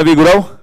Ravi Gurav.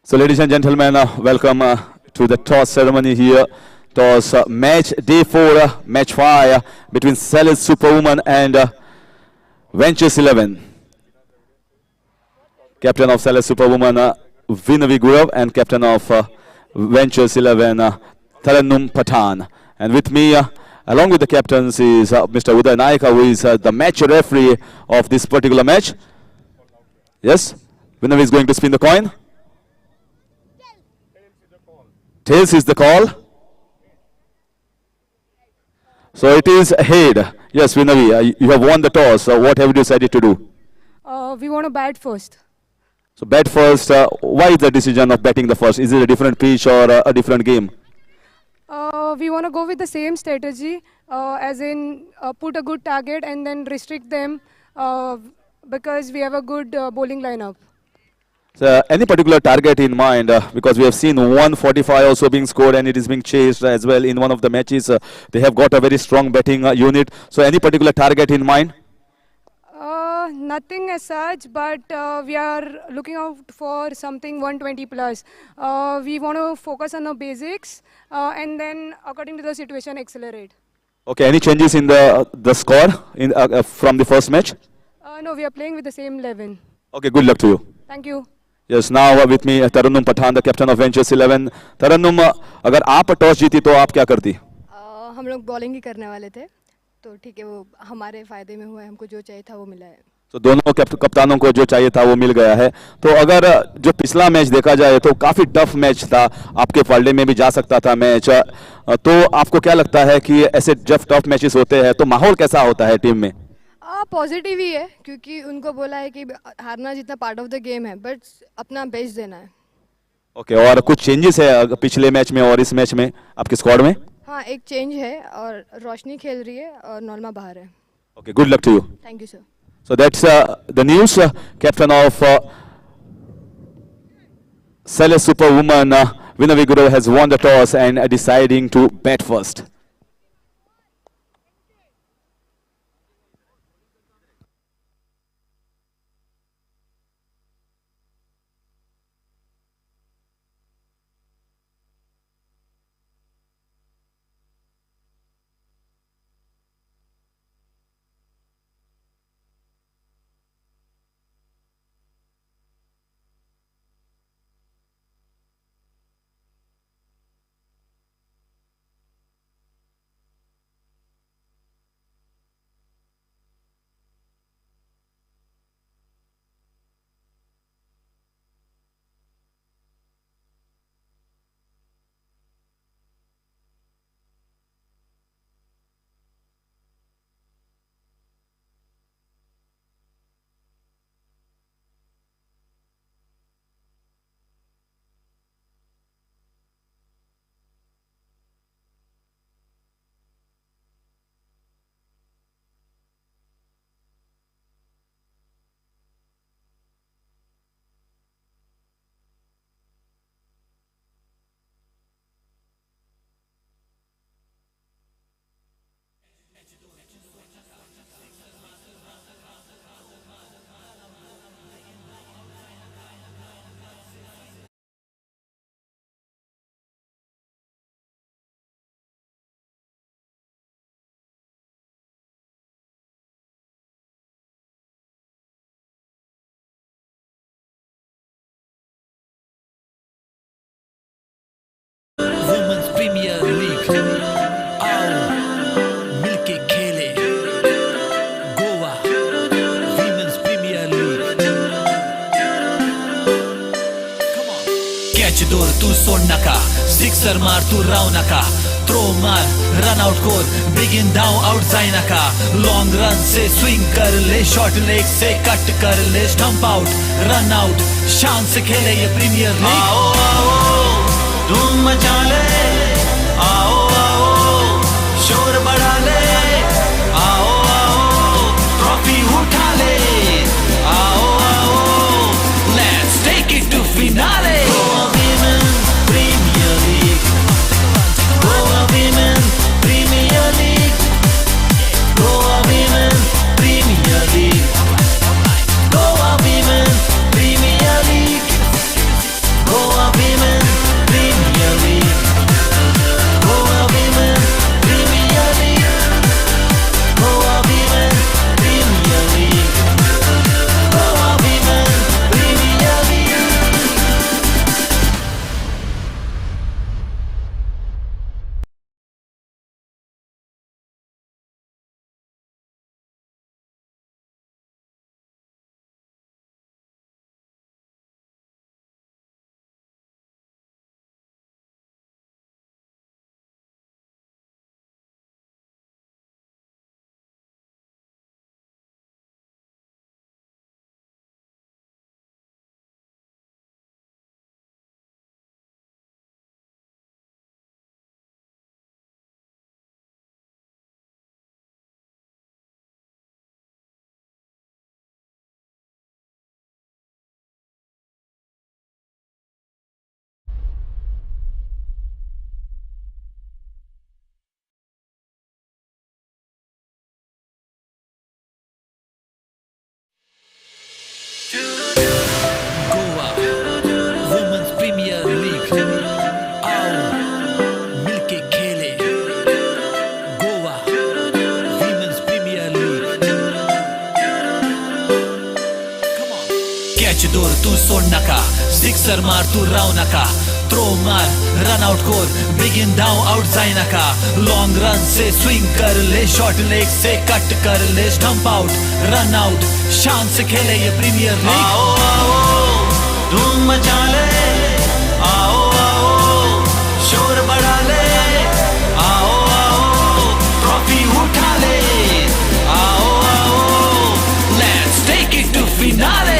So, ladies and gentlemen, welcome to the toss ceremony here. Toss match day 4, match 5 between Celest Superwoman and Ventures 11. Captain of Celest Superwoman, Vinayak Gurav, and captain of Ventures 11, Tarannum Pathan. And with me, along with the captains, is Mr. Vinayak, who is the match referee of this particular match. Yes, Vinayak is going to spin the coin. Tails is the call. So it is head. Yes, Vinavi, you have won the toss. What have you decided to do? We want to bat first. So bat first. Why is the decision of batting the first? Is it a different pitch or a different game? We want to go with the same strategy, as in put a good target and then restrict them, because we have a good bowling lineup. So any particular target in mind? Because we have seen 145 also being scored and it is being chased as well in one of the matches. They have got a very strong batting unit. So any particular target in mind? Nothing as such, but we are looking out for something 120 plus. We want to focus on the basics and then, according to the situation, accelerate. Okay. Any changes in the score in from the first match? No, we are playing with the same 11. Okay. Good luck to you. Thank you. Yes, now with me Tarannum Pathan, the captain of Ventures 11. Tarannum, अगर आप toss जीती तो आप क्या करती? हम लोग bowling ही करने वाले थे, तो ठीक है, वो हमारे फायदे में हुआ है, हमको जो चाहिए था वो मिला है. तो दोनों कप्तानों को जो चाहिए था वो मिल गया है. तो अगर जो पिछला मैच देखा जाए तो काफी टफ मैच था, आपके फलडे में भी जा सकता था मैच. तो आपको क्या लगता है कि ऐसे जब टफ मैचेस होते हैं तो माहौल कैसा होता है टीम में? पॉजिटिव ही है, क्योंकि उनको बोला है कि हारना जितना पार्ट ऑफ द गेम है, बट अपना बेस्ट देना है. ओके. और कुछ चेंजेस है पिछले मैच में और इस मैच में आपके स्क्वाड में? हाँ, एक चेंज है और रोशनी खेल रही है और नॉर्मा बाहर है. Okay. Good luck to you. Thank you sir. So that's the news. Captain of Celest Superwoman, Vinayak Gurav, has won the toss and deciding to bat first. जोर तू सोड नका सिक्सर मार तू राव नका थ्रो मार रन आउट कोर बिगिन डाउन आउट जाए नका लॉन्ग रन से स्विंग कर ले शॉर्ट लेग से कट कर ले स्टंप आउट रन आउट शान से खेले ये प्रीमियर लीग आओ आओ धूम मचा ले आओ आओ शोर बढ़ा ले आओ आओ ट्रॉफी उठा ले आओ आओ let's take it to finale Goa women's premier league आओ मिलके खेले Goa women's premier league catch दूर तू सोड नका सिक्सर मार तू राव नका थ्रो मार रन आउट कोर बिगिन डाउन आउट जाए नका लॉन्ग रन से स्विंग कर ले शॉर्ट लेग से कट कर ले स्टंप आउट रन आउट शान से खेले ये प्रीमियर लीग आओ आओ धूम मचा ले आओ आओ शोर बढ़ा ले आओ आओ ट्रॉफी उठा ले आओ आओ let's take it to finale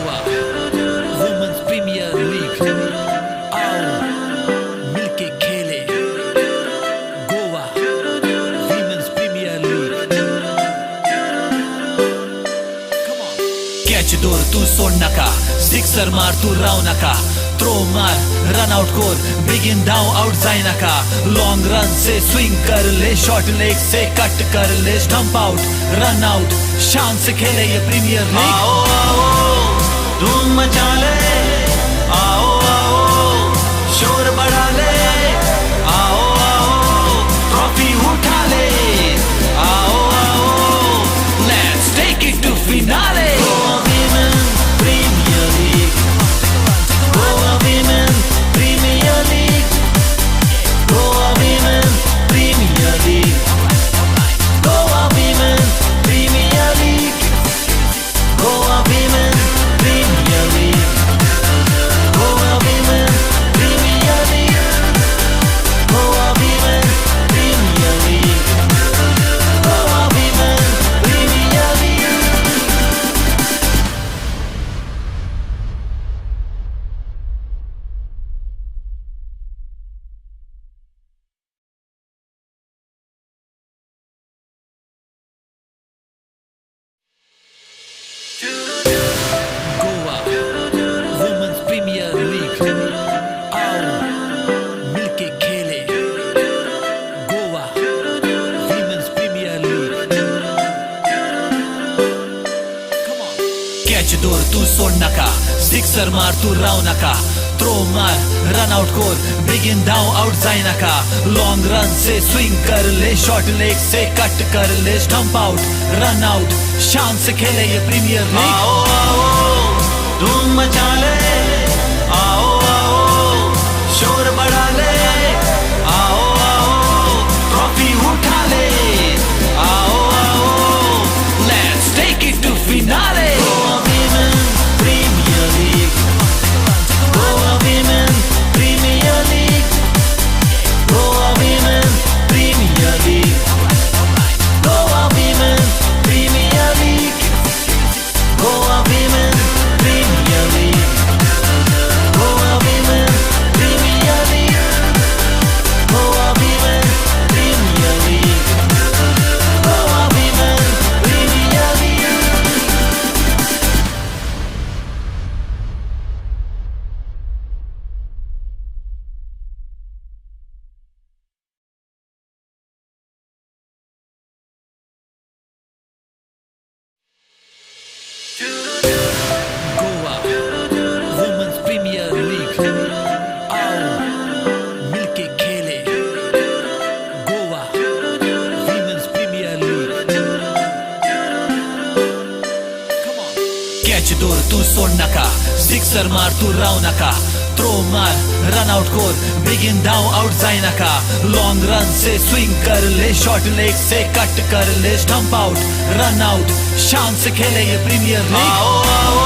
Goa women's premier league आओ मिलके खेले Goa women's premier league catch दूर तू सोड नका सिक्सर मार तू राव नका थ्रो मार रन आउट कोर बिगिन डाउन आउट जाए नका लॉन्ग रन से स्विंग कर ले शॉर्ट लेग से कट कर ले स्टंप आउट रन आउट शान से खेले ये प्रीमियर लीग आओ आओ धूम मचा ले आओ आओ शोर बढ़ा ले आओ आओ ट्रॉफी उठा ले आओ आओ let's take it to finale catch दोर तू सोड नका सिक्सर मार तू राव नका थ्रो मार रन आउट कोर बिगिन डाउन आउट जाए नका लॉन्ग रन से स्विंग कर ले शॉर्ट लेग से कट कर ले स्टंप आउट रन आउट शान से खेले ये प्रीमियर लीग आओ आओ धूम मचा ले आओ आओ शोर बढ़ा ले आओ आओ ट्रॉफी उठा ले आओ आओ let's take it to finale Goa women's premier league आओ मिलके खेले Goa women's premier league catch दोर तू सोड नका सिक्सर मार तू राव नका थ्रो मार रन आउट कोर बिगिन डाउन आउट जाए नका लॉन्ग रन से स्विंग कर ले शॉर्ट लेग से कट कर ले स्टंप आउट रन आउट शान से खेले ये प्रीमियर लीग आओ आओ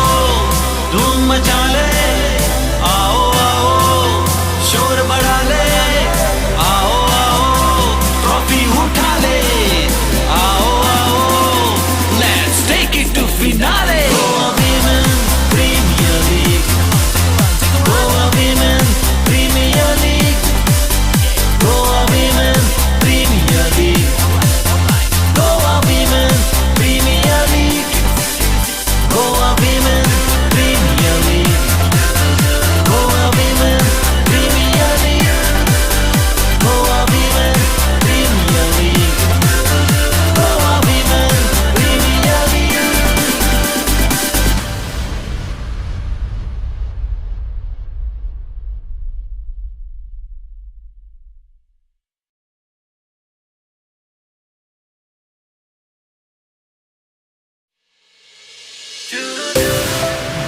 धूम मचा ले आओ आओ शोर बढ़ा ले आओ आओ ट्रॉफी उठा ले आओ आओ let's take it to finale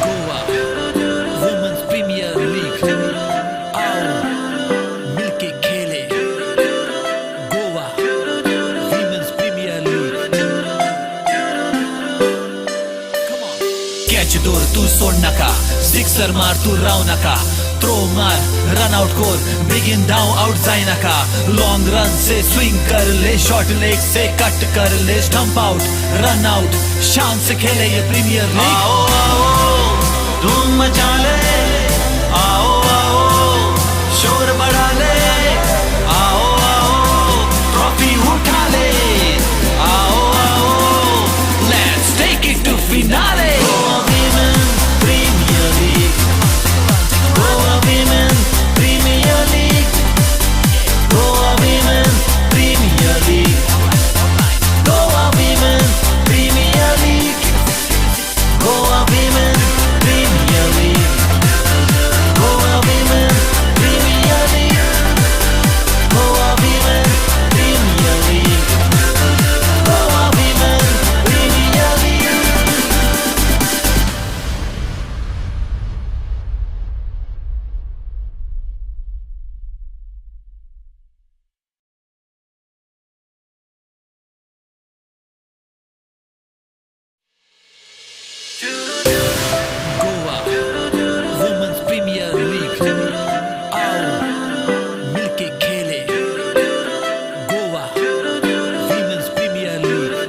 Goa women's premier league आओ मिलके खेले Goa women's premier league catch दोर तू सोड नका सिक्सर मार तू राव नका थ्रो मार रन आउट कोर बिगिन डाउन आउट जाए नका लॉन्ग रन से स्विंग कर ले शॉर्ट लेग से कट कर ले स्टंप आउट रन आउट शान से खेले ये प्रीमियर लीग आओ आओ धूम मचा ले आओ आओ शोर बढ़ा ले आओ आओ ट्रॉफी उठा ले आओ आओ let's take it to finale Goa women's premier league आओ मिलके खेले Goa women's premier league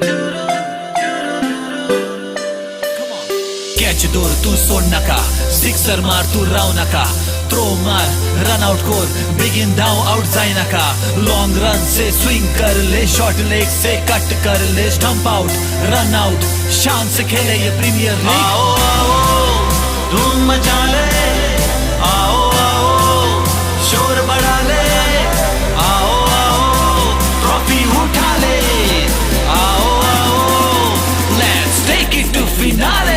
catch दोर तू सोड नका सिक्सर मार तू राव नका थ्रो मार रन आउट कोर बिगिन डाउन आउट जाए नका लॉन्ग रन से स्विंग कर ले शॉर्ट लेग से कट कर ले स्टंप आउट रन आउट शान से खेले ये प्रीमियर लीग आओ आओ धूम मचा ले आओ आओ शोर बढ़ा ले आओ आओ ट्रॉफी उठा ले आओ आओ let's take it to finale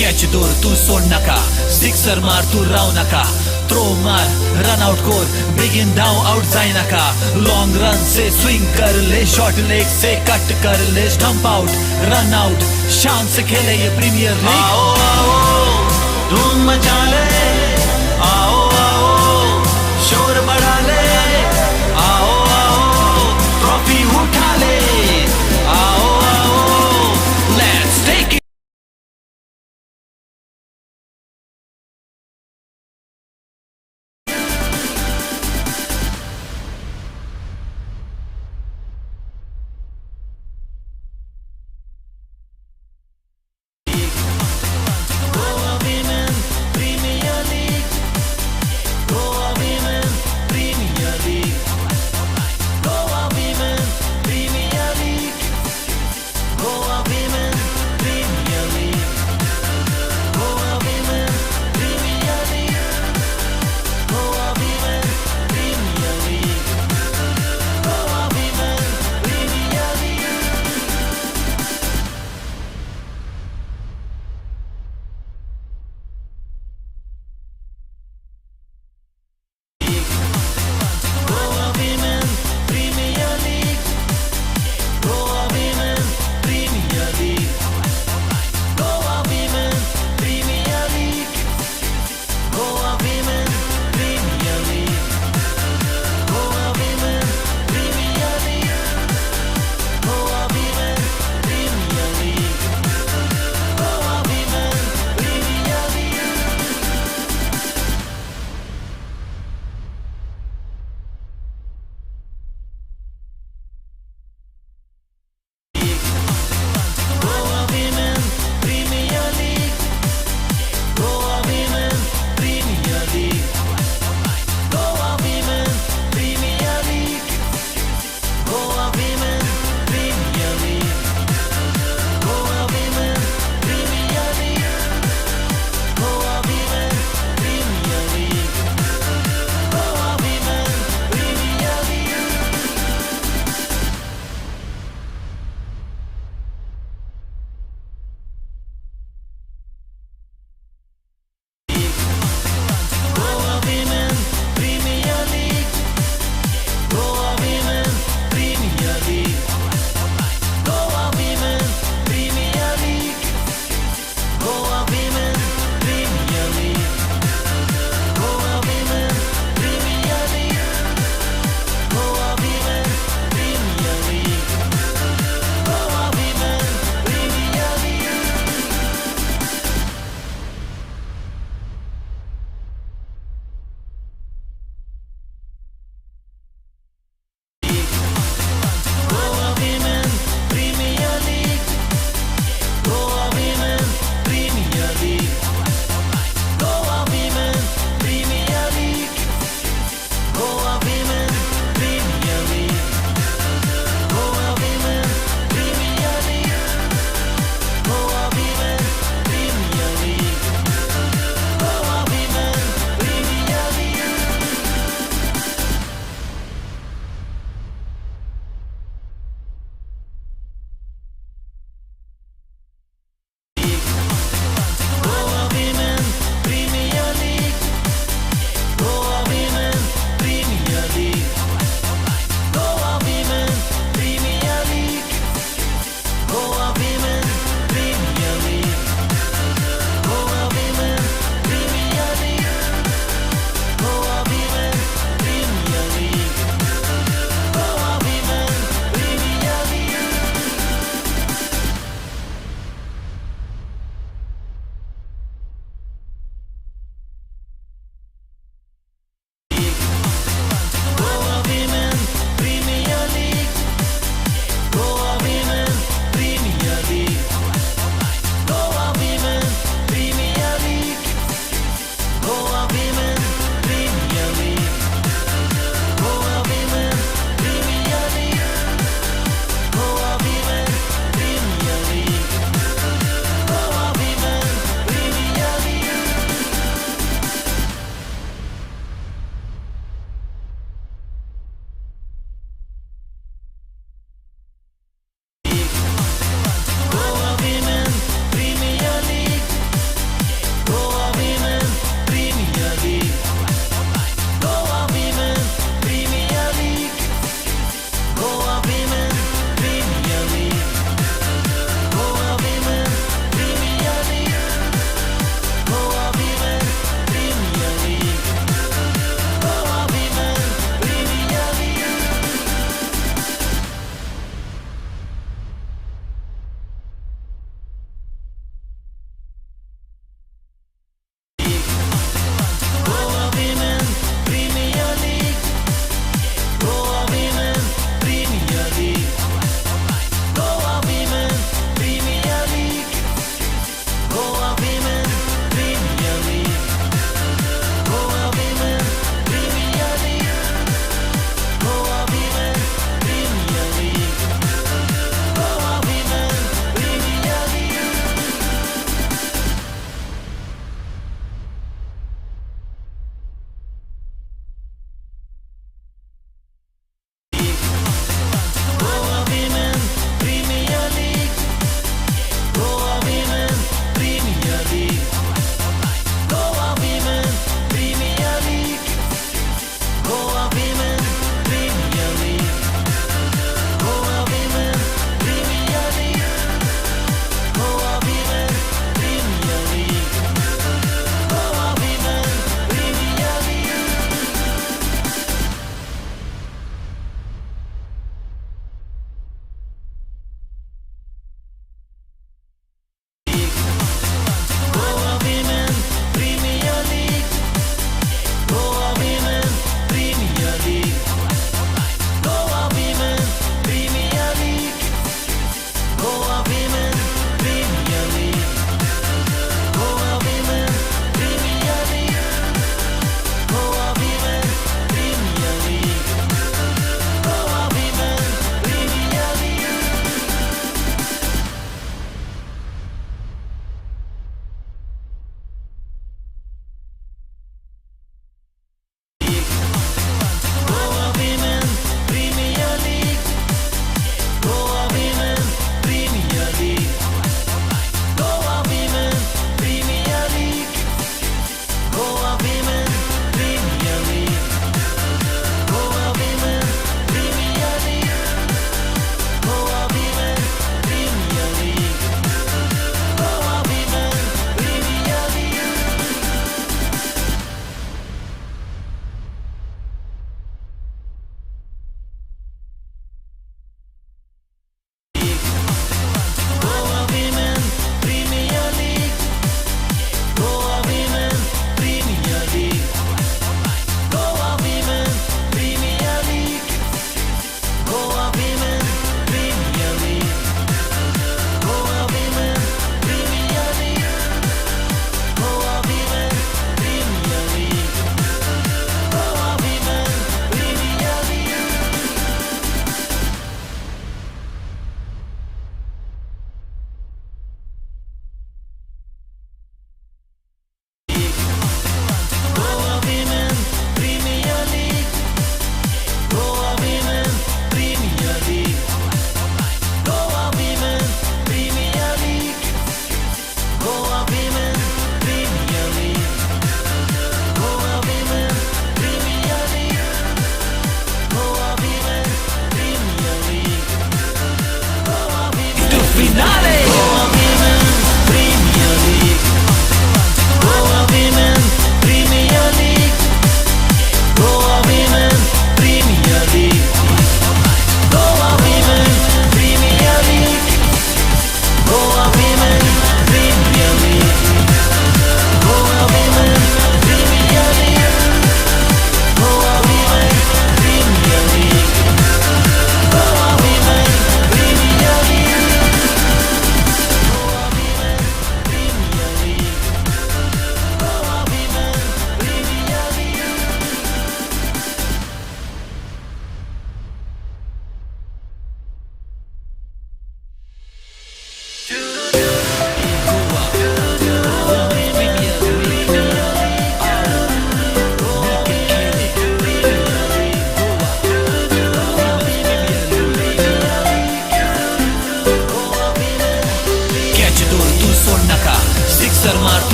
catch दूर तू सोड नका सिक्सर मार तू राव नका थ्रो मार रन आउट कोर बिगिन डाउन आउट जाए नका लॉन्ग रन से स्विंग कर ले शॉर्ट लेग से कट कर ले स्टंप आउट रन आउट शान से खेले ये प्रीमियर लीग आओ आओ धूम मचा ले आओ आओ शोर बढ़ा ले आओ आओ ट्रॉफी उठा ले आओ आओ let's take it Women Premier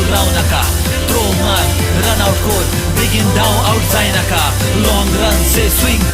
राव नका थ्रो मार रन आउट कोर बिगिन डाउन आउट जाय नका लॉन्ग रन से swing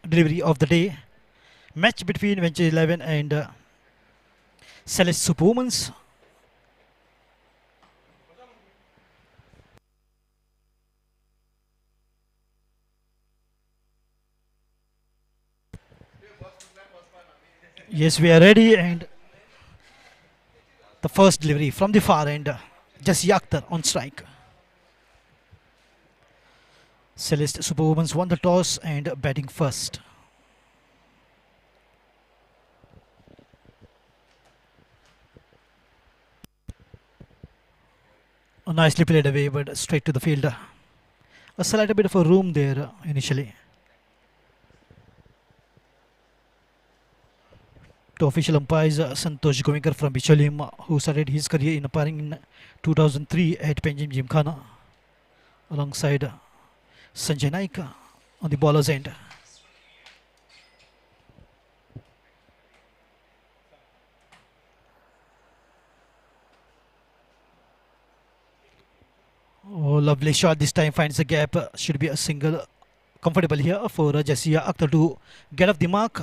Delivery of the day. Match between Venture 11 and Celest Superwomens. Yes, we are ready, and the first delivery from the far end, Jassi Akhtar on strike. Celeste Superwomens won the toss and batting first. Nicely played away, but straight to the fielder. A slight bit of a room there initially. To official umpires, Santosh Govinkar from Bicholim, who started his career in umpiring in 2003 at Panjim Gymkhana, alongside Sanjay Naik on the bowler's end. Oh, lovely shot this time, finds a gap. Should be a single comfortable here for Jassi Akhtar to get off the mark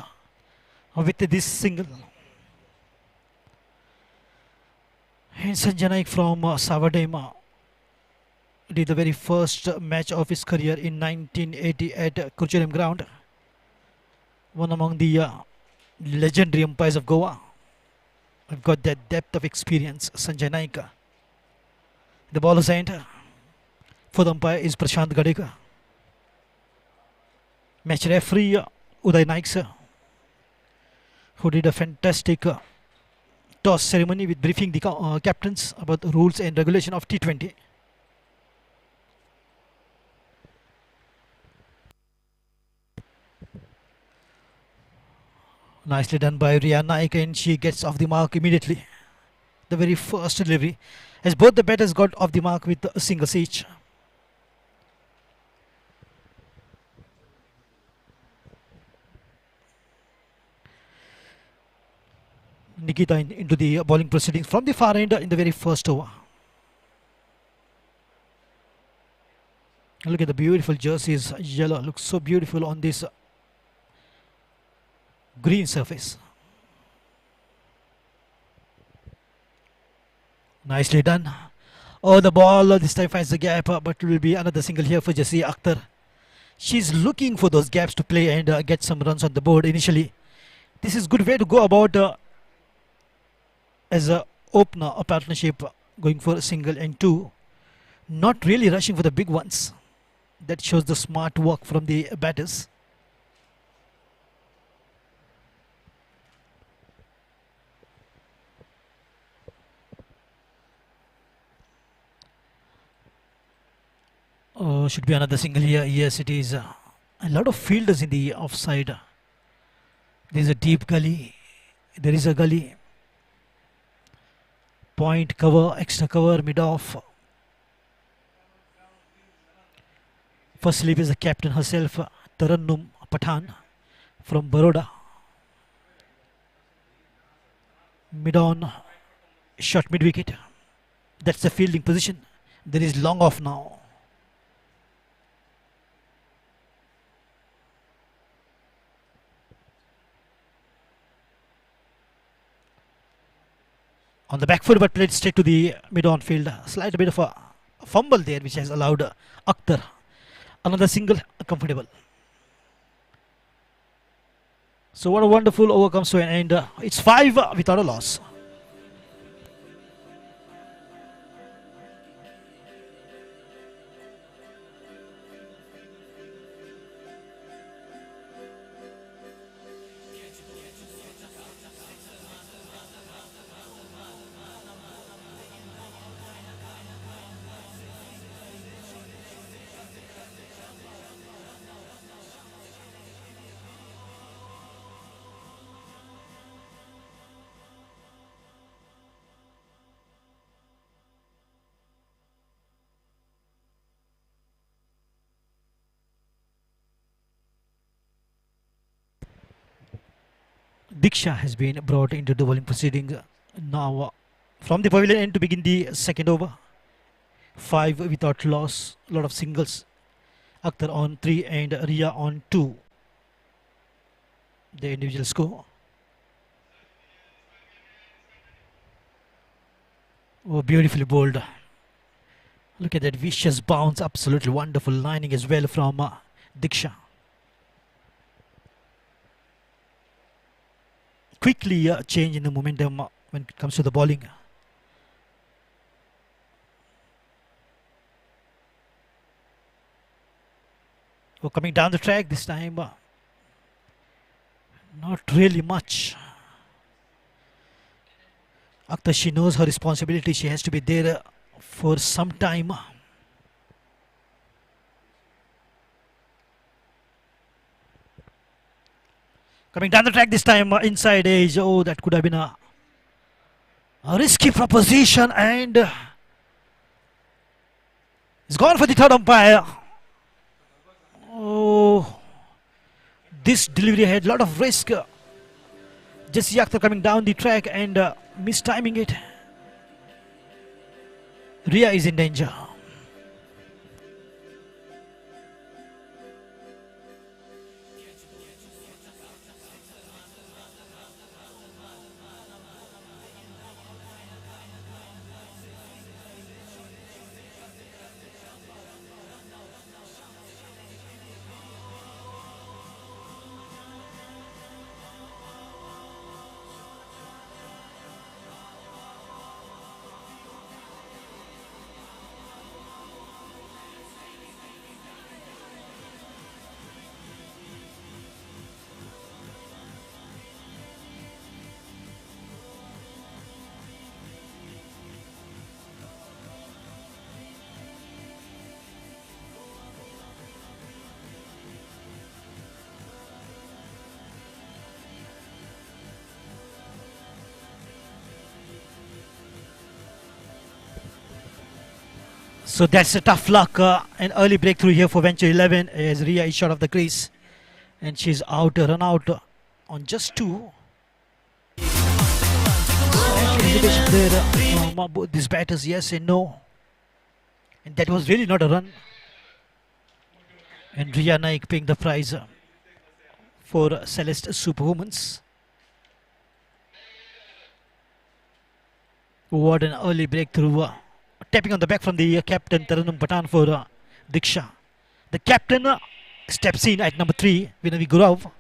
with this single. And Sanjay Naik from Savadema did the very first match of his career in 1980 at Kurchalam ground. One among the legendary umpires of Goa. I've got that depth of experience, Sanjay Naik. The bowler's end for the umpire is Prashant Gadekar. Match referee Uday Naik, sir, who did a fantastic toss ceremony with briefing the captains about the rules and regulation of T20. Nicely done by Riya Naik, and she gets off the mark immediately. The very first delivery, as both the batters got off the mark with a single each. Nikita into the bowling proceedings from the far end in the very first over. Look at the beautiful jerseys. Yellow looks so beautiful on this green surface. Nicely done. Oh, the ball this time finds the gap, but it will be another single here for Jessie Akhtar. She's looking for those gaps to play and get some runs on the board initially. This is good way to go about as a opener, a partnership, going for a single and two. Not really rushing for the big ones. That shows the smart work from the batters. Oh, should be another single here. Yes, it is. A lot of fielders in the offside. There is a deep gully. There is a gully. Point cover, extra cover, mid off. First slip is the captain herself, Tarannum Pathan from Baroda. Mid on, shot mid wicket. That's the fielding position. There is long off now. On the back foot, but played straight to the mid-on field. Slight bit of a fumble there, which has allowed Akhtar another single, comfortable. So what a wonderful over comes to an end. It's 5 without a loss. Diksha has been brought into the bowling proceedings now from the pavilion end to begin the second over. 5 without loss, a lot of singles. Akhtar on 3 and Ria on 2. The individual score. Oh, beautifully bowled. Look at that vicious bounce, absolutely wonderful lining as well from Diksha. Quickly change in the momentum when it comes to the bowling. Oh, coming down the track this time, not really much. Akhtar, she knows her responsibility. She has to be there for some time. Coming down the track this time, inside edge. Oh, that could have been a risky proposition, and it's gone for the third umpire. Oh, this delivery had a lot of risk. Jessie Akhtar coming down the track and mistiming it. Ria is in danger. So that's a tough luck. An early breakthrough here for Venture 11 as Ria is short of the crease. And she's out, run out on just 2. There, both these batters, yes and no. And that was really not a run. And Vinayak paying the prize for Celest Superwomens. What an early breakthrough. Tapping on the back from the captain Taranum Patan for Diksha. The captain steps in at number 3, Vinavi Gurav.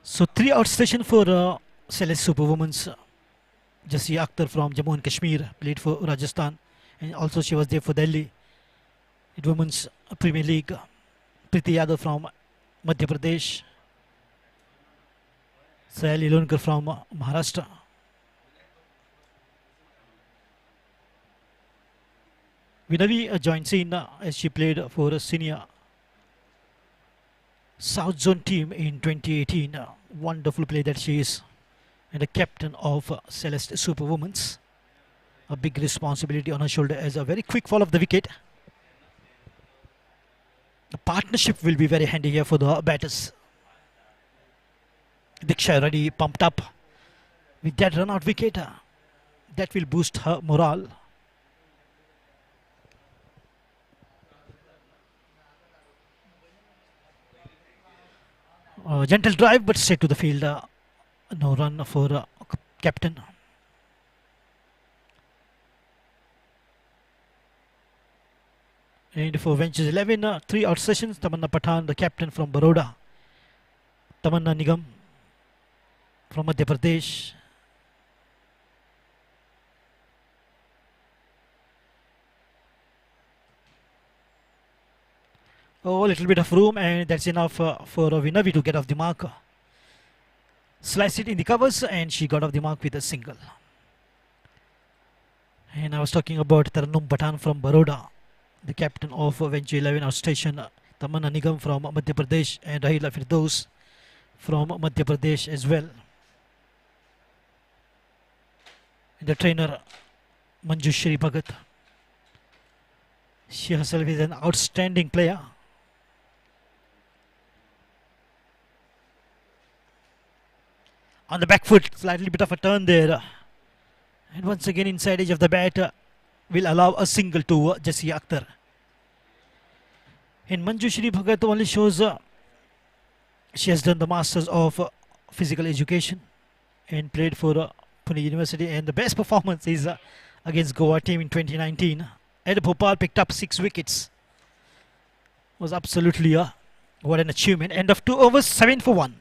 So 3 out station for Celest Superwomens. Jassi Akhtar from Jammu and Kashmir played for Rajasthan, and also she was there for Delhi in Women's Premier League. Priti Yadav from Madhya Pradesh. Sahil Ilonkar from Maharashtra. Vinavi joins in as she played for a senior South Zone team in 2018. Wonderful play that she is. And the captain of Celest Superwomens. A big responsibility on her shoulder as a very quick fall of the wicket. The partnership will be very handy here for the batters. Diksha already pumped up with that run out wicket. That will boost her morale. Gentle drive but straight to the field. No run for captain. And for Ventures 11, 3 out sessions. Tamanna Pathan, the captain from Baroda. Tamanna Nigam from Madhya Pradesh. Oh, a little bit of room, and that's enough for Vinavi to get off the mark. Sliced it in the covers, and she got off the mark with a single. And I was talking about Taranum Patan from Baroda, the captain of Venture 11 outstation. Tamanna Nigam from Madhya Pradesh, and Rahila Firdaus from Madhya Pradesh as well. And the trainer Manjushri Bhagat. She herself is an outstanding player. On the back foot, slightly bit of a turn there. And once again inside edge of the bat will allow a single to Jassi Akhtar. And Manjushri Bhagat only shows she has done the Masters of Physical Education and played for Pune University, and the best performance is against Goa team in 2019. Ed Bhopal picked up 6 wickets. Was absolutely what an achievement. End of 2 overs, 7 for 1.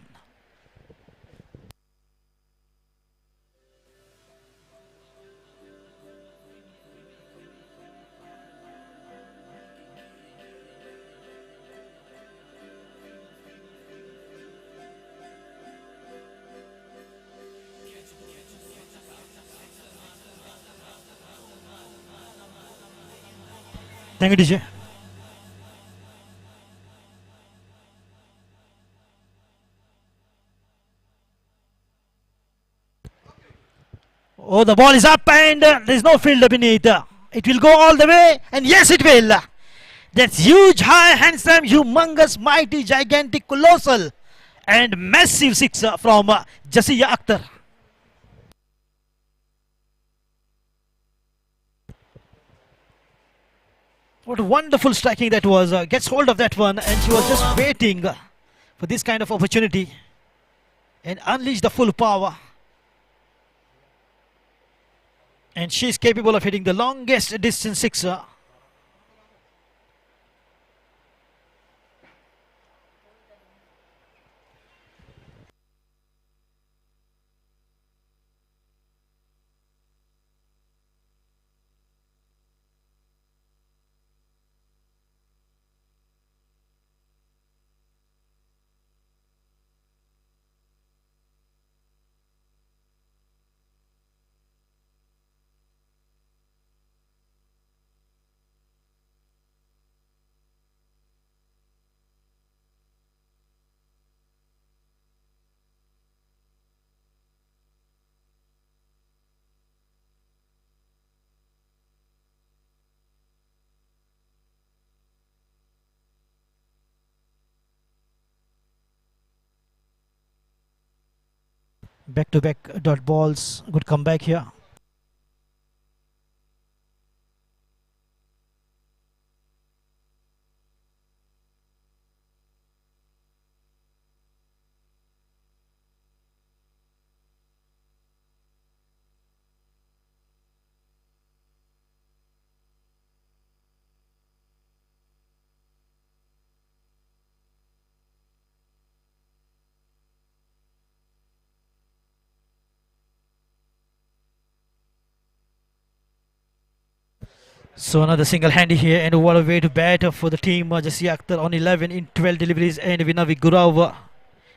Thank you, DJ. Oh, the ball is up and there's no fielder beneath. It will go all the way, and yes, it will. That's huge, high, handsome, humongous, mighty, gigantic, colossal, and massive sixer from Jassi Akhtar. What a wonderful striking that was. Gets hold of that one, and she was just waiting for this kind of opportunity and unleash the full power. And she's capable of hitting the longest distance sixer. Back-to-back dot balls. Good comeback here. So another single handy here, and what a way to bat for the team. Jassi Akhtar on 11 in 12 deliveries, and Vinayak Gurav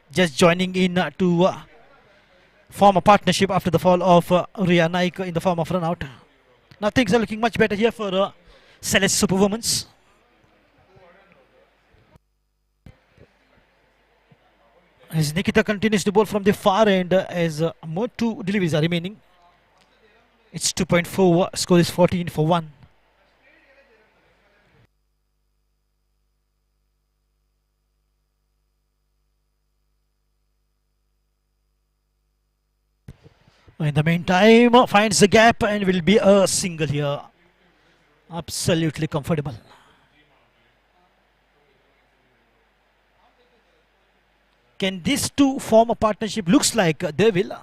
just joining in to form a partnership after the fall of Ria Naik in the form of run out. Now things are looking much better here for Celest Superwomens. As Nikita continues to bowl from the far end, as more 2 deliveries are remaining. It's 2.4, score is 14 for 1. In the meantime, finds the gap and will be a single here. Absolutely comfortable. Can these two form a partnership? Looks like they will.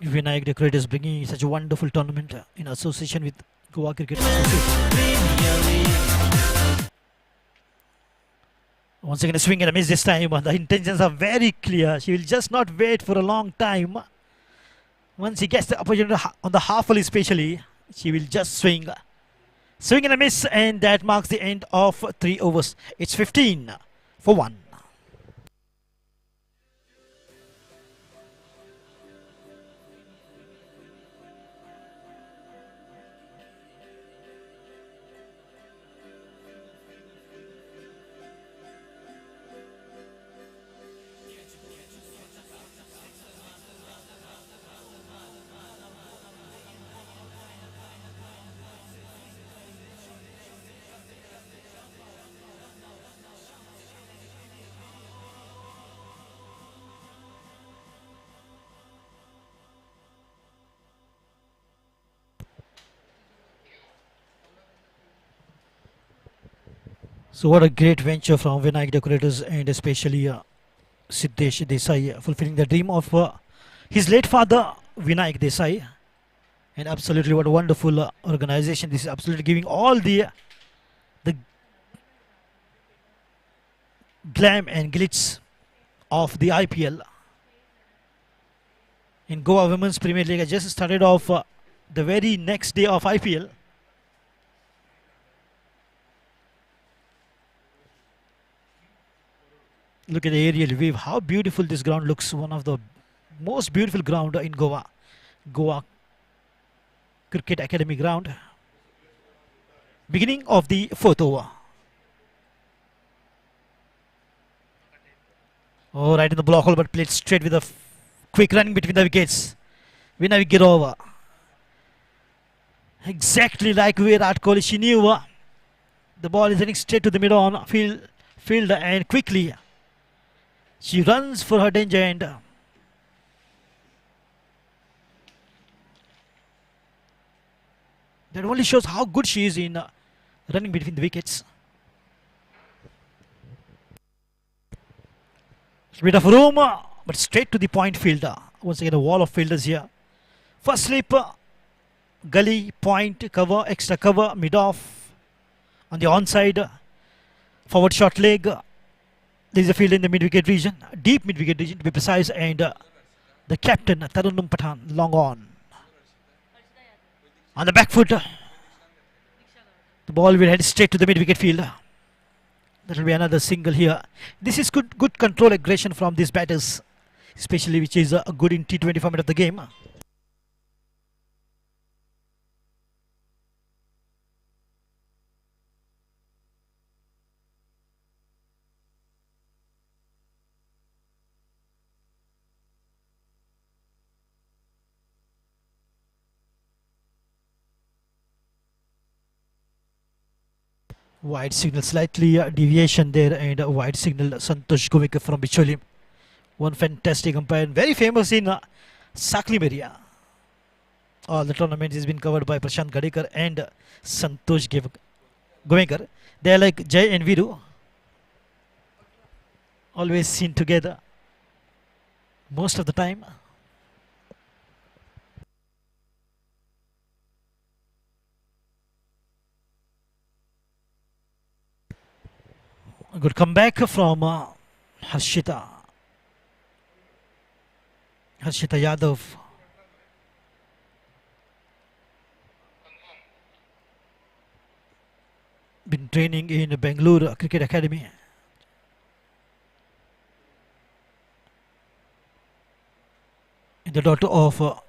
Vinayak Decorator is bringing such a wonderful tournament in association with Goa Cricket Association. Once again a swing and a miss this time. The intentions are very clear. She will just not wait for a long time. Once he gets the opportunity on the half volley especially, she will just swing. Swing and a miss, and that marks the end of 3 overs. It's 15 for 1. So what a great venture from Vinayak Decorators, and especially Siddesh Desai, fulfilling the dream of his late father Vinayak Desai. And absolutely what a wonderful organization. This is absolutely giving all the glam and glitz of the IPL. In Goa Women's Premier League, I just started off the very next day of IPL. Look at the aerial view. How beautiful this ground looks. One of the most beautiful ground in Goa. Goa Cricket Academy ground. Beginning of the 4th over. Oh, right in the block hole, but played straight with a quick running between the wickets. Vinayak Gurav. Exactly like Virat Kohli. She knew the ball is heading straight to the middle on field, and quickly she runs for her danger end. That only shows how good she is in running between the wickets. A bit of room, but straight to the point fielder. Once again, a wall of fielders here. First slip, gully, point, cover, extra cover, mid off. On the onside, forward short leg. There is a field in the mid-wicket region, deep mid-wicket region to be precise, and the captain, Tarun Pathan, long on. On the back foot, the ball will head straight to the mid-wicket field. That will be another single here. This is good control aggression from these batters, especially which is good in T20 format of the game. Wide signal, slightly deviation there, and wide signal Santosh Gomekar from Bicholim. One fantastic umpire, very famous in Saklim area. All the tournament has been covered by Prashant Gadekar and Santosh Gomekar. They are like Jay and Viru, always seen together most of the time. A good comeback from Harshita Yadav. Been training in Bangalore Cricket Academy. The daughter of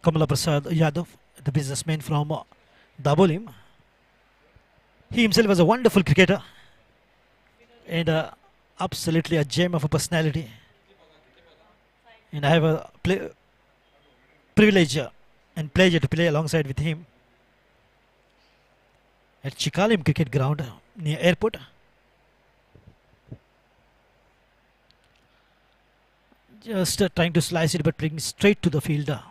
Kamala Prasad Yadav, the businessman from Dabolim. He himself was a wonderful cricketer and absolutely a gem of a personality. And I have a privilege and pleasure to play alongside with him at Chikalim Cricket Ground near airport. Just trying to slice it but bringing straight to the fielder.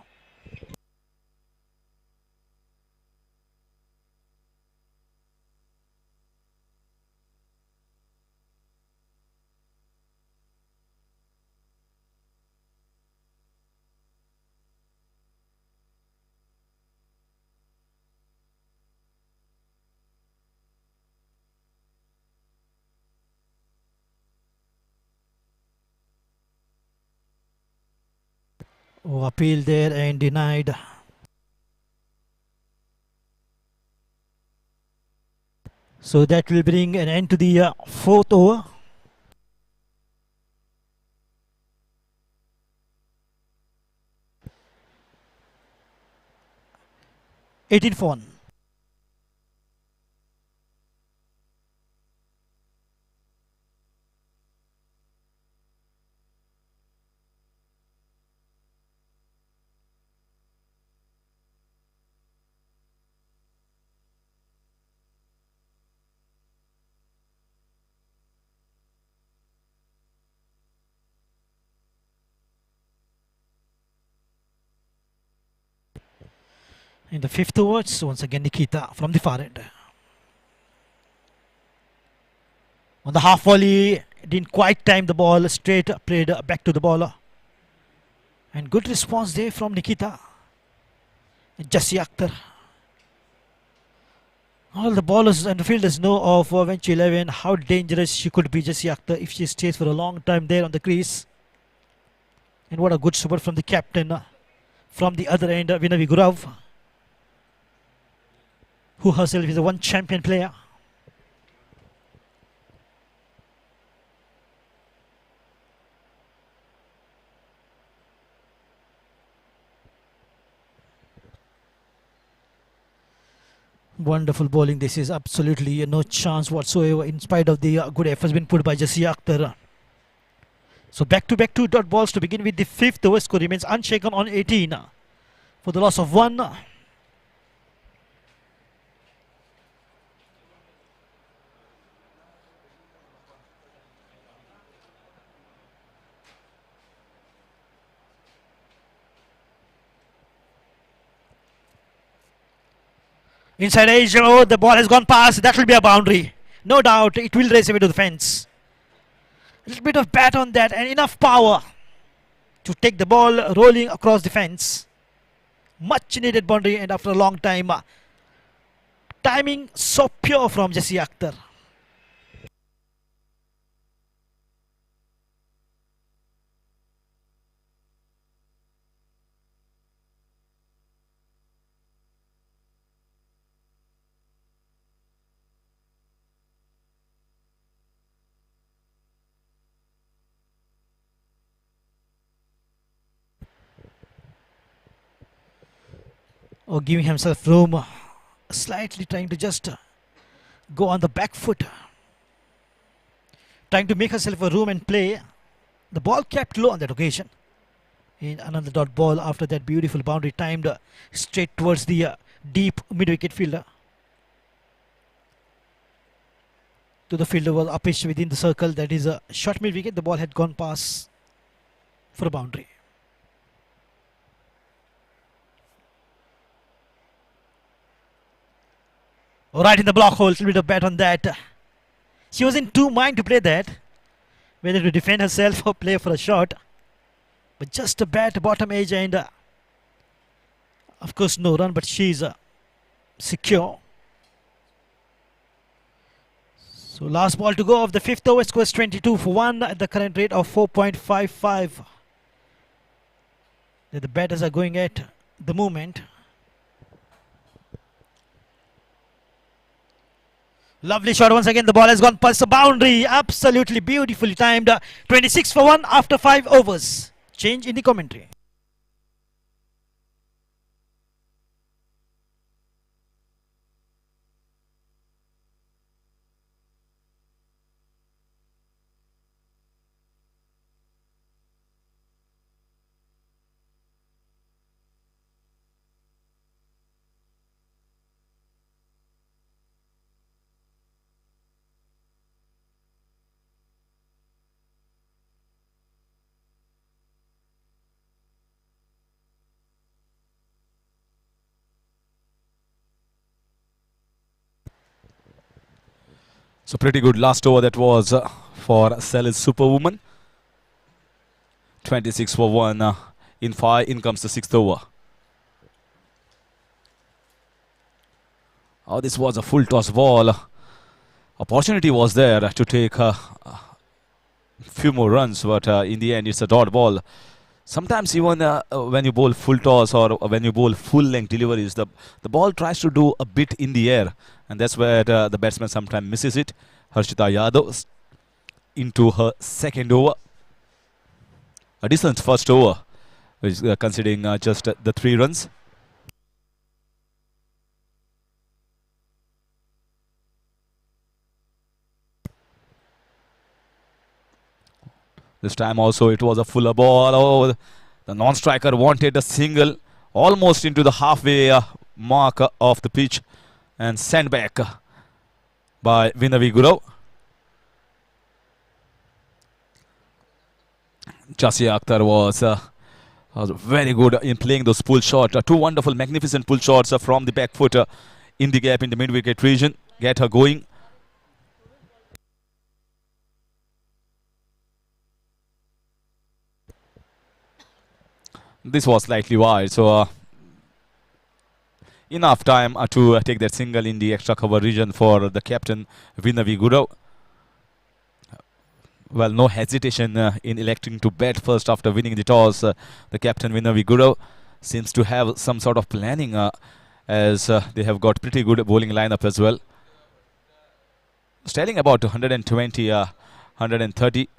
Oh, appeal there and denied. So that will bring an end to the fourth over. (18 for 1). In the fifth over, once again Nikita from the far end. On the half volley, didn't quite time the ball, straight played back to the bowler. And good response there from Nikita. Jassi Akhtar. All the bowlers and the fielders know of Venture 11 how dangerous she could be, Jassi Akhtar, if she stays for a long time there on the crease. And what a good support from the captain from the other end, Vinayak Gurav, who herself is a one champion player. Wonderful bowling. This is absolutely no chance whatsoever in spite of the good efforts been put by Jassi Akhtar. So back-to-back 2 dot balls to begin with the fifth over. Score remains unshaken on 18 for the loss of 1. Inside edge, oh, the ball has gone past. That will be a boundary. No doubt, it will race away to the fence. A little bit of bat on that and enough power to take the ball rolling across the fence. Much needed boundary, and after a long time, timing so pure from Jassi Akhtar. Or giving himself room, slightly trying to just go on the back foot, trying to make herself a room and play. The ball kept low on that occasion. In another dot ball after that beautiful boundary timed straight towards the deep mid-wicket fielder. to the fielder was uppish within the circle. That is a short mid wicket. The ball had gone past for a boundary. Right in the block hole. Little bit of bat on that. She was in two minds to play that, whether to defend herself or play for a shot. But just a bat bottom edge and of course no run, but she's secure. So last ball to go of the fifth over, scores 22 for 1 at the current rate of 4.55 that the batters are going at the moment. Lovely shot once again. The ball has gone past the boundary. Absolutely beautifully timed. 26 for 1 after 5 overs. Change in the commentary. So pretty good last over that was for Celest Superwoman. 26 for 1 in 5. In comes the 6th over. Oh, this was a full toss ball. Opportunity was there to take a few more runs, but in the end it's a dot ball. Sometimes even when you bowl full toss or when you bowl full length deliveries, the ball tries to do a bit in the air, and that's where the batsman sometimes misses it. Harshita Yadav into her second over. A decent first over, which considering just the 3 runs. This time also it was a fuller ball. Oh, the non-striker wanted a single almost into the halfway mark of the pitch and sent back by Vinayak. Jasia Akhtar was very good in playing those pull shots. 2 wonderful, magnificent pull shots from the back foot in the gap in the mid-wicket region. Get her going. This was slightly wide, so enough time to take that single in the extra cover region for the captain Vinayak. Well, no hesitation in electing to bat first after winning the toss. The captain Vinayak seems to have some sort of planning as they have got pretty good bowling lineup as well. Styling about 120, 130.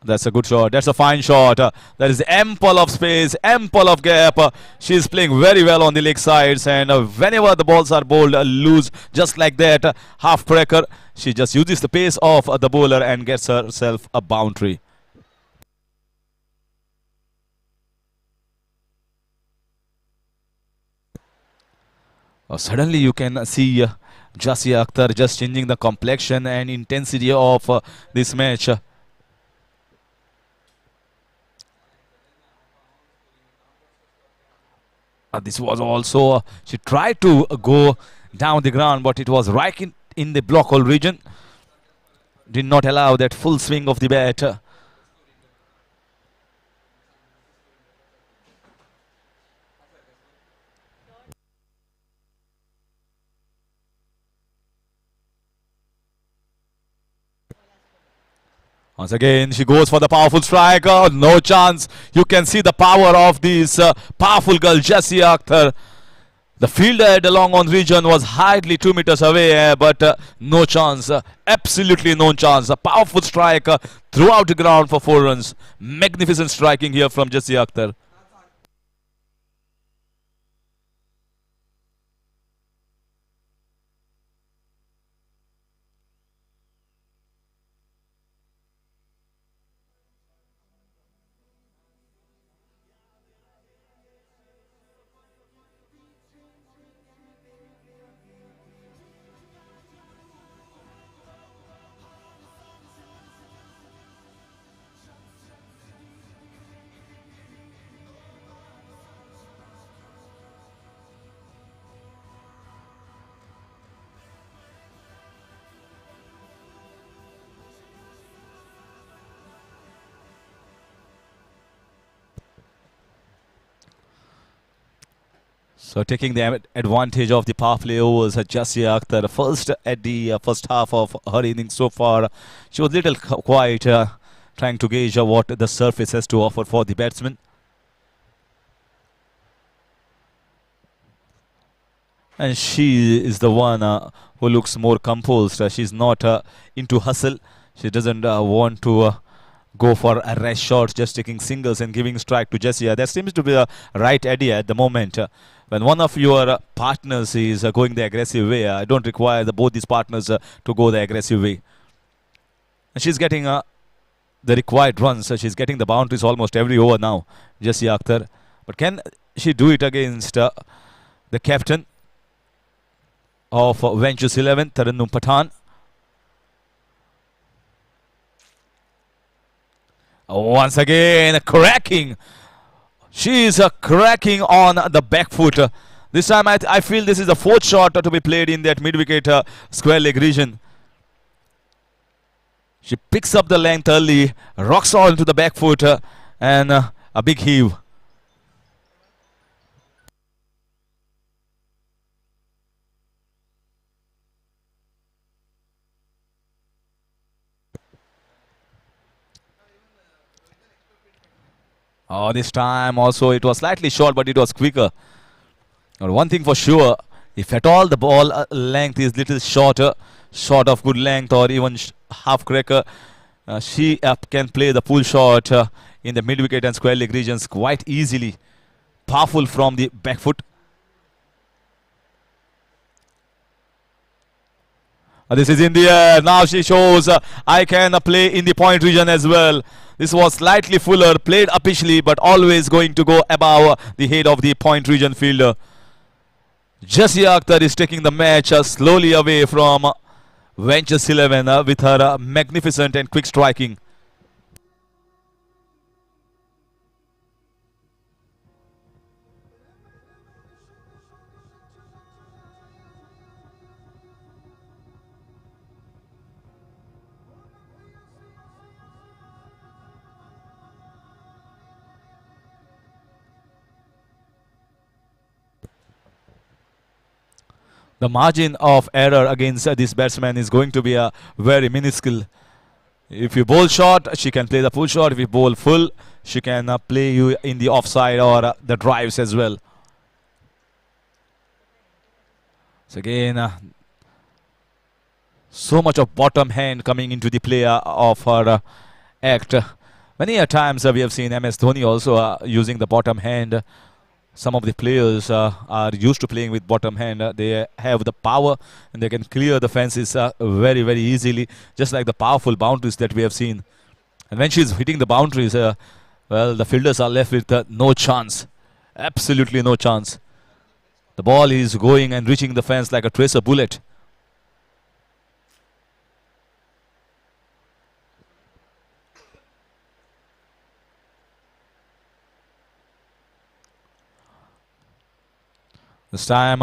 That's a good shot. That's a fine shot. There is ample of space, ample of gap. She's playing very well on the leg sides, and whenever the balls are bowled loose, just like that, half cracker, she just uses the pace of the bowler and gets herself a boundary. Suddenly you can see Jasia Akhtar just changing the complexion and intensity of this match. This was also, she tried to go down the ground, but it was right in the block hole region. Did not allow that full swing of the bat. Once again, she goes for the powerful strike. Oh, no chance. You can see the power of this powerful girl, Jasia Akhtar. The fielder at the long on region was hardly 2 meters away, but no chance. Absolutely no chance. A powerful strike throughout the ground for 4 runs. Magnificent striking here from Jasia Akhtar. So taking the advantage of the power play overs, Jasia Akhtar, first at the first half of her innings so far, she was little quiet, trying to gauge what the surface has to offer for the batsman. And she is the one who looks more composed. She's not into hustle. She doesn't want to go for a rash shot, just taking singles and giving strike to Jessia. That seems to be the right idea at the moment. When one of your partners is going the aggressive way, I don't require both these partners to go the aggressive way. And she's getting the required runs. She's getting the boundaries almost every over now, Jessia Akhtar. But can she do it against the captain of Ventures 11, Tarannum Pathan? Once again, cracking. She is cracking on the back foot. This time I feel this is the fourth shot to be played in that mid-wicket square leg region. She picks up the length early, rocks on to the back foot, and a big heave. Oh, this time also it was slightly short, but it was quicker. But one thing for sure, if at all the ball length is little shorter, short of good length or even half cracker, she can play the pull shot in the mid-wicket and square leg regions quite easily. Powerful from the back foot. This is in the air. Now she shows I can play in the point region as well. This was slightly fuller, played uppishly, but always going to go above the head of the point region fielder. Jasia Akhtar is taking the match slowly away from Ventures 11 with her magnificent and quick striking. The margin of error against this batsman is going to be very minuscule. If you bowl short, she can play the full shot. If you bowl full, she can play you in the offside or the drives as well. So again, so much of bottom hand coming into the play of her act. Many times we have seen MS Dhoni also using the bottom hand. Some of the players are used to playing with bottom hand. They have the power and they can clear the fences very, very easily, just like the powerful boundaries that we have seen. And when she's hitting the boundaries, well, the fielders are left with no chance. Absolutely no chance. The ball is going and reaching the fence like a tracer bullet. This time,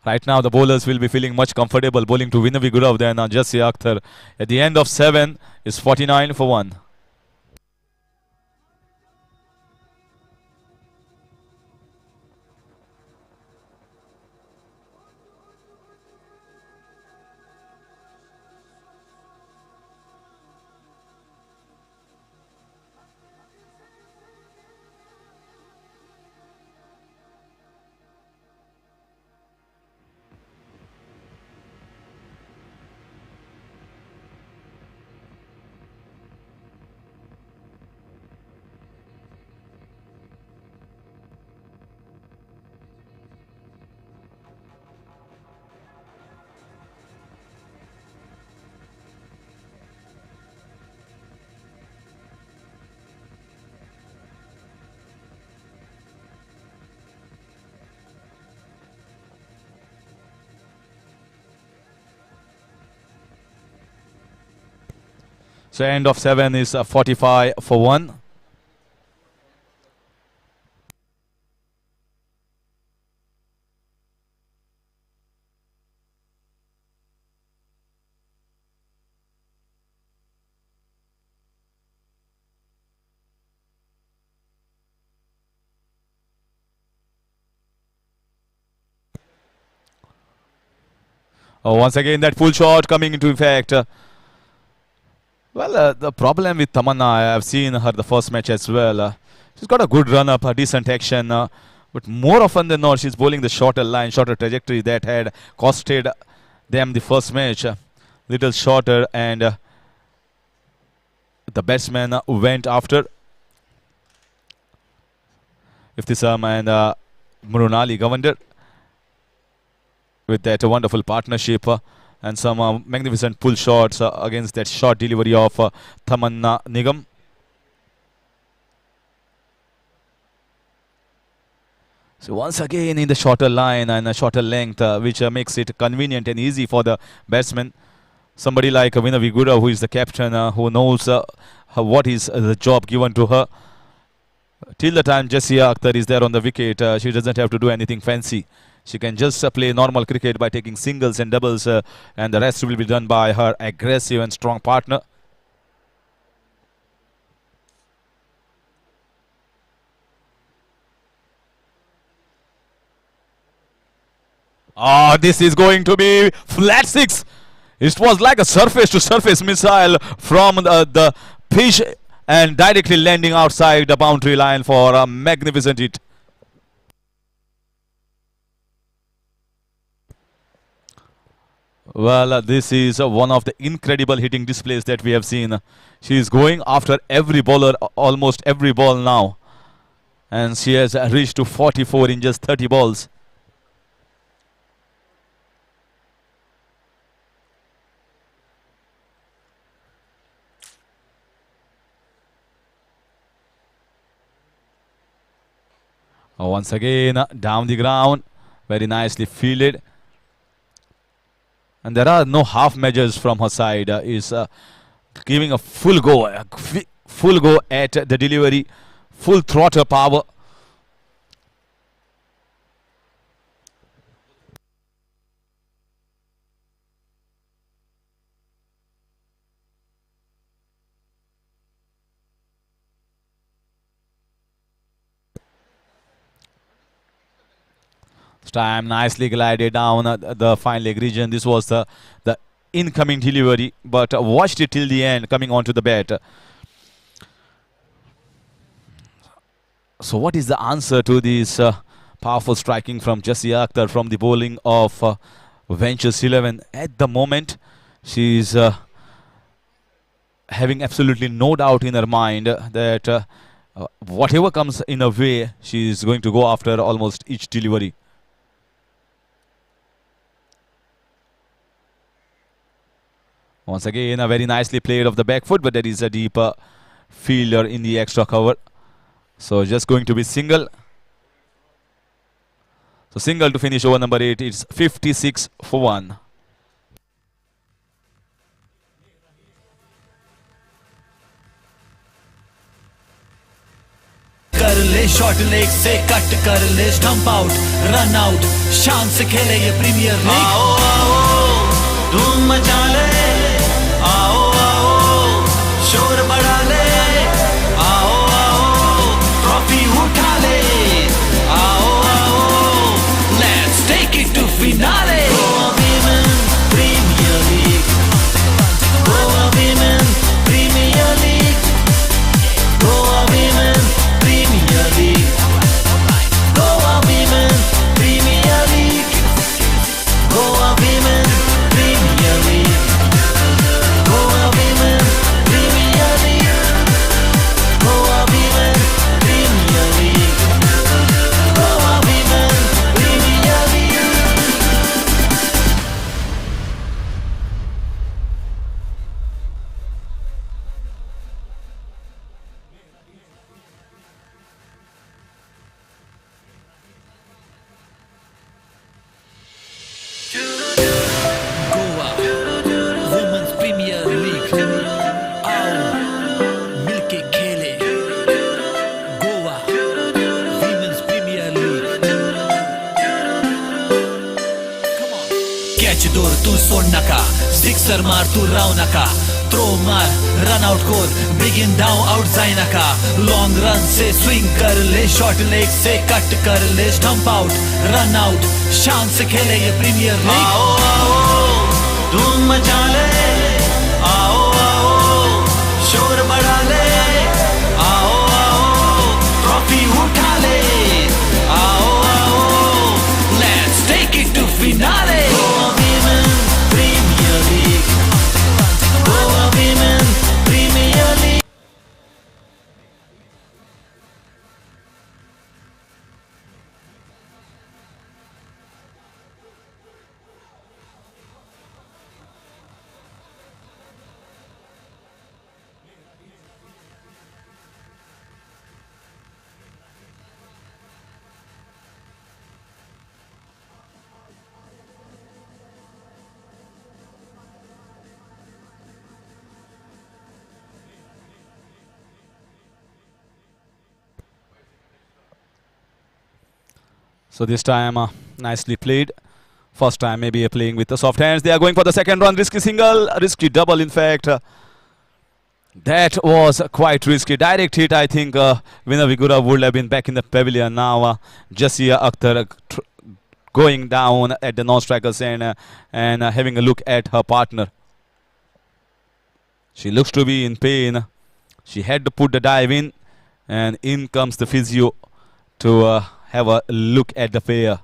right now the bowlers will be feeling much comfortable bowling to Vinayak Gurav than Jasia Akhtar. At the end of 7 is 49 for 1. So end of 7 is 45 for 1. Oh, once again that pull shot coming into effect. The problem with Tamanna, I have seen her the first match as well. She's got a good run up, a decent action, but more often than not, she's bowling the shorter line, shorter trajectory that had costed them the first match. Little shorter, and the batsman went after Iftisam and Murunali Govender with that wonderful partnership. And some magnificent pull shots against that short delivery of Tamanna Nigam. So once again in the shorter line and a shorter length, which makes it convenient and easy for the batsman. Somebody like Vinayak Gura, who is the captain, who knows what is the job given to her. Till the time Jessica Akhtar is there on the wicket, she doesn't have to do anything fancy. She can just play normal cricket by taking singles and doubles, and the rest will be done by her aggressive and strong partner. This is going to be flat six. It was like a surface-to-surface missile from the pitch and directly landing outside the boundary line for a magnificent hit. Well, this is one of the incredible hitting displays that we have seen. She is going after every bowler, almost every ball now. And she has reached to 44 in just 30 balls. Once again, down the ground, very nicely fielded. And there are no half measures from her side. Is giving a full go at the delivery, full throttle power. This time nicely glided down the fine leg region. This was the incoming delivery, but watched it till the end coming onto the bat. So what is the answer to this powerful striking from Jessica Akhtar from the bowling of Ventures 11? At the moment, she is having absolutely no doubt in her mind that whatever comes in her way, she is going to go after almost each delivery. Once again, a very nicely played off the back foot, but there is a deeper fielder in the extra cover. So just going to be single. So single to finish over number 8. It's 56 for 1. कर ले shot leg से cut कर ले stump out run out शान से खेले ये premiere league आओ आओ धूम मचा ले आओ आओ शोर बढ़ा ले आओ आओ ट्रॉफी उठा ले आओ आओ let's take it to finale Goa Women Premier League Goa Women Premier League Goa Women Premier League Goa Women Premier League Goa Women Premier League Goa Women Premier League Goa Women Premier League Goa Women Premier League Goa women's premier league आओ मिलके खेले Goa women's premier league catch दोर तू सोड नका sixer मार तू राव नका थ्रो मार रन आउट कोर बिगिन डाउन आउट जाय नका लॉन्ग रन से स्विंग कर ले शॉर्ट लेग से कट कर ले स्टंप आउट रन आउट शान से खेले ये प्रीमियर लीग आओ आओ धूम मचा ले, आओ आओ शोर बढ़ा ले, आओ आओ ट्रॉफी उठा ले, आओ आओ let's take it to finale. Goa Women Premier League, Goa Women Premier League. So this time nicely played. First time maybe playing with the soft hands. They are going for the second run. Risky single, risky double in fact. That was quite risky. Direct hit, I think Vinayak would have been back in the pavilion. Now Jasia Akhtar going down at the non-striker's end and having a look at her partner. She looks to be in pain. She had to put the dive in, and in comes the physio to have a look at the pair.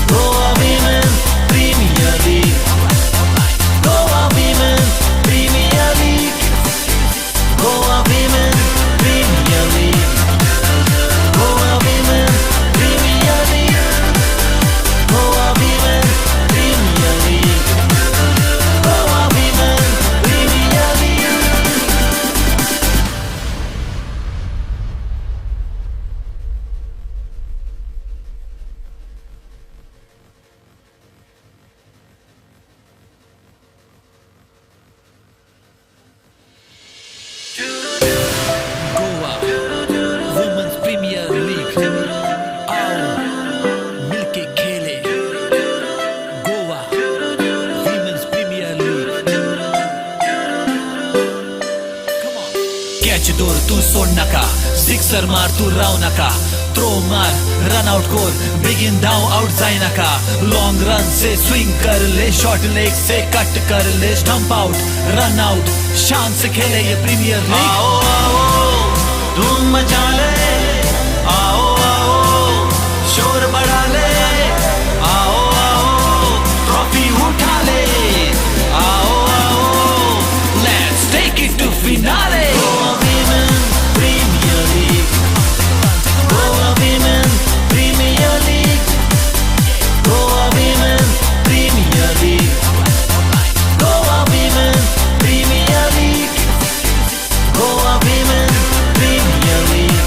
Goa Women Premier League, Goa Women Premier League, Goa Women Premier League, Goa Women Premier League, Goa Women Premier League, Goa Women Premier League. Goa women's premier league आओ मिलके खेले Goa women's premier league catch दोर तू सोड नका sixer मार तू राव नका थ्रो मार रन आउट कोर बिगिन डाउन आउट जाए नका लॉन्ग रन से स्विंग कर ले शॉर्ट लेग से कट कर ले स्टंप आउट रन आउट शान से खेले ये प्रीमियर लीग आओ आओ धूम मचा ले, आओ आओ शोर बढ़ा ले, आओ आओ ट्रॉफी उठा ले, आओ आओ let's take it to finale. Goa Women Premier League, Goa Women Premier League, Goa Women Premier League, Goa Women Premier League, Goa Women Premier League.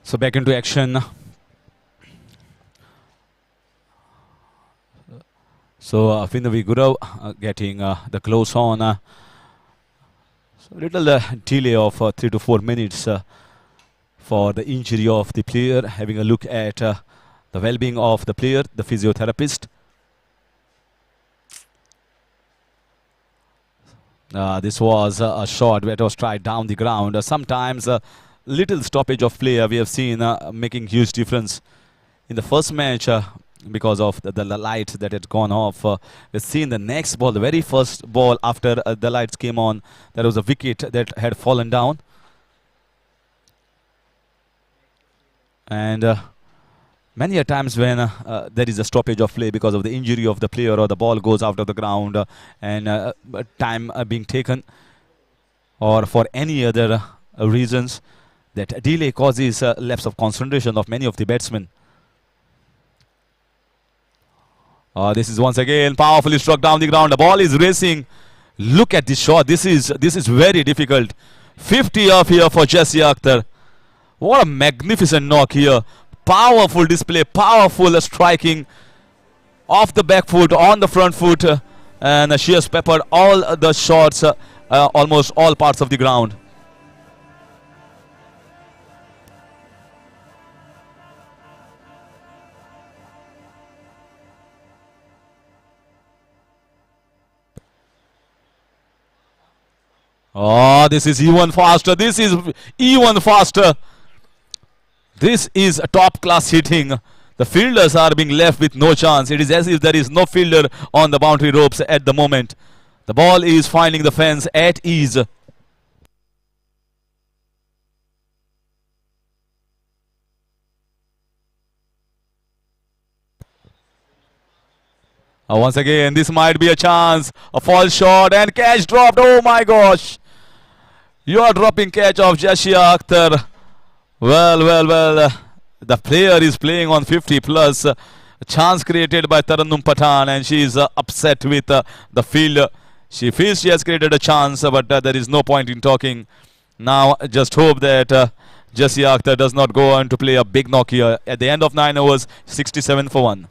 So back into action. So Vinayak Gurav getting the close on. So little delay of 3 to 4 minutes for the injury of the player. Having a look at the well-being of the player, the physiotherapist. This was a shot that was tried down the ground. Sometimes little stoppage of player we have seen making huge difference. In the first match, because of the light that had gone off, we've seen the next ball, the very first ball after the lights came on, there was a wicket that had fallen down. And many a times when there is a stoppage of play because of the injury of the player or the ball goes out of the ground and time being taken or for any other reasons, that delay causes lapse of concentration of many of the batsmen. This is once again powerfully struck down the ground. The ball is racing. Look at this shot. This is very difficult. 50 off here for Jesse Akhtar. What a magnificent knock here. Powerful display, powerful striking off the back foot, on the front foot, and she has peppered all the shots, almost all parts of the ground. Oh, this is even faster. This is even faster. This is a top-class hitting. The fielders are being left with no chance. It is as if there is no fielder on the boundary ropes at the moment. The ball is finding the fence at ease. Once again, this might be a chance. A false shot and catch dropped. Oh my gosh. You are dropping catch of Jesse Akhtar. Well. The player is playing on 50 plus. A chance created by Tarannum Pathan, and she is upset with the fielder. She feels she has created a chance, but there is no point in talking. Now just hope that Jesse Akhtar does not go on to play a big knock here. At the end of 9 overs, 67 for 1.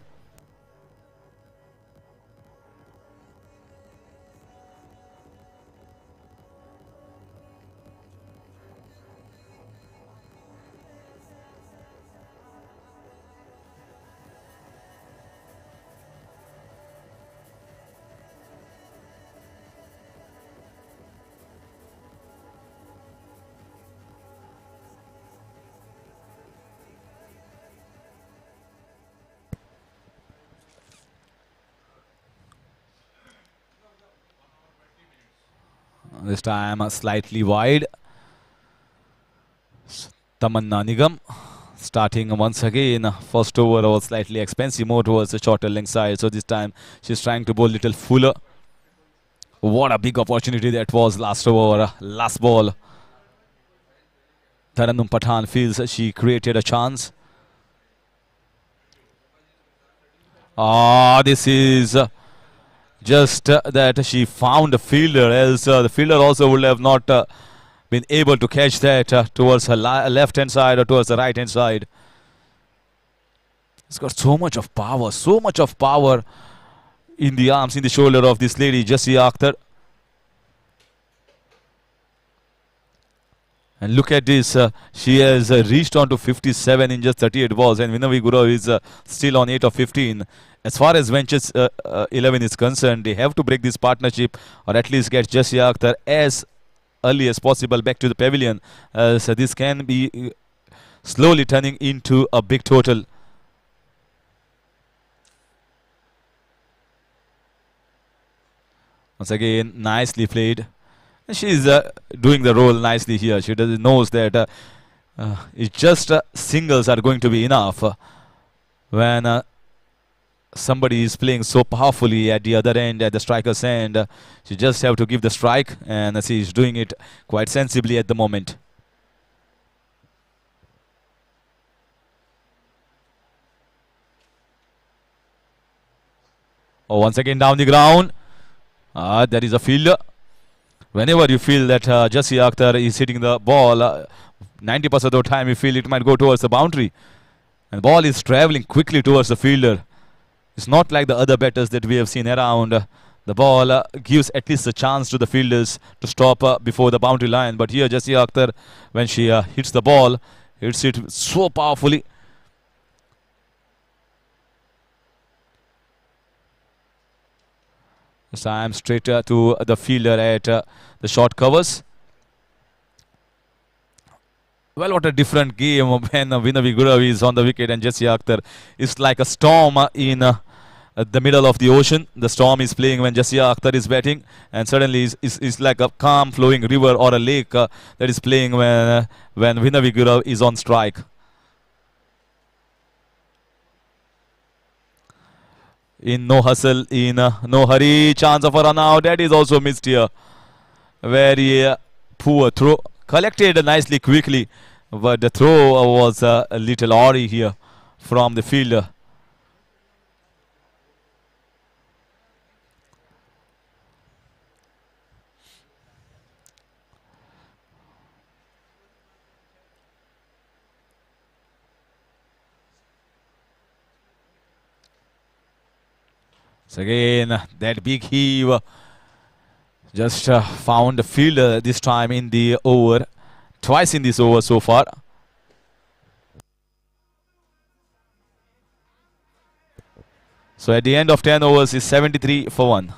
This time slightly wide. Tamanna Nigam starting once again. First over was slightly expensive, more towards the shorter length side. So this time she's trying to bowl little fuller. What a big opportunity that was last over, last ball. Tarannum Pathan feels she created a chance. This is just that she found a fielder, else the fielder also would have not been able to catch that towards her left hand side or towards the right hand side. It's got so much of power in the arms, in the shoulder of this lady, Jesse Akhtar. And look at this, she has reached on to 57 in just 38 balls, and Vinayak Gurav is still on 8 of 15. As far as Ventures 11 is concerned, they have to break this partnership or at least get Jesse Akhtar as early as possible back to the pavilion. So this can be slowly turning into a big total. Once again, nicely played. She's doing the role nicely here. She knows that it's just singles are going to be enough when somebody is playing so powerfully at the other end, at the striker's end. She just have to give the strike, and she's doing it quite sensibly at the moment. Once again down the ground. There is a fielder. Whenever you feel that Jesse Akhtar is hitting the ball 90% of the time you feel it might go towards the boundary. And the ball is traveling quickly towards the fielder. It's not like the other batters that we have seen around. The ball gives at least a chance to the fielders to stop before the boundary line. But here Jassi Akhtar, when she hits the ball, hits it so powerfully. This time straight to the fielder at the short covers. Well, what a different game when Vinayak Gurav is on the wicket and Jassi Akhtar. It's like a storm in the middle of the ocean. The storm is playing when Jassi Akhtar is batting, and suddenly it's like a calm flowing river or a lake that is playing when Vinayak Gurav is on strike. In no hustle, in no hurry, chance of a run out. That is also missed here. Very poor throw. Collected nicely, quickly, but the throw was a little awry here from the fielder. So again, that big heave just found the fielder this time in the over. Twice in this over so far. So at the end of 10 overs is 73 for 1.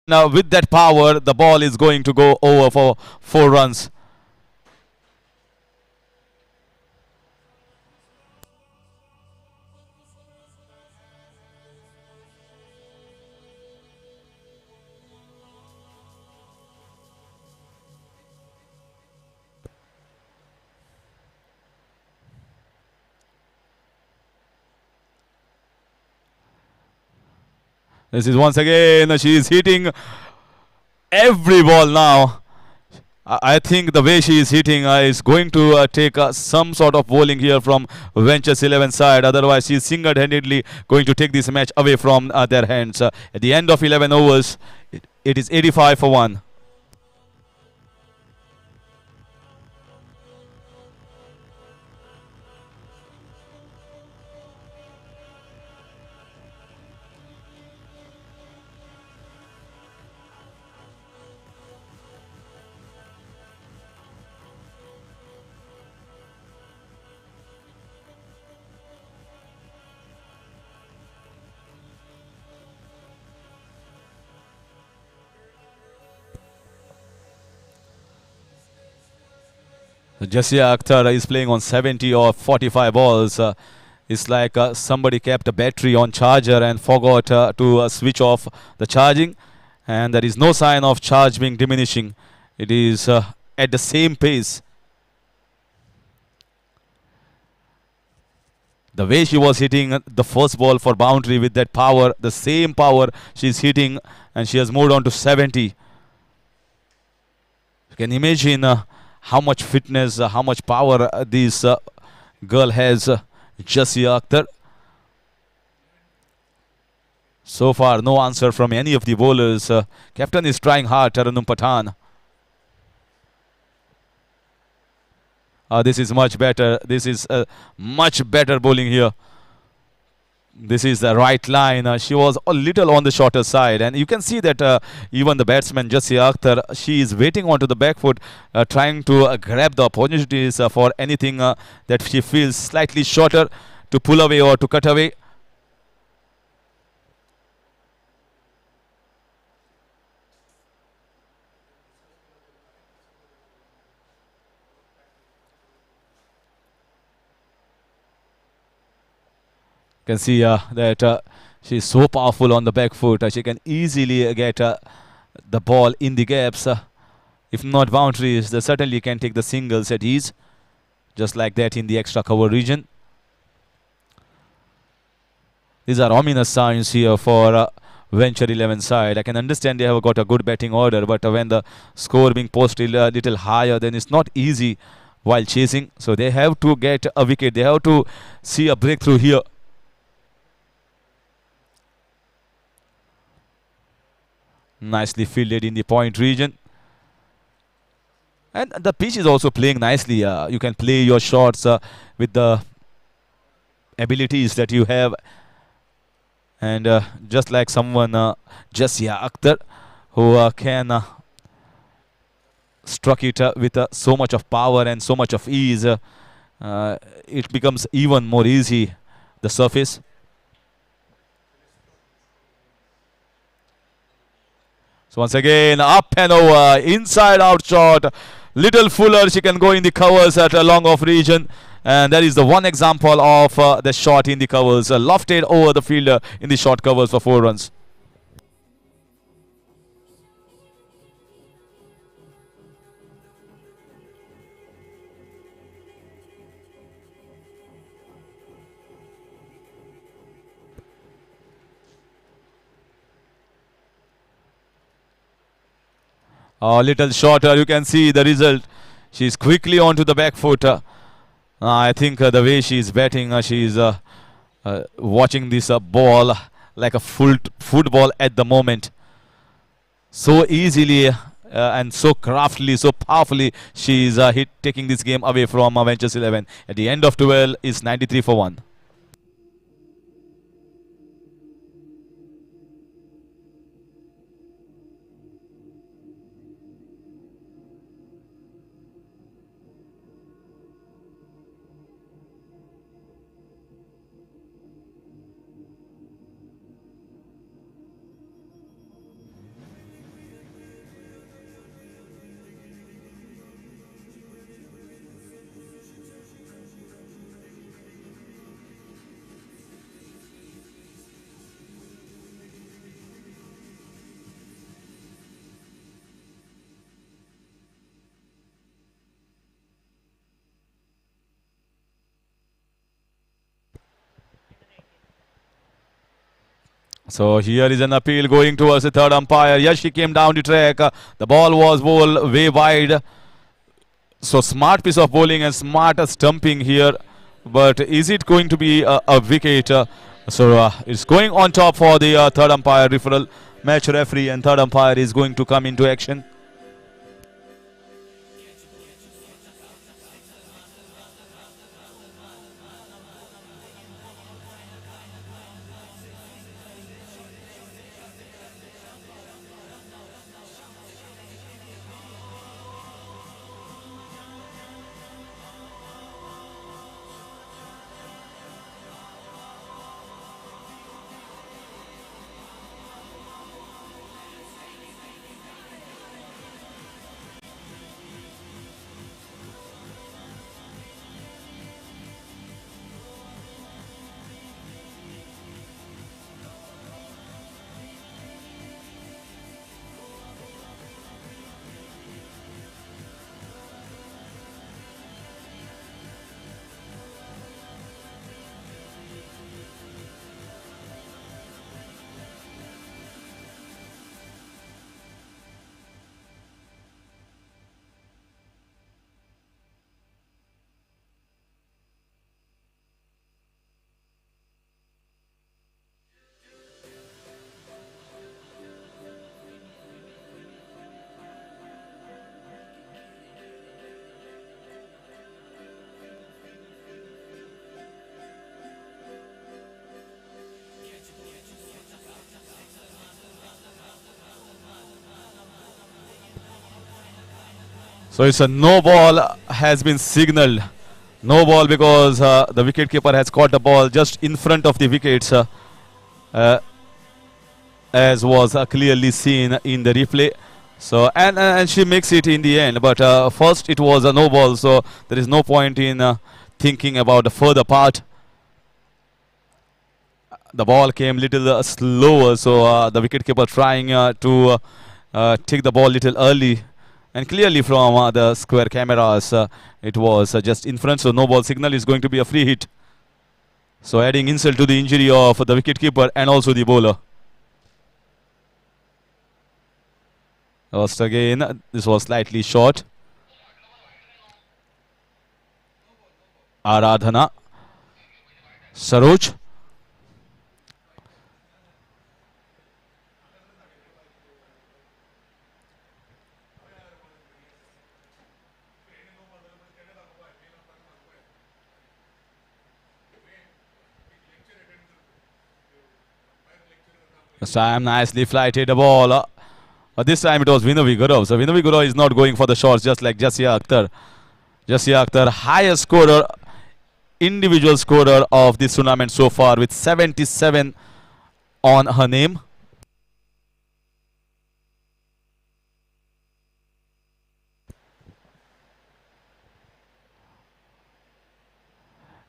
Now with that power, the ball is going to go over for 4 runs. This is once again, she is hitting every ball now. I think the way she is hitting is going to take some sort of bowling here from Ventures 11 side. Otherwise, she is single-handedly going to take this match away from their hands. At the end of 11 overs, it is 85 for 1. Jasia Akhtar is playing on 70 or 45 balls. It's like somebody kept a battery on charger and forgot to switch off the charging, and there is no sign of charge being diminishing. It is at the same pace. The way she was hitting the first ball for boundary with that power, the same power she's hitting, and she has moved on to 70. You can imagine how much fitness, how much power this girl has, Jasia Akhtar. So far, no answer from any of the bowlers. Captain is trying hard, Tarannum Pathan. This is much better. This is much better bowling here. This is the right line. She was a little on the shorter side, and you can see that even the batsman Jasia Akhtar, she is waiting onto the back foot, trying to grab the opportunities for anything that she feels slightly shorter to pull away or to cut away. You can see that she is so powerful on the back foot. She can easily get the ball in the gaps. If not boundaries, they certainly can take the singles at ease. Just like that in the extra cover region. These are ominous signs here for Venture 11 side. I can understand they have got a good batting order, but when the score being posted a little higher, then it's not easy while chasing. So they have to get a wicket. They have to see a breakthrough here. Nicely fielded in the point region. And the pitch is also playing nicely. You can play your shots with the abilities that you have. And just like someone, Jasia Akhtar, who can struck it with so much of power and so much of ease, it becomes even more easy, the surface. So once again, up and over, inside out shot. Little fuller, she can go in the covers at a long off region. And that is the one example of the shot in the covers. Lofted over the fielder in the short covers for 4 runs. A little shorter, you can see the result. She's quickly onto the back foot. I think the way she is batting, she is watching this ball like a full football at the moment. So easily and so craftily, so powerfully, she is taking this game away from Ventures 11. At the end of 12 is 93 for 1. So here is an appeal going towards the third umpire. Yes, she came down the track. The ball was bowled way wide. So smart piece of bowling and smart stumping here. But is it going to be a wicket? So it's going on top for the third umpire referral. Match referee and third umpire is going to come into action. So it's a no ball has been signalled. No ball because the wicket keeper has caught the ball just in front of the wickets, as was clearly seen in the replay. So and she makes it in the end. But first it was a no ball, so there is no point in thinking about the further part. The ball came little slower, so the wicket keeper trying to take the ball little early. And clearly from the square cameras, it was just in front. So no ball signal is going to be a free hit. So adding insult to the injury of the wicketkeeper and also the bowler. First again, this was slightly short. Aradhana. Saroj. This time nicely flighted the ball. This time it was Vinayak Gurav. So Vinayak Gurav is not going for the shots just like Jasia Akhtar. Jasia Akhtar, highest scorer, individual scorer of this tournament so far with 77 on her name.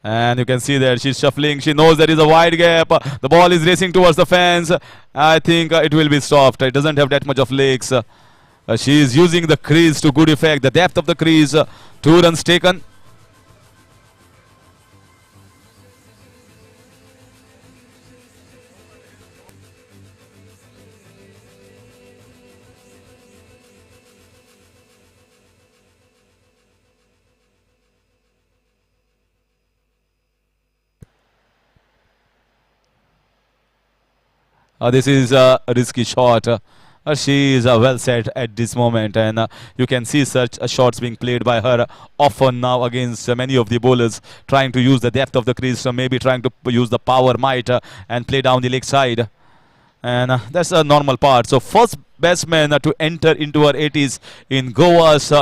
And you can see that she's shuffling. She knows there is a wide gap. The ball is racing towards the fence. I think it will be stopped. It doesn't have that much of legs. She is using the crease to good effect. The depth of the crease. 2 runs taken. This is a risky shot. She is well set at this moment, and you can see such shots being played by her often now against many of the bowlers, trying to use the depth of the crease, so maybe trying to use the power might and play down the leg side. And that's a normal part. So first batsman to enter into her 80s in Goa's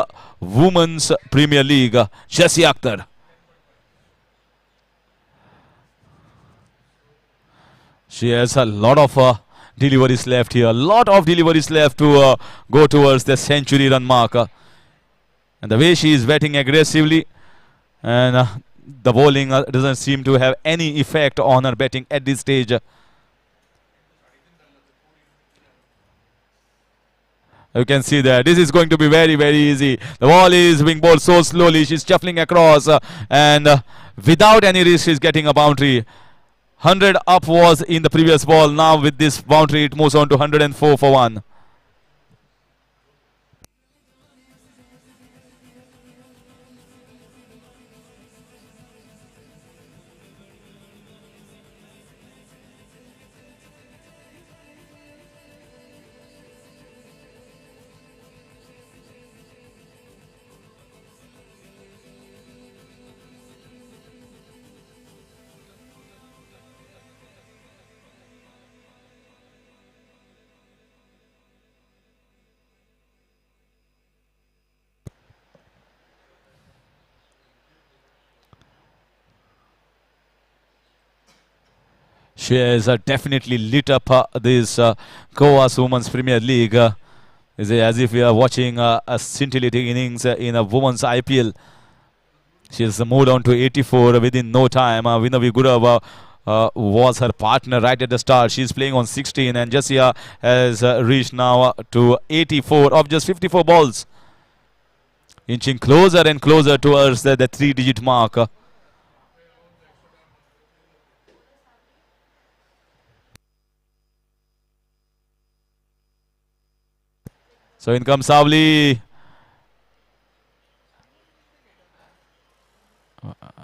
Women's Premier League, Jasia Akhtar. She has a lot of deliveries left here. A lot of deliveries left to go towards the century run mark. And the way she is batting aggressively, and the bowling doesn't seem to have any effect on her batting at this stage. You can see that this is going to be very, very easy. The ball is being bowled so slowly. She's shuffling across and without any risk she's getting a boundary. 100 up was in the previous ball. Now with this boundary, it moves on to 104 for 1. She has definitely lit up this Goa's Women's Premier League. Is as if we are watching a scintillating innings in a women's IPL. She has moved on to 84 within no time. Vinayak Gurav was her partner right at the start. She's playing on 16, and Jasia has reached now to 84 of just 54 balls. Inching closer and closer towards the 3-digit mark. So in comes Savli.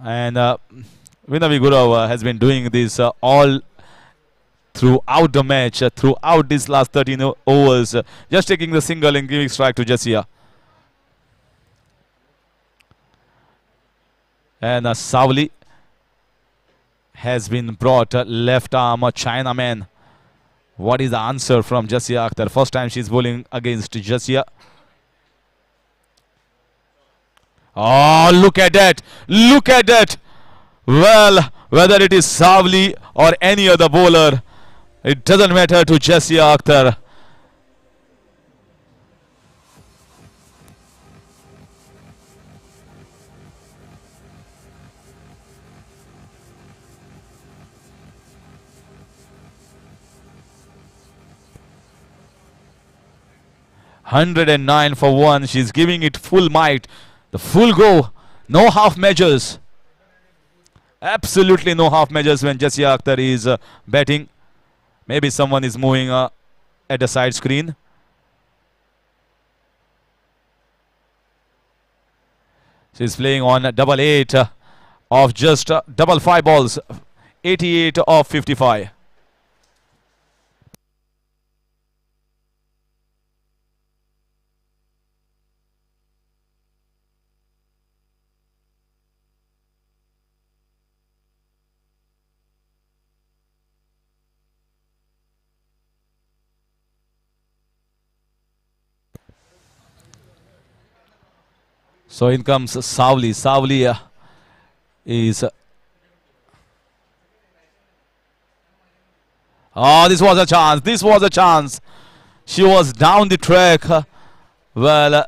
And Vinayak Gurav has been doing this all throughout the match, throughout these last 13 overs, just taking the single and giving strike to Jasia. And Savli has been brought left arm Chinaman. What is the answer from Jasia Akhtar? First time she's bowling against Jasia. Oh, look at that. Look at that. Well, whether it is Savli or any other bowler, it doesn't matter to Jasia Akhtar. (109 for 1). She's giving it full might, the full go, no half measures. Absolutely no half measures when Jasia Akhtar is batting. Maybe someone is moving at the side screen. She's playing on double 8 of just double 5 balls, 88 of 55. So in comes Savli. Savli is... oh, this was a chance. This was a chance. She was down the track. Well,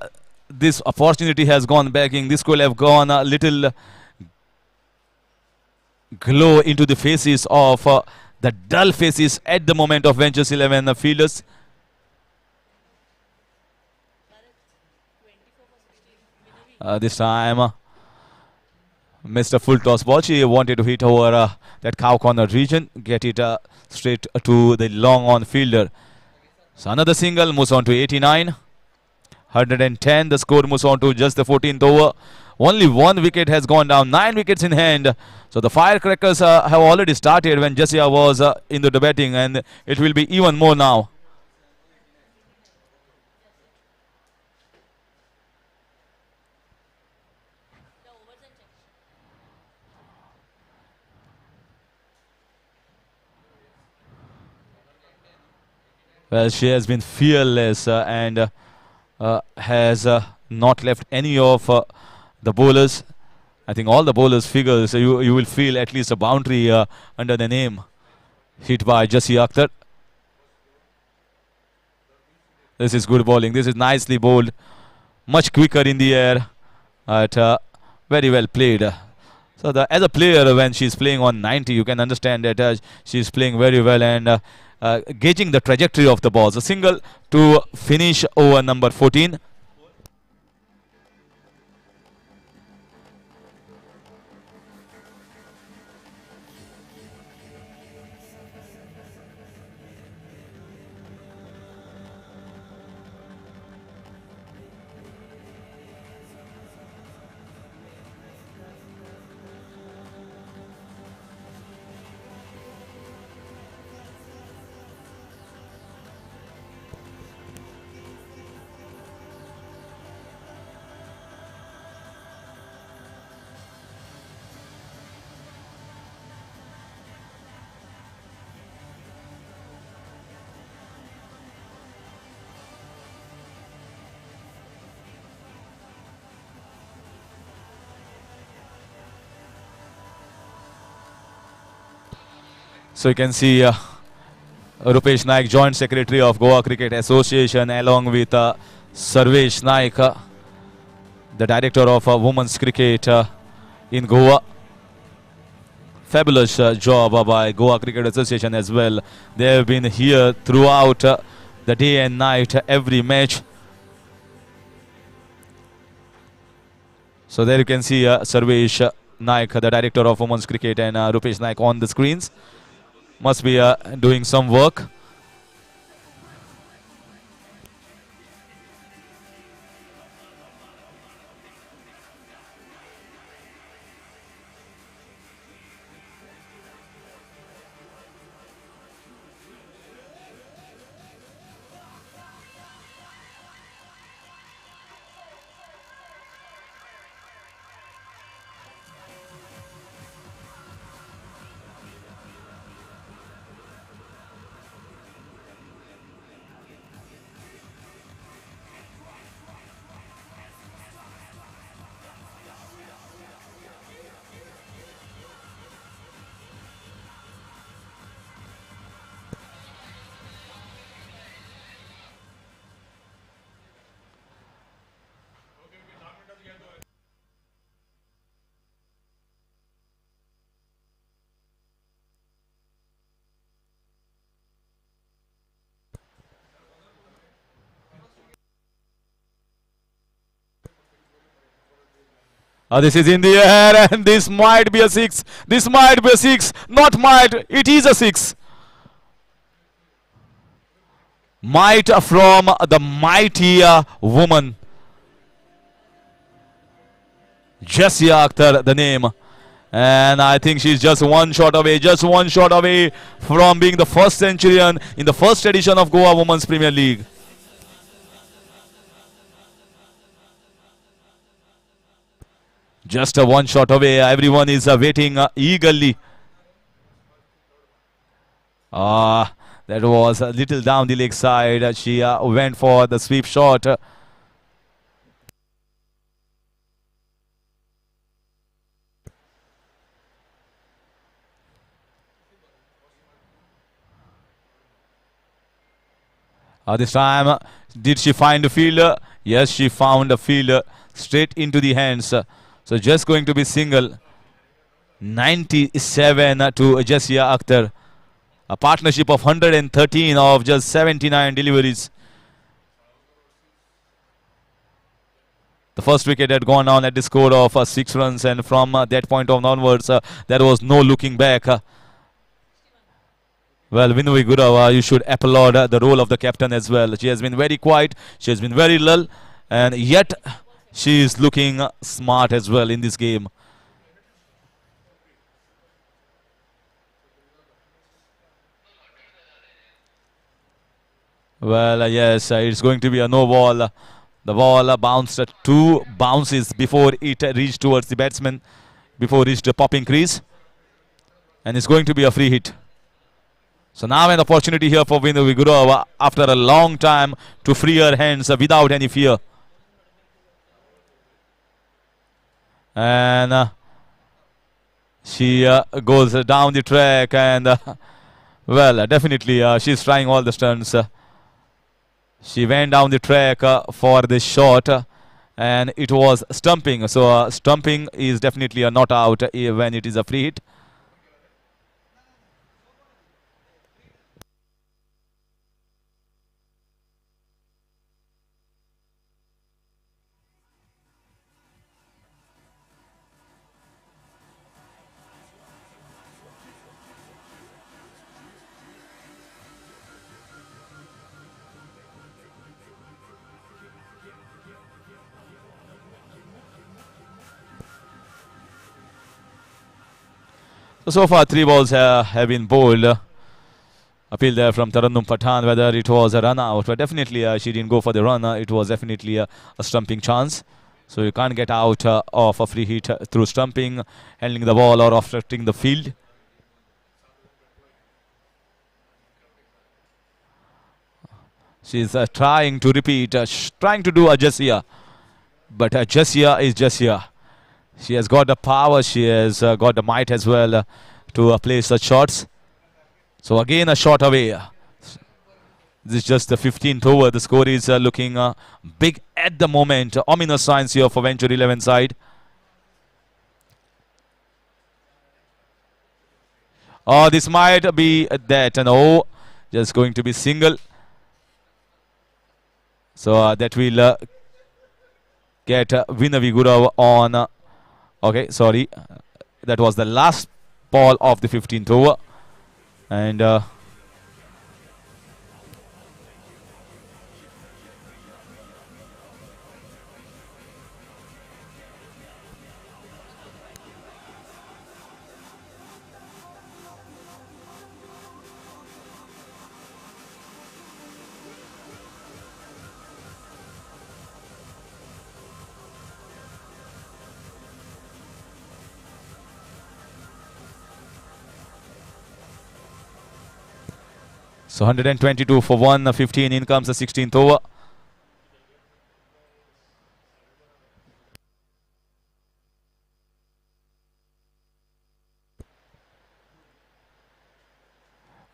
this opportunity has gone begging. This could have gone a little glow into the faces of the dull faces at the moment of Ventures 11 fielders. This time, Mr. Full Toss ball. She wanted to hit over that cow corner region, get it straight to the long on fielder. So another single moves on to 89. 110. The score moves on to just the 14th over. Only 1 wicket has gone down. 9 wickets in hand. So the firecrackers have already started when Jasia was into the batting, and it will be even more now. Well, she has been fearless and has not left any of the bowlers. I think all the bowlers figure, so you will feel at least a boundary under the name hit by Jasia Akhtar. This is good bowling. This is nicely bowled. Much quicker in the air. Very well played. So as a player, when she's playing on 90, you can understand that she's playing very well and gauging the trajectory of the balls. A single to finish over number 14. So you can see Rupesh Naik, Joint Secretary of Goa Cricket Association, along with Sarvesh Naik, the Director of Women's Cricket in Goa. Fabulous job by Goa Cricket Association as well. They have been here throughout the day and night, every match. So there you can see Sarvesh Naik, the Director of Women's Cricket, and Rupesh Naik on the screens. Must be doing some work. This is in the air, and this might be a six. This might be a six. Not might. It is a six. Might from the mighty woman. Jasia Akhtar, the name. And I think she's just one shot away from being the first centurion in the first edition of Goa Women's Premier League. Just a one shot away. Everyone is waiting eagerly. That was a little down the leg side. She went for the sweep shot. This time, did she find a fielder? Yes, she found a fielder straight into the hands. So just going to be single. 97 to Jasia Akhtar. A partnership of 113 of just 79 deliveries. The first wicket had gone down at the score of 6 runs, and from that point on onwards, there was no looking back. Well, Vinayak Gurav, you should applaud the role of the captain as well. She has been very quiet, she has been very lull, and yet she is looking smart as well in this game. Well, yes, it's going to be a no ball. The ball bounced 2 bounces before it reached towards the batsman, before it reached the popping crease. And it's going to be a free hit. So now an opportunity here for Vinayak Gurav after a long time to free her hands without any fear. And she goes down the track, and well, definitely she's trying all the stunts. She went down the track for this shot, and it was stumping. So stumping is definitely a not out when it is a free hit. So far 3 balls have been bowled. Appeal there from Tarannum Pathan whether it was a run out, but definitely she didn't go for the run. It was definitely a stumping chance. So you can't get out of a free hit through stumping, handling the ball, or obstructing the field. She's trying to repeat, trying to do a Jasia, but Jasia is Jasia. She has got the power, she has got the might as well to place the shots. So again a shot away. This is just the 15th over. The score is looking big at the moment. Ominous signs here for Venture 11 side. Oh, this might be that. No, just going to be single. So that will get Vinayak Gurav on. Okay, sorry. That was the last ball of the 15th over. And so 122 for 115. In comes the 16th over.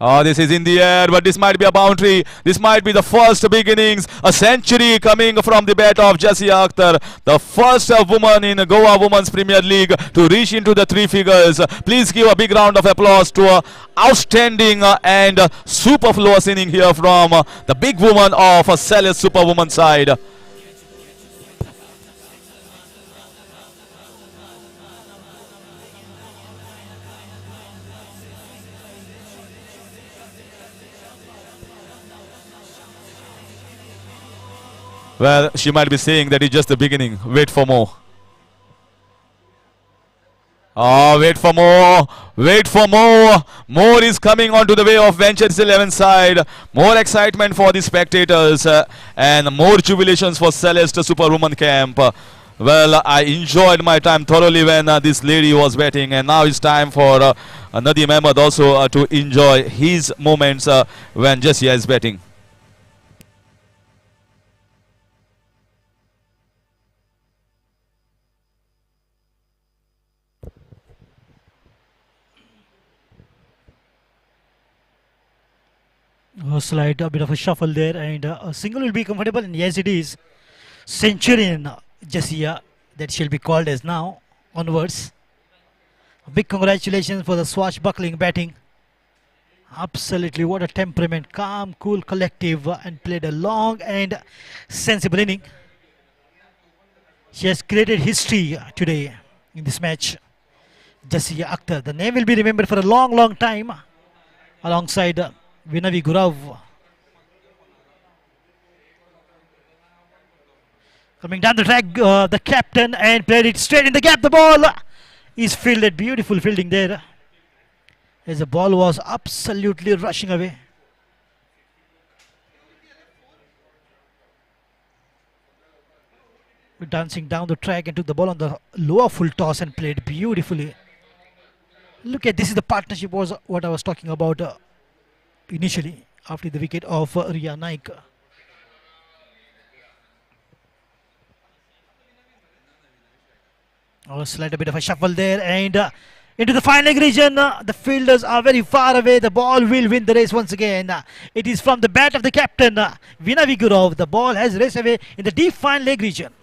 Oh, this is in the air, but this might be a boundary. This might be the first big innings. A century coming from the bat of Jasiya Akhtar, the first woman in Goa Women's Premier League to reach into the three figures. Please give a big round of applause to a outstanding and superfluous inning here from the big woman of Celest Superwoman side. Well, she might be saying that it's just the beginning. Wait for more. Oh, wait for more. Wait for more. More is coming onto the way of Venture's 11 side. More excitement for the spectators and more jubilations for Celeste Superwoman camp. Well, I enjoyed my time thoroughly when this lady was batting, and now it's time for Nadeem Ahmed also to enjoy his moments when Jasiya is batting. Slight a bit of a shuffle there, and a single will be comfortable, and yes, it is. Centurion Jasiya, that shall be called as now onwards. Big congratulations for the swashbuckling batting. Absolutely, what a temperament, calm, cool, collective, and played a long and sensible inning. She has created history today in this match. Jasiya Akhtar, the name will be remembered for a long, long time, alongside Vinayak Gurav. Coming down the track, the captain, and played it straight in the gap. The ball is fielded. Beautiful fielding there, as the ball was absolutely rushing away. Dancing down the track and took the ball on the lower full toss and played beautifully. Look at this, is the partnership was what I was talking about initially after the wicket of Riya Naik. Oh, slight a bit of a shuffle there, and into the fine leg region. The fielders are very far away. The ball will win the race once again. It is from the bat of the captain, Vinayak Gurav. The ball has raced away in the deep fine leg region.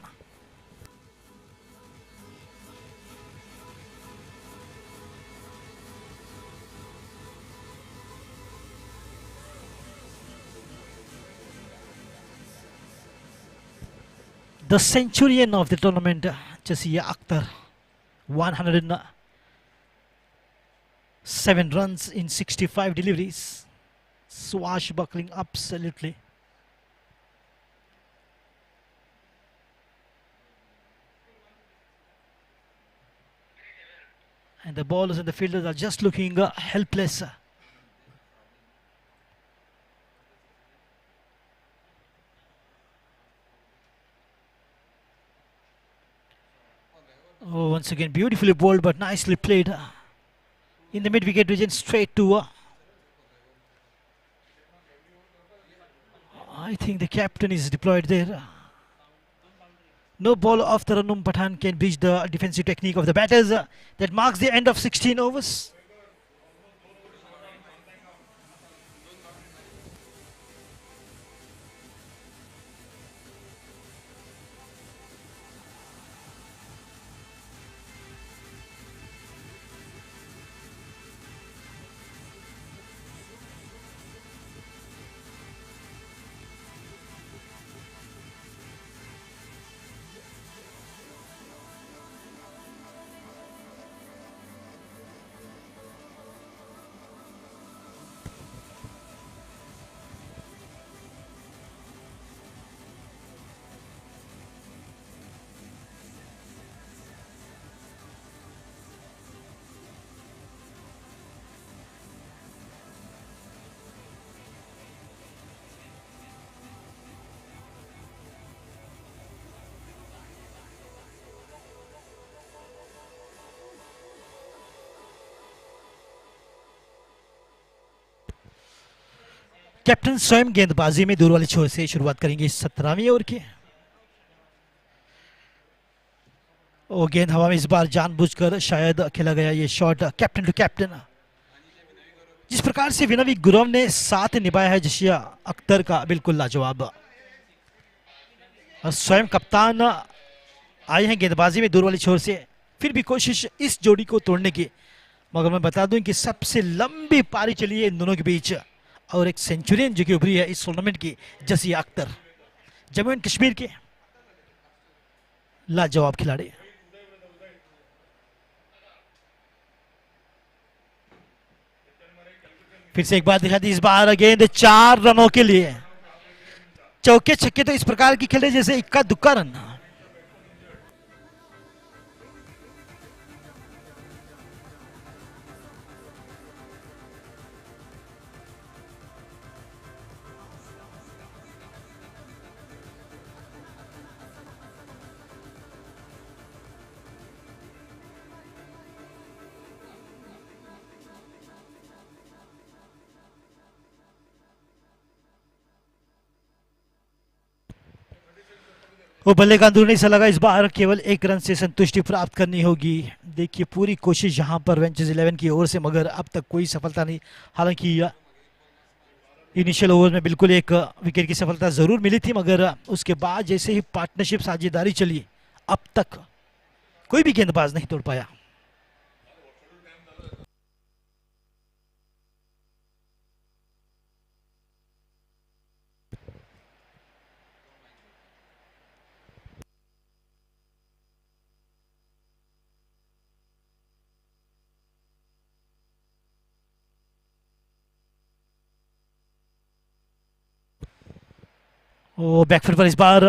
The centurion of the tournament, Jasiya Akhtar, 107 runs in 65 deliveries. Swashbuckling absolutely. And the bowlers and the fielders are just looking helpless. Oh, once again, beautifully bowled but nicely played. In the mid-wicket region, straight to... I think the captain is deployed there. No ball of Tarannum Pathan can breach the defensive technique of the batters. That marks the end of 16 overs. Captain स्वयं गेंदबाजी में दूर वाले छोर से शुरुआत करेंगे इस 17वीं ओवर की। वो गेंद हवा में इस बार जानबूझकर शायद खेला गया ये शॉट कैप्टन टू कैप्टन। जिस प्रकार से विनवी गुरव ने साथ निभाया है जशिया अख्तर का, बिल्कुल लाजवाब। और स्वयं कप्तान आए हैं गेंदबाजी में दूर वाली छोर से, फिर भी कोशिश इस जोड़ी को तोड़ने की। मगर मैं बता दूं कि सबसे लंबी पारी चली है इन दोनों के बीच, और एक सेंचुरियन जो कि उभरी है इस टूर्नामेंट की, जसिया अख्तर, जम्मू एंड कश्मीर के लाजवाब खिलाड़ी। फिर से एक बार दिखा दी, इस बार गेंद 4 रनों के लिए। चौके छक्के तो इस प्रकार की खेले जैसे इक्का दुक्का रन। वो बल्ले का अंदरूनी से लगा, इस बार केवल 1 रन से संतुष्टि प्राप्त करनी होगी। देखिए पूरी कोशिश यहां पर वेंचर्स 11 की ओर से, मगर अब तक कोई सफलता नहीं। हालांकि इनिशियल ओवर में बिल्कुल एक विकेट की सफलता जरूर मिली थी, मगर उसके बाद जैसे ही पार्टनरशिप साझेदारी चली, अब तक कोई भी गेंदबाज नहीं तोड़ पाया। वो बैकफुट पर इस बार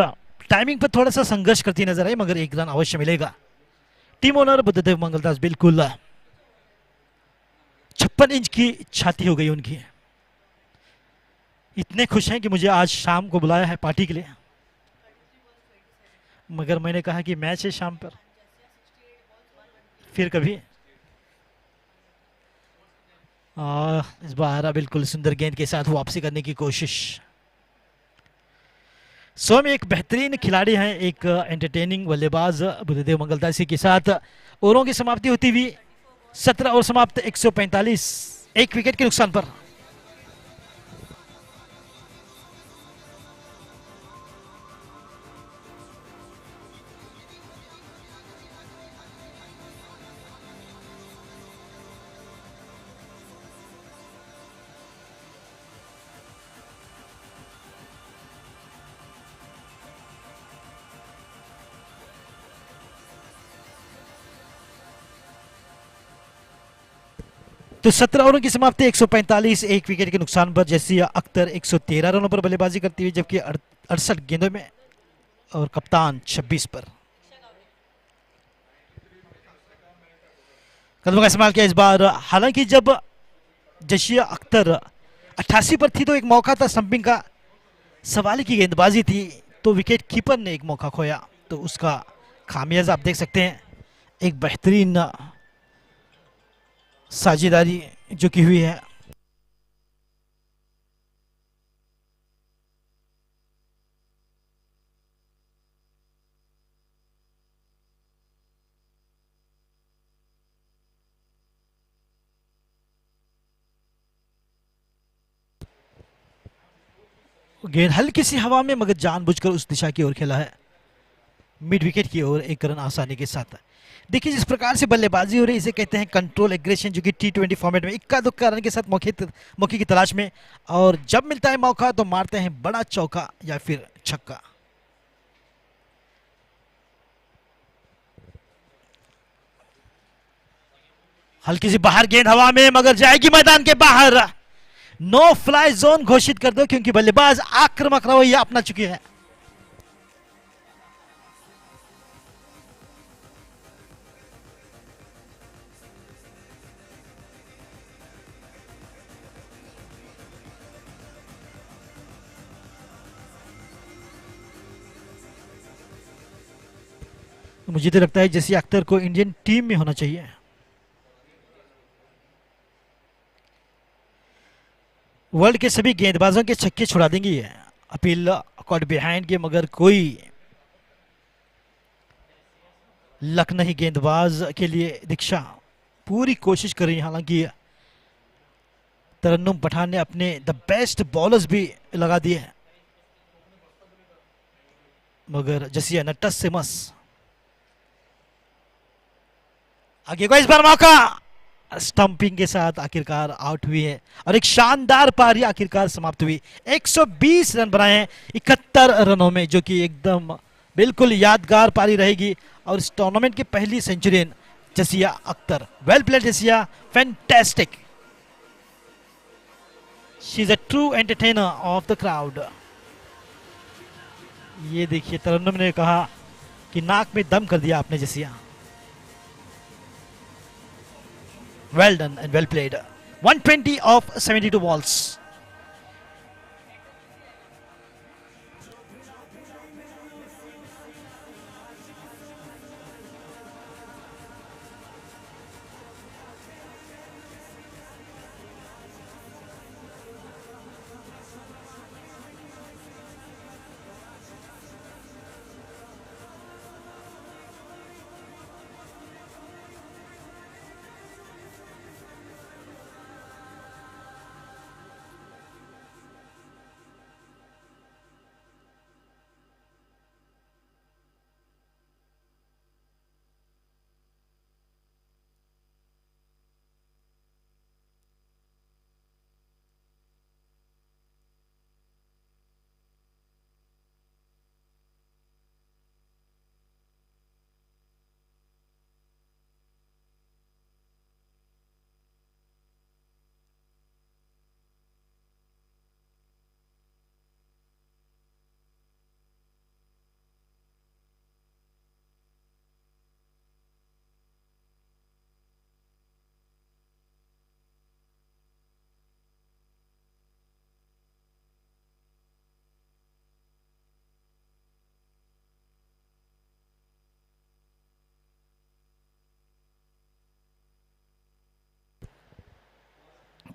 टाइमिंग पर थोड़ा सा संघर्ष करती नजर आई, मगर 1 रन अवश्य मिलेगा। टीम ओनर बुद्धदेव मंगलदास बिल्कुल 56 इंच की छाती हो गई उनकी। इतने खुश हैं कि मुझे आज शाम को बुलाया है पार्टी के लिए, मगर मैंने कहा कि मैच है शाम पर, फिर कभी। इस बार बिल्कुल सुंदर गेंद के साथ वापसी करने की कोशिश। स्वयं एक बेहतरीन खिलाड़ी हैं, एक एंटरटेनिंग बल्लेबाज बुद्धदेव मंगलदासी के साथ। ओवरों की समाप्ति होती हुई 17 ओवर समाप्त, 145, 1 विकेट के नुकसान पर। तो 17 ओवरों की समाप्ति 145, 1 विकेट के नुकसान पर जसिया अख्तर 113 रनों पर बल्लेबाजी करती हुई, जबकि 68 गेंदों में, और कप्तान 26 पर। कदमों का इस्तेमाल किया इस बार। हालांकि जब जसिया अख्तर 88 पर थी तो एक मौका था स्टंपिंग का, सवाल की गेंदबाजी थी तो विकेट कीपर ने एक मौका खोया, तो उसका खामियाजा आप देख सकते हैं। एक बेहतरीन साझेदारी जो की हुई है। गेंद हल्की सी हवा में, मगर जानबूझकर उस दिशा की ओर खेला है, मिड विकेट की ओर 1 रन आसानी के साथ। देखिए जिस प्रकार से बल्लेबाजी हो रही है, इसे कहते हैं कंट्रोल एग्रेशन, जो कि T20 फॉर्मेट में इक्का दुक्का रन के साथ मौके की तलाश में, और जब मिलता है मौका तो मारते हैं बड़ा चौका या फिर छक्का। हल्की सी बाहर गेंद हवा में, मगर जाएगी मैदान के बाहर। नो फ्लाई जोन घोषित कर दो, क्योंकि बल्लेबाज आक्रामक रवैया अपना चुके हैं। मुझे तो लगता है जैसे अख्तर को इंडियन टीम में होना चाहिए। वर्ल्ड के सभी गेंदबाजों के छक्के छुड़ा देंगी ये। अपील कॉट बिहाइंड के, मगर कोई लक नहीं गेंदबाज के लिए। दीक्षा पूरी कोशिश कर रही है, हालांकि तरन्नुम पठान ने अपने द बेस्ट बॉलर्स भी लगा दिए हैं, मगर जसिया नट्टस सिमस आगे को इस बार मौका, स्टंपिंग के साथ आखिरकार आउट हुई है और एक शानदार पारी आखिरकार समाप्त हुई। 120 रन बनाए हैं 71 रनों में, जो कि एकदम बिल्कुल यादगार पारी रहेगी। और इस टूर्नामेंट की पहली centurion Jasia Akhtar. Well played Jasia, fantastic, she is a true entertainer of the crowd. ये देखिए तरन्नुम ने कहा कि नाक में दम कर दिया आपने Jasiya. Well done and well played. 120 of 72 balls.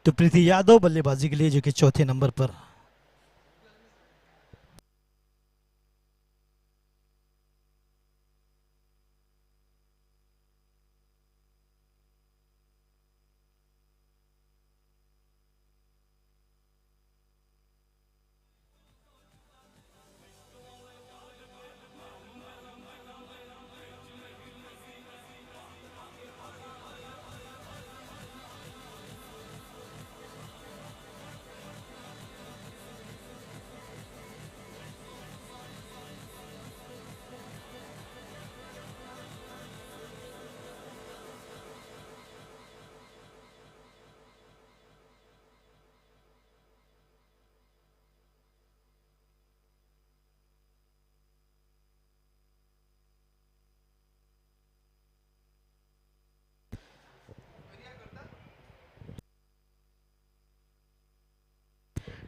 तो प्रीति यादव बल्लेबाजी के लिए, जो कि चौथे नंबर पर।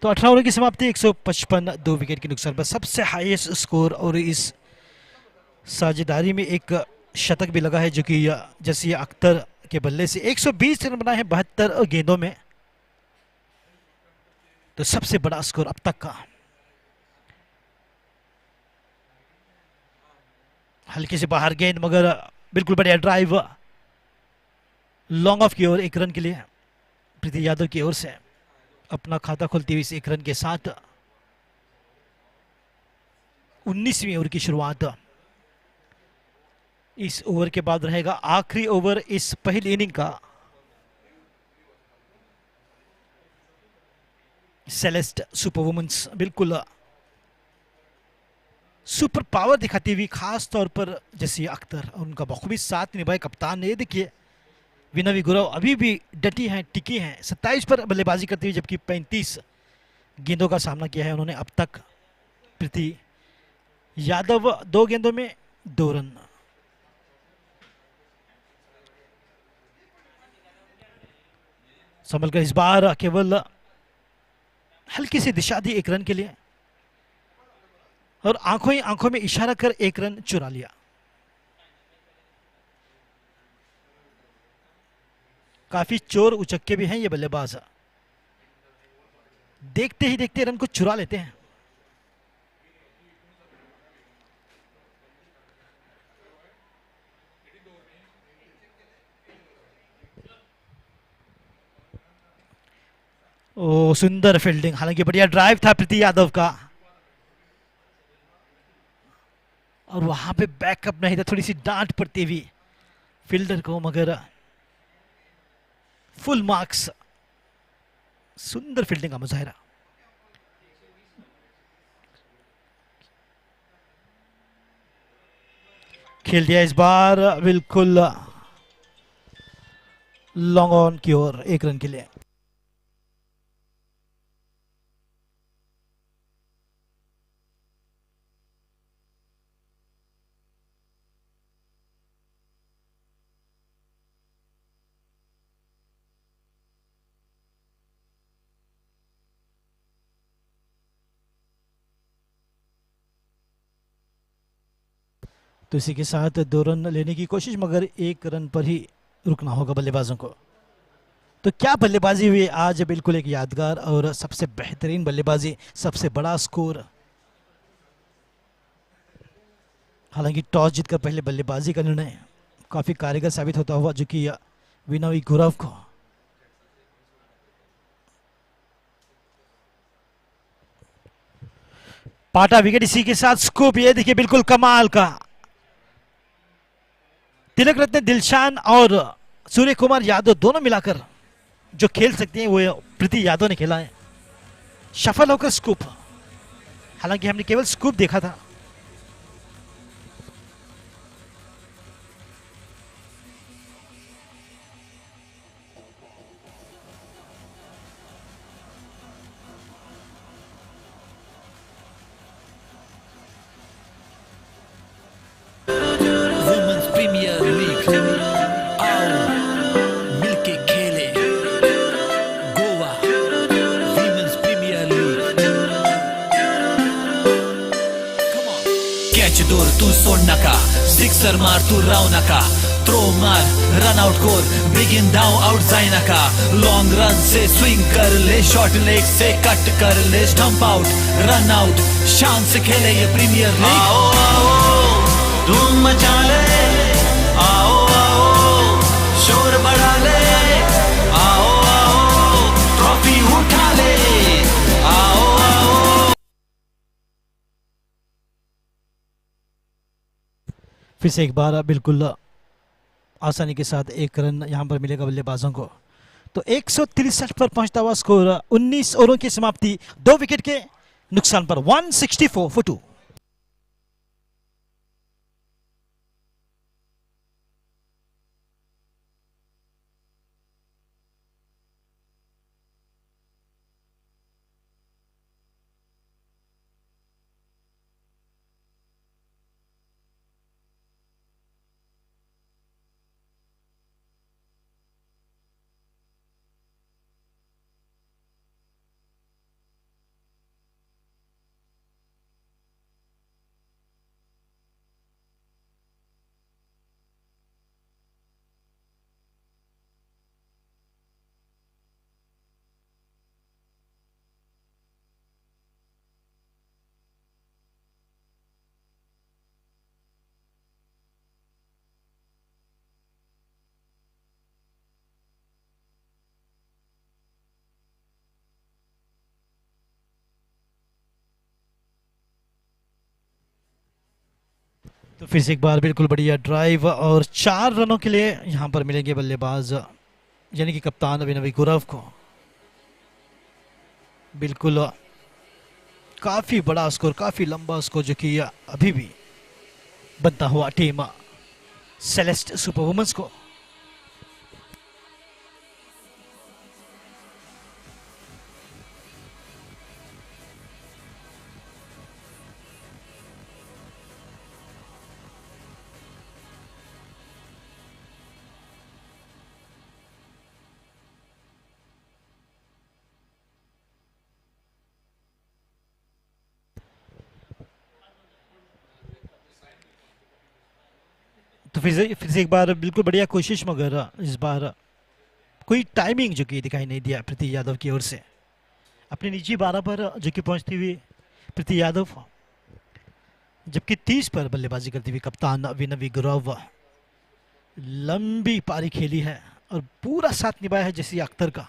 तो 18 ओवर की समाप्ति, 155 2 विकेट के नुकसान पर सबसे हाईएस्ट स्कोर। और इस साझेदारी में एक शतक भी लगा है, जो कि जसिया अख्तर के बल्ले से 120 रन बनाए हैं 72 गेंदों में। तो सबसे बड़ा स्कोर अब तक का। हल्के से बाहर गेंद, मगर बिल्कुल बढ़िया ड्राइव लॉन्ग ऑफ की ओर 1 रन के लिए प्रीति यादव की ओर से। अपना खाता खोलती हुई इस 1 रन के साथ 19वीं ओवर की शुरुआत। इस ओवर के बाद रहेगा आखिरी ओवर इस पहली इनिंग का। सेलेस्ट सुपरवुमेन्स बिल्कुल सुपर पावर दिखाती हुई, खास तौर पर जैसे अख्तर, उनका बखूबी साथ निभाए कप्तान ने। ये देखिए विनवी गुरव अभी भी डटी हैं, टिकी हैं, 27 पर बल्लेबाजी करती हुई, जबकि 35 गेंदों का सामना किया है उन्होंने अब तक। प्रीति यादव 2 गेंदों में 2 रन। संभलकर इस बार केवल हल्की सी दिशा दी 1 रन के लिए, और आंखों ही आंखों में इशारा कर 1 रन चुरा लिया। काफी चोर उचक्के भी हैं ये बल्लेबाज। देखते ही देखते रन को चुरा लेते हैं। ओ सुंदर फील्डिंग, हालांकि बढ़िया ड्राइव था प्रीति यादव का, और वहां पे बैकअप नहीं था, थोड़ी सी डांट पड़ती हुई फील्डर को, मगर फुल मार्क्स। सुंदर फील्डिंग का मुजाहिरा। खेल दिया इस बार बिल्कुल लॉन्ग ऑन की ओर 1 रन के लिए। तो इसी के साथ 2 रन लेने की कोशिश, मगर 1 रन पर ही रुकना होगा बल्लेबाजों को। तो क्या बल्लेबाजी हुई आज, बिल्कुल एक यादगार और सबसे बेहतरीन बल्लेबाजी, सबसे बड़ा स्कोर। हालांकि टॉस जीतकर पहले बल्लेबाजी का निर्णय काफी कारगर साबित होता हुआ, जो कि विनय गुरव को पाटा विकेट। इसी के साथ स्कूप, ये देखिए बिल्कुल कमाल का। तिलक रत्न दिलशान और सूर्य कुमार यादव दोनों मिलाकर जो खेल सकते हैं वो प्रीति यादव ने खेला है। सफल होकर स्कूप, हालांकि हमने केवल स्कूप देखा था। वुमेन्स प्रीमियर लीग, आओ मिलके खेले Goa women's premier league. Catch दूर तू सोड नका, सिक्सर मार तू राव नका, थ्रो मार रन आउट कोर, बिगिन डाउन आउट जाए नका, लॉन्ग रन से स्विंग कर ले, शॉर्ट लेग से कट कर ले, स्टंप आउट रन आउट, शान से खेले ये प्रीमियर लीग। आओ आओ धूम मचा ले, आओ आओ शोर बढ़ा ले, आओ आओ ट्रॉफी उठा ले, आओ आओ। फिर से एक बार बिल्कुल आसानी के साथ 1 रन यहां पर मिलेगा बल्लेबाजों को। तो 163 पर पहुंचता हुआ स्कोर, 19 ओवरों की समाप्ति, 2 विकेट के नुकसान पर 164 for 2। तो फिर से एक बार बिल्कुल बढ़िया ड्राइव, और 4 रनों के लिए यहां पर मिलेंगे बल्लेबाज, यानी कि कप्तान विनय गुरव को। बिल्कुल काफी बड़ा स्कोर, काफी लंबा स्कोर, जो कि अभी भी बनता हुआ टीम सेलेस्ट सुपर वुमेन्स को। तो फिर से एक बार बिल्कुल बढ़िया कोशिश, मगर इस बार कोई टाइमिंग जो कि दिखाई नहीं दिया प्रीति यादव की ओर से। अपने निजी 12 पर जो कि पहुंचती हुई प्रीति यादव, जबकि 30 पर बल्लेबाजी करती हुई कप्तान विनवी गुरव। लंबी पारी खेली है और पूरा साथ निभाया है जैसी अख्तर का।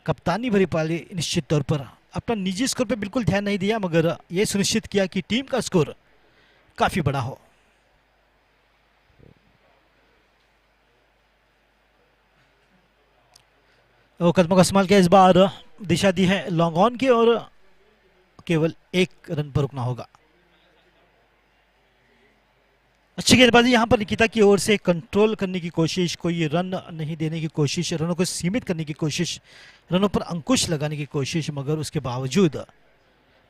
कप्तानी भरी पारी निश्चित तौर पर अपना निजी स्कोर पे बिल्कुल ध्यान नहीं दिया, मगर यह सुनिश्चित किया कि टीम का स्कोर काफी बड़ा हो। वो कदमों का इस्तेमाल किया, इस बार दिशा दी है लॉन्ग ऑन की और केवल 1 रन पर रुकना होगा। अच्छी गेंदबाजी यहाँ पर निकिता की ओर से, कंट्रोल करने की कोशिश, कोई रन नहीं देने की कोशिश, रनों को सीमित करने की कोशिश, रनों पर अंकुश लगाने की कोशिश, मगर उसके बावजूद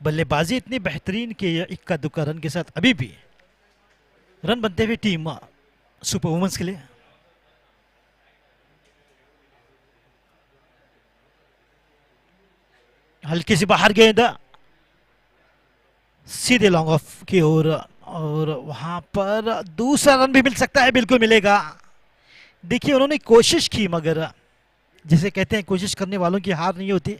बल्लेबाजी इतनी बेहतरीन कि इक्का दुक्का रन के साथ अभी भी रन बनते हुए टीम सुपर वुमेन्स के लिए। हल्की सी बाहर गेंद, सीधे लॉन्ग ऑफ की ओर, और वहां पर दूसरा रन भी मिल सकता है, बिल्कुल मिलेगा। देखिए उन्होंने कोशिश की, मगर जिसे कहते हैं कोशिश करने वालों की हार नहीं होती।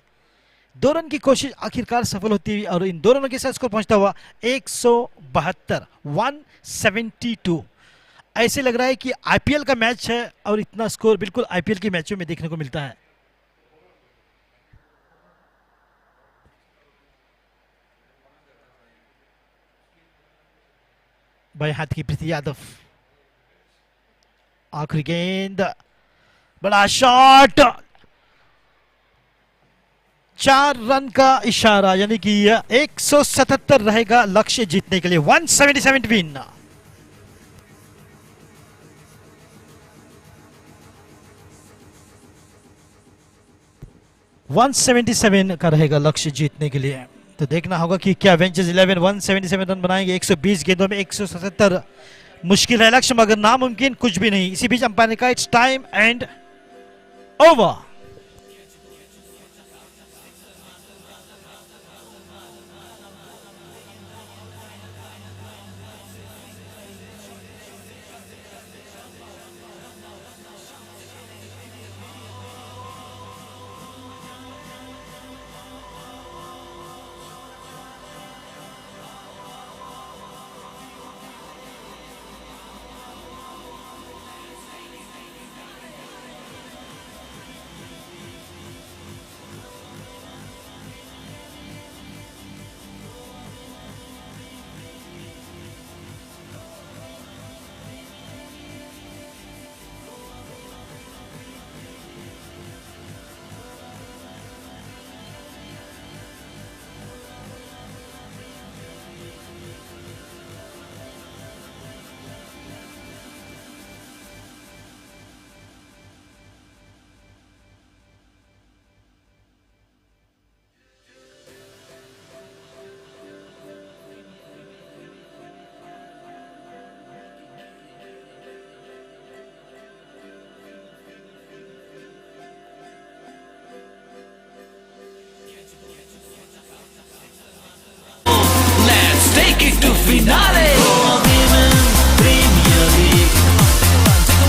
2 रन की कोशिश आखिरकार सफल होती हुई और इन 2 रनों के साथ स्कोर पहुंचता हुआ 172, 172। ऐसे लग रहा है कि आईपीएल का मैच है और इतना स्कोर बिल्कुल आईपीएल के मैचों में देखने को मिलता है। बाएं हाथ की प्रीति यादव, आखिरी गेंद, बड़ा शॉट, 4 रन का इशारा, यानी कि 177 रहेगा लक्ष्य जीतने के लिए। 177 विन। $177 का रहेगा लक्ष्य जीतने के लिए। तो देखना होगा कि क्या वेंचर्स 11 177 रन बनाएंगे। 120 गेंदों में 177 मुश्किल है लक्ष्य, मगर नामुमकिन कुछ भी नहीं। इसी बीच अंपायर ने कहा it's time and over. Take it to finale. Goa Women Premier League.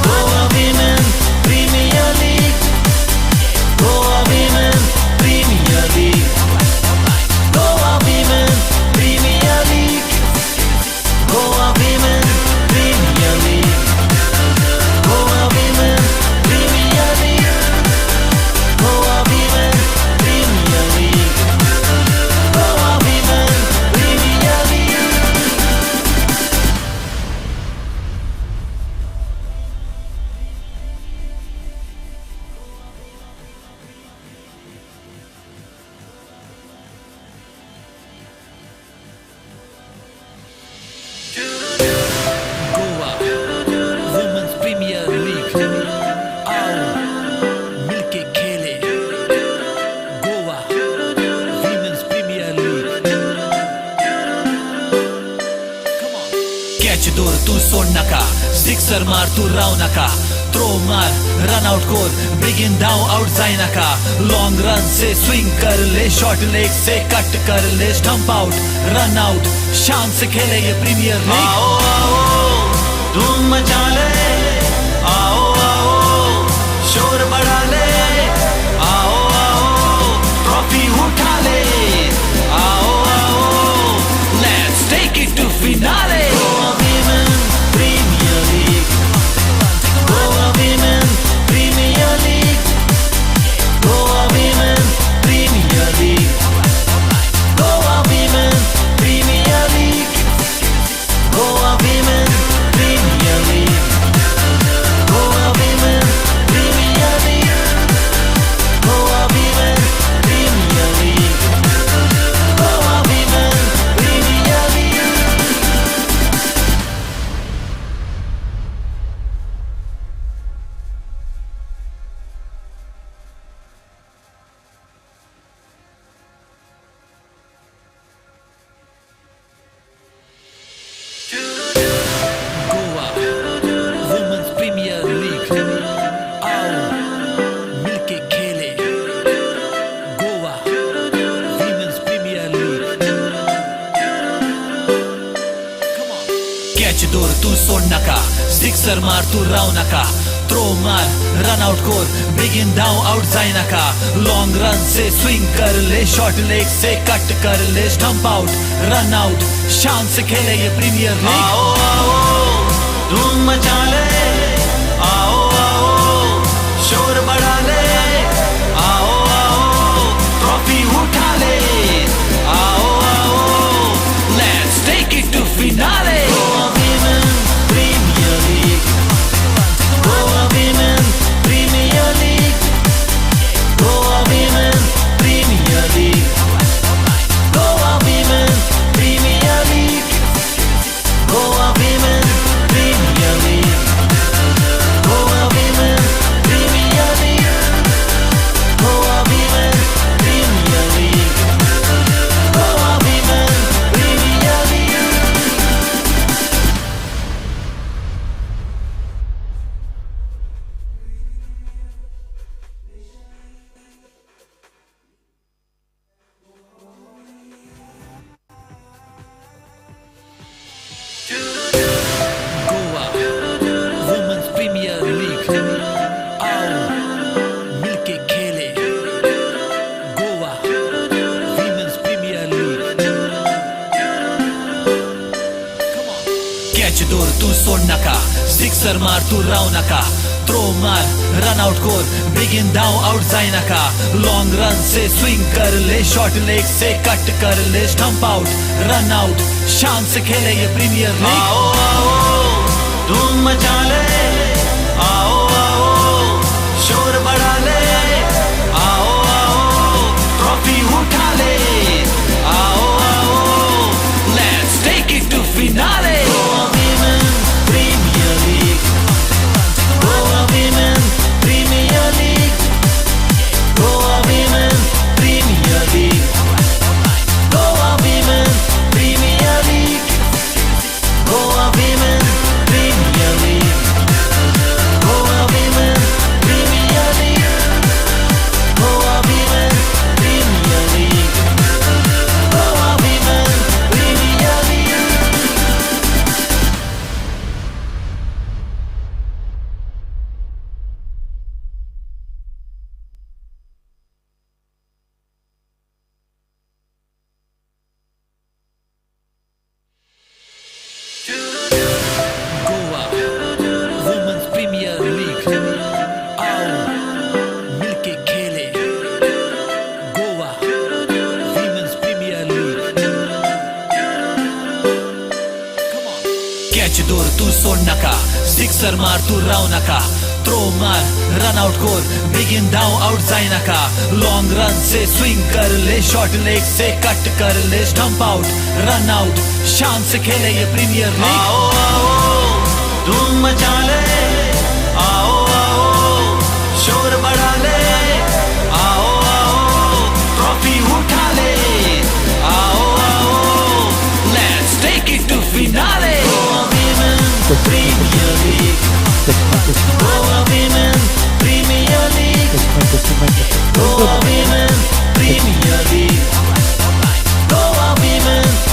Goa Women Premier League. Goa Women Premier League. Goa Women Premier League. Goa Women Premier League. Goa Women Premier League. Goa Women Premier League. Goa Women Premier League. Goa women's premier league, आओ मिलके खेले। Goa women's premier league. Catch दूर तू सोड नका, sixer मार तू राव नका, थ्रो मार रन आउट कोर, बिगिन डाउन आउट जाए नका, लॉन्ग रन से स्विंग कर ले, शॉर्ट लेग से कट कर ले, स्टंप आउट रन आउट, शान से खेले ये प्रीमियर लीग। आओ आओ धूम मचा ले, आओ आओ शोर बढ़ा ले, आओ आओ दूर तू सोड नका सिक्सर मार तू राव नका थ्रो मार रन आउट कोर बिगिन डाउन आउट जाए नका लॉन्ग रन से स्विंग कर ले शॉर्ट लेग से कट कर ले स्टंप आउट रन आउट शान से खेले ये प्रीमियर लीग आओ आओ धूम मचा ले आओ आओ शोर बढ़ा ले आओ आओ ट्रॉफी उठा ले आओ आओ let's take it to finale sixer मार तू राव नका थ्रो मार रन आउट कोर बिगिन डाउन आउट जाए नका लॉन्ग रन से स्विंग कर ले शॉर्ट लेग से कट कर ले स्टंप आउट रन आउट शान से खेले ये प्रीमियर लीग आओ आओ धूम मचा ले आओ आओ शोर बढ़ा ले आओ आओ ट्रॉफी उठा ले आओ आओ let's take it to finale sixer मार तू राव नका थ्रो मार रन आउट कोर बिगिन डाउन आउट जाए नका लॉन्ग रन से स्विंग कर ले शॉर्ट लेग से कट कर ले स्टंप आउट रन आउट शान से खेले ये प्रीमियर लीग आओ आओ धूम मचा ले आओ आओ शोर बढ़ा ले आओ आओ ट्रॉफी उठा ले आओ आओ let's take it to finale Premier League, Goa Women Premier League, Goa Women Premier League, Goa Women Premier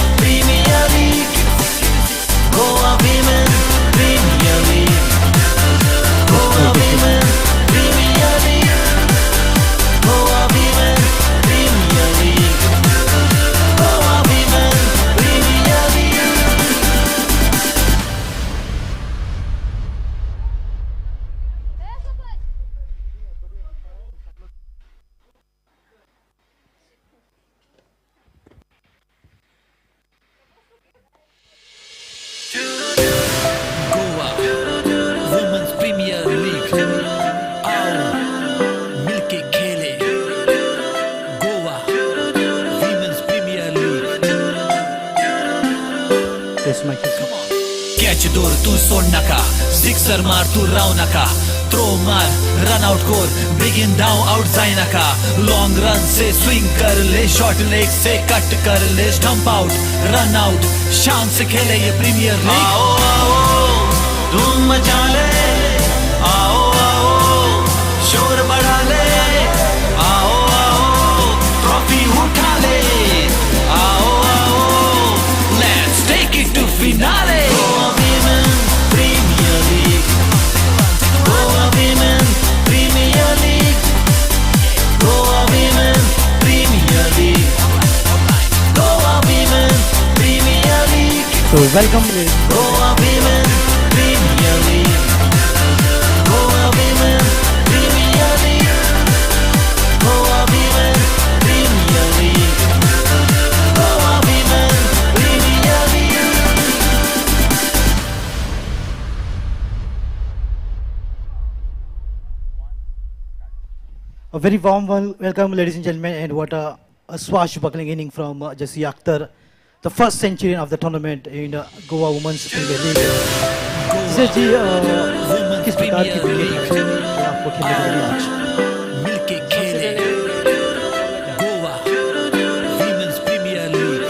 League, Goa Women Premier League, Goa Women Premier League, Goa Women Premier League, Goa Women Premier League. दूर तू सोड नका sixer मार तू राव नका throw मार run out कोर बिगिन डाउन आउट जाए नका लॉन्ग रन से स्विंग कर ले शॉर्ट लेग से कट कर ले स्टंप आउट रन आउट शान से खेले ये प्रीमियर लीग आओ आओ धूम मचा ले आओ आओ शोर बढ़ा ले आओ आओ ट्रॉफी उठा ले आओ आओ let's take it to finale Goa Women So welcome. Goa Women Premier League. Goa Women Premier League. Goa Women Premier League. Goa Women Premier League. A very warm welcome, ladies and gentlemen, and what a swashbuckling inning from Jassi Akhtar, the first centurion of the tournament in Goa Women's Premier League. जैसे जी किस प्रकार की wicket आपको खेलने को मिली आज? मिलके खेले Goa women's premier league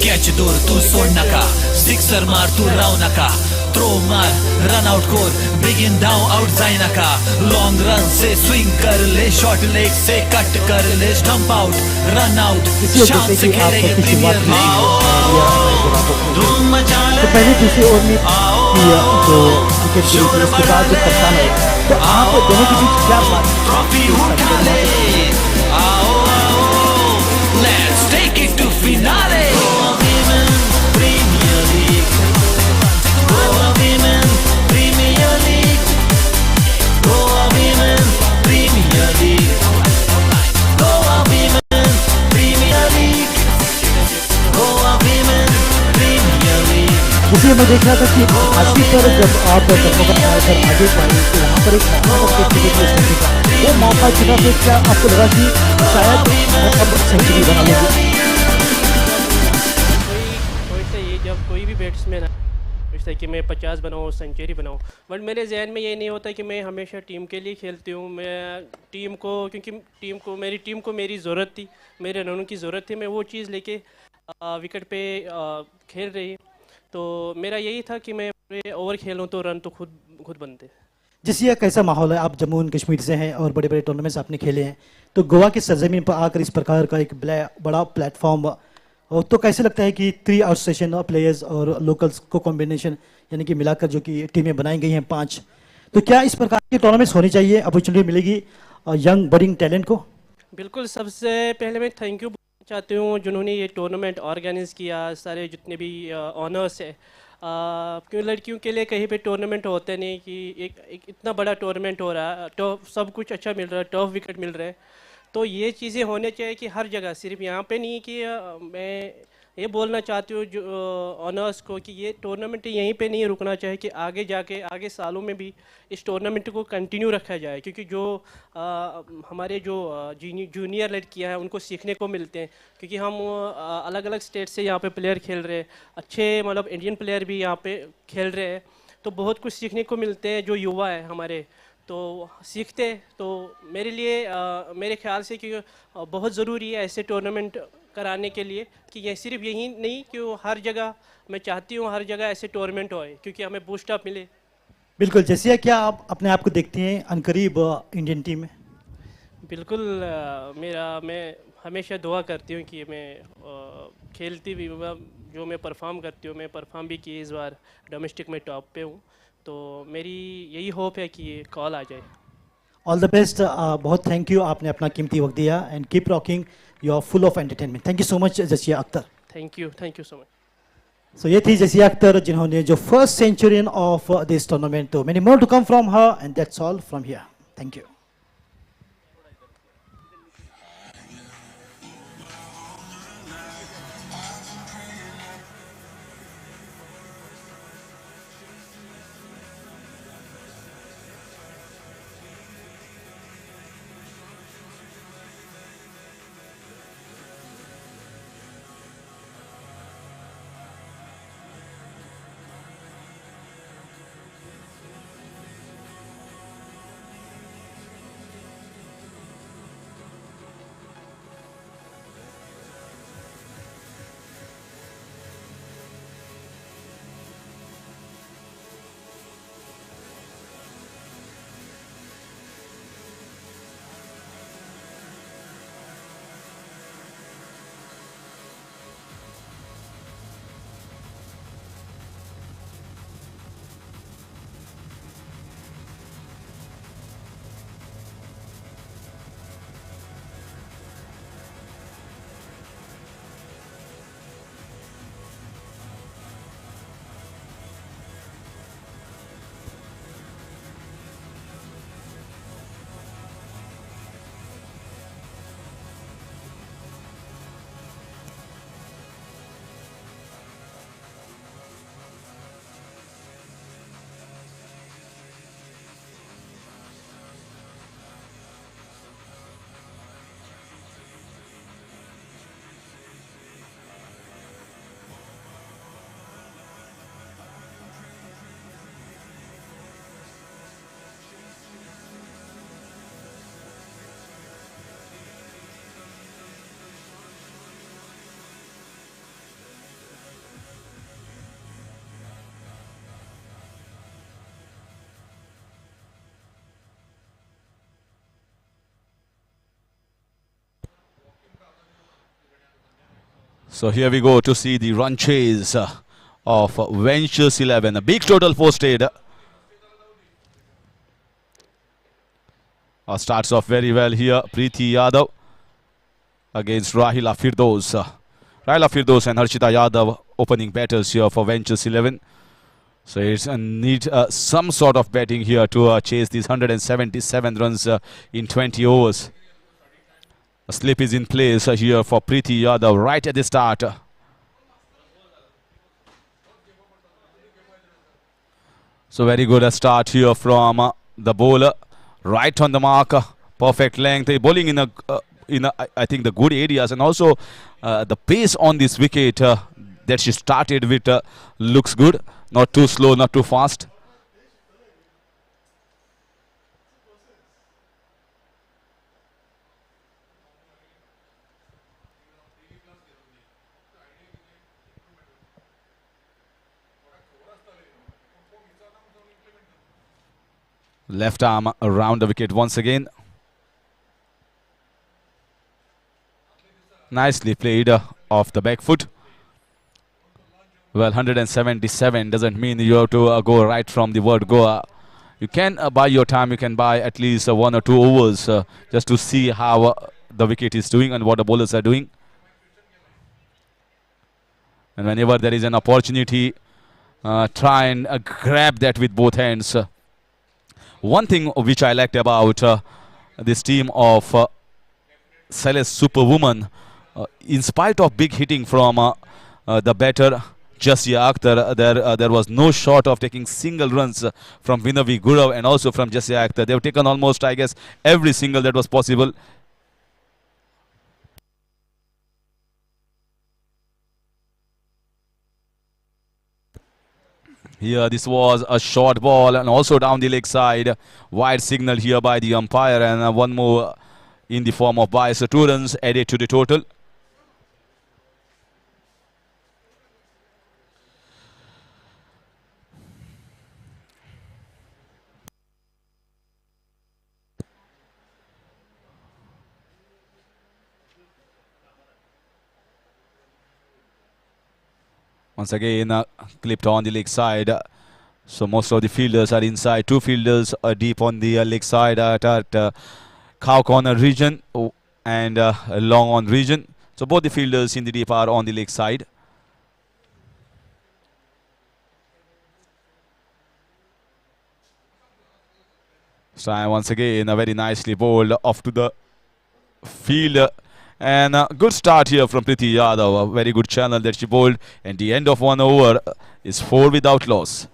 catch दोर तू सोड नका सिक्सर मार तू राव नका थ्रो मार रन आउट कोर बिगिन डाउन आउट जाय नका लॉन्ग रन से स्विंग कर ले शॉर्ट लेग से कट कर ले स्टंप आउट रन आउट शाम से खेले ये प्रीमियर लीग धूम मचा ले तो पहले दूसरे ओवर में किया तो विकेट गिरी थी, उसके बाद जो कप्तान है तो आप दोनों के बीच क्या बात ट्रॉफी उठा ले आओ आओ Let's take it to finale Goa Women Premier League. Goa Women Premier League. Goa Women Premier League. Goa Women Premier League. Goa Women Premier League. इसलिए मैं देख रहा था कि आखिरी पर जब आप कर्मों का आगे पाई तो वहाँ पर एक मौका वो मौका चुना तो क्या आपको लगा कि शायद अब सेंचुरी बना लेंगे? कोई से ये जब कोई भी बैट्समैन है सोचता है कि मैं 50 बनाऊँ सेंचुरी बनाऊँ, बट मेरे जहन में ये नहीं होता कि मैं हमेशा टीम के लिए खेलती हूँ। मैं टीम को क्योंकि मेरी टीम को मेरी ज़रूरत थी, मेरे रनों की ज़रूरत थी, मैं वो चीज़ लेके विकेट पे खेल रही। तो मेरा यही था कि मैं पूरे ओवर खेलूँ तो रन तो खुद बनते। जैसे यह कैसा माहौल है, आप जम्मू एंड कश्मीर से हैं और बड़े बड़े टूर्नामेंट्स आपने खेले हैं, तो गोवा की सरजमीन पर आकर इस प्रकार का एक बड़ा प्लेटफॉर्म और तो कैसे लगता है कि 3 आउट सेशन और प्लेयर्स और लोकल्स को कॉम्बिनेशन यानी कि मिलाकर जो कि टीमें बनाई गई हैं 5, तो क्या इस प्रकार के टूर्नामेंट्स होनी चाहिए, अपॉर्चुनिटी मिलेगी यंग बडिंग टैलेंट को? बिल्कुल, सबसे पहले मैं थैंक यू बोलना चाहती हूँ जिन्होंने ये टूर्नामेंट ऑर्गेनाइज़ किया, सारे जितने भी ऑनर्स है। क्यों लड़कियों के लिए कहीं पे टूर्नामेंट होते नहीं कि एक इतना बड़ा टूर्नामेंट हो रहा है, टफ सब कुछ अच्छा मिल रहा है, टफ विकेट मिल रहे हैं, तो ये चीज़ें होने चाहिए कि हर जगह, सिर्फ यहाँ पे नहीं कि मैं ये बोलना चाहती हूँ जो ऑनर्स को कि ये टूर्नामेंट यहीं पे नहीं रुकना चाहिए, कि आगे जाके आगे सालों में भी इस टूर्नामेंट को कंटिन्यू रखा जाए, क्योंकि जो हमारे जो जूनियर लड़कियाँ हैं उनको सीखने को मिलते हैं, क्योंकि हम अलग अलग स्टेट से यहाँ पे प्लेयर खेल रहे हैं, अच्छे मतलब इंडियन प्लेयर भी यहाँ पे खेल रहे हैं, तो बहुत कुछ सीखने को मिलते हैं जो युवा है हमारे, तो सीखते। तो मेरे लिए मेरे ख्याल से कि बहुत ज़रूरी है ऐसे टूर्नामेंट कराने के लिए, कि ये सिर्फ यही नहीं कि हर जगह, मैं चाहती हूँ हर जगह ऐसे टूर्नामेंट होए क्योंकि हमें बूस्ट अप मिले। बिल्कुल, जैसे क्या आप अपने आप को देखते हैं अनकरीब इंडियन टीम में? बिल्कुल, मैं हमेशा दुआ करती हूँ कि मैं खेलती भी, जो मैं परफॉर्म करती हूँ, मैं परफॉर्म भी की इस बार डोमेस्टिक में टॉप पे हूँ, तो मेरी यही होप है कि ये कॉल आ जाए। ऑल द बेस्ट, बहुत थैंक यू, आपने अपना कीमती वक्त दिया and keep rocking, you are full of entertainment. Thank you so much Jasia Akhtar. Thank you so much. So ये थी जसिया अख्तर जिन्होंने जो first centurion of this tournament, तो many more to come from her and that's all from here. Thank you. So here we go to see the run chase of Ventures 11. A big total posted. Starts off very well here. Preeti Yadav against Rahila Firdos. Rahila Firdos and Harshita Yadav opening batters here for Ventures 11. So it's need some sort of batting here to chase these 177 runs in 20 overs. A slip is in place here for Preeti Yadav right at the start. So very good a start here from the bowler. Right on the mark, perfect length. Bowling in I think the good areas, and also the pace on this wicket that she started with looks good. Not too slow, not too fast. Left arm around the wicket once again. Nicely played off the back foot. Well, 177 doesn't mean you have to go right from the word go. You can buy your time. You can buy at least 1 or 2 overs just to see how the wicket is doing and what the bowlers are doing. And whenever there is an opportunity, try and grab that with both hands. One thing which I liked about this team of Celest Superwomen, in spite of big hitting from the batter Jasya Akhtar, there was no short of taking single runs from Vinayak Gurav and also from Jasya Akhtar. They've taken almost, I guess, every single that was possible. Here, this was a short ball and also down the leg side. Wide signal here by the umpire, and one more in the form of bias. So 2 runs added to the total. Once again, clipped on the leg side. So most of the fielders are inside. 2 fielders are deep on the leg side at cow corner region and long on region. So both the fielders in the deep are on the leg side. So once again, very nicely bowled off to the field. And good start here from Preeti Yadav. A very good channel that she bowled. And the end of 1 over is 4 without loss.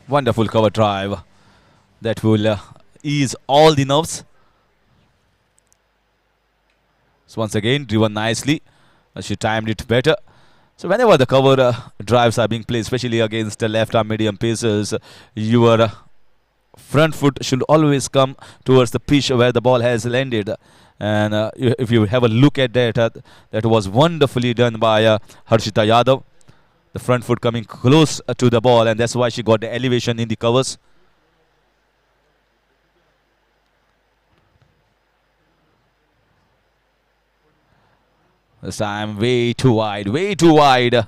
Wonderful cover drive that will ease all the nerves. So once again, driven nicely. She timed it better. So whenever the cover drives are being played, especially against the left-arm medium pacers, your front foot should always come towards the pitch where the ball has landed. And if you have a look at that, that was wonderfully done by Harshita Yadav. The front foot coming close to the ball, and that's why she got the elevation in the covers. This time way too wide, way too wide.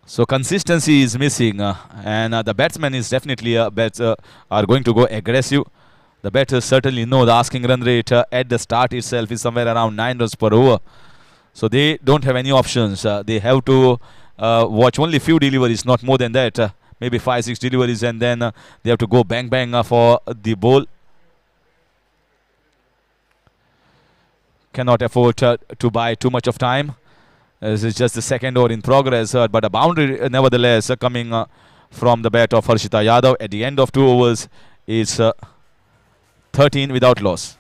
So consistency is missing, and the batsman is definitely are going to go aggressive. The batters certainly know the asking run rate at the start itself is somewhere around 9 runs per over. So they don't have any options. They have to watch only few deliveries, not more than that. Maybe 5-6 deliveries, and then they have to go bang bang for the ball. Cannot afford to buy too much of time. This is just the second over in progress, but a boundary nevertheless coming from the bat of Harshita Yadav at the end of 2 overs is 13 without loss.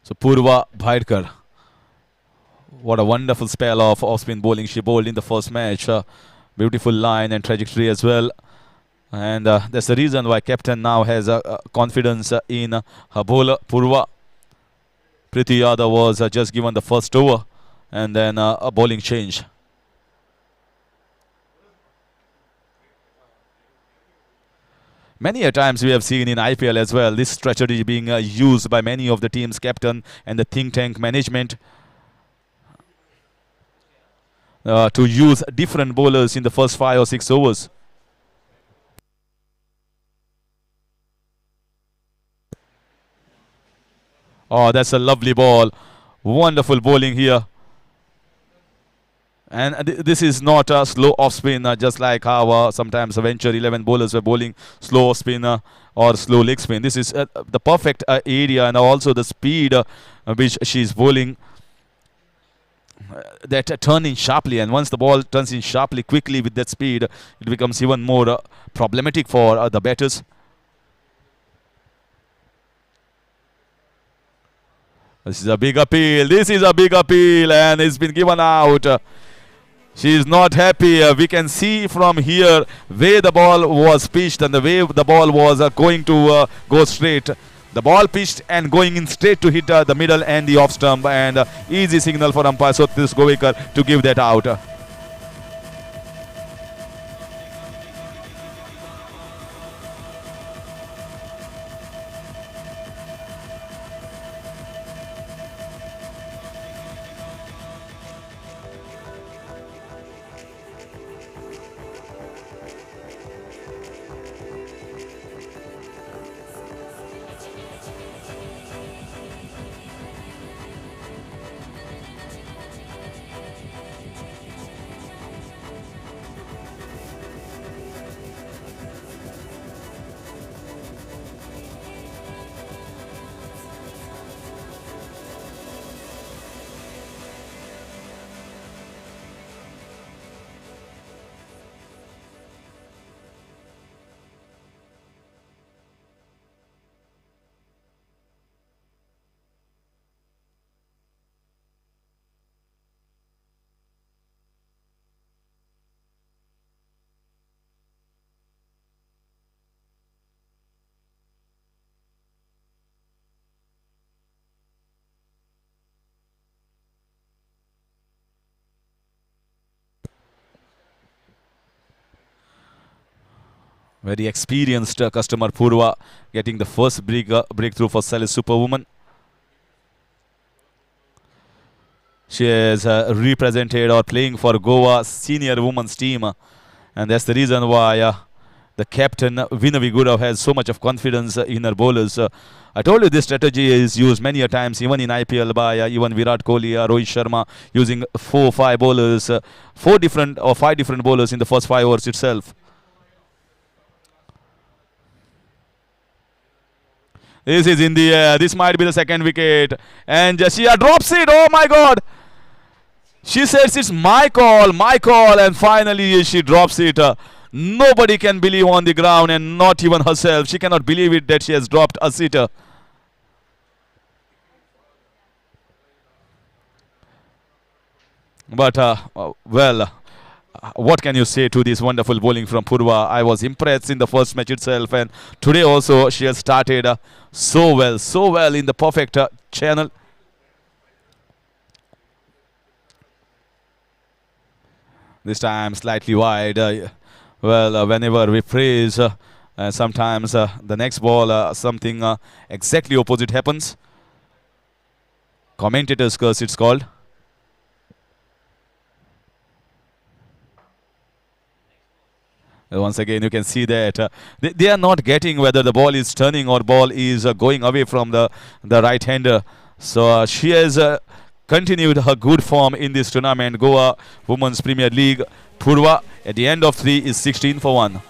So Purva Bhaidkar, what a wonderful spell of off-spin bowling she bowled in the first match. Beautiful line and trajectory as well. And that's the reason why captain now has confidence in her bowler Purva. Priti Yadav was just given the first over and then a bowling change. Many a times we have seen in IPL as well this strategy being used by many of the team's captain and the think tank management to use different bowlers in the first 5 or 6 overs. Oh, that's a lovely ball. Wonderful bowling here. And this is not a slow off-spin, just like how sometimes Venture 11 bowlers were bowling slow off-spin or slow leg spin. This is the perfect area, and also the speed which she is bowling. That turning sharply, and once the ball turns in sharply quickly with that speed, it becomes even more problematic for the batters. This is a big appeal. This is a big appeal, and it's been given out. She is not happy. We can see from here where the ball was pitched and the way the ball was going to go straight. The ball pitched and going in straight to hit the middle and the off stump, and easy signal for umpire Sothish Govekar to give that out. Very experienced customer Purva getting the first breakthrough for Celest Superwoman. She is represented or playing for Goa senior women's team, and that's the reason why the captain Vinayak has so much of confidence in her bowlers. I told you this strategy is used many a times, even in IPL by even Virat Kohli, Rohit Sharma, using 4-5 bowlers, 5 different bowlers in the first 5 overs itself. This is in the air. This might be the second wicket, and Jashia drops it. Oh my God! She says it's my call, and finally she drops it. Nobody can believe on the ground, and not even herself. She cannot believe it that she has dropped a sitter. But, what can you say to this wonderful bowling from Purva? I was impressed in the first match itself, and today also she has started so well in the perfect channel. This time slightly wide. Whenever we praise, sometimes the next ball something exactly opposite happens. Commentator's curse it's called. Once again you can see that they are not getting whether the ball is turning or ball is going away from the right hander. So she has continued her good form in this tournament. Goa Women's Premier League. Purva at the end of 3 is 16 for 1.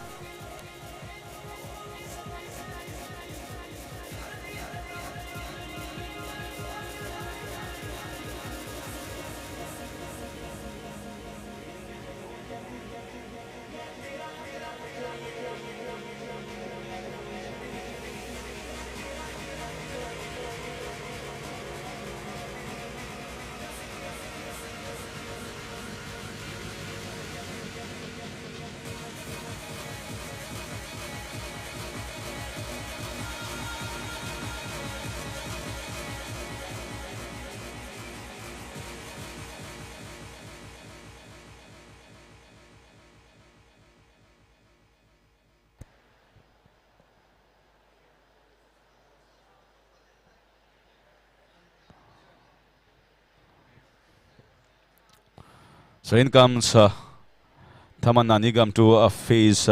So in comes Tamanna Nigam to face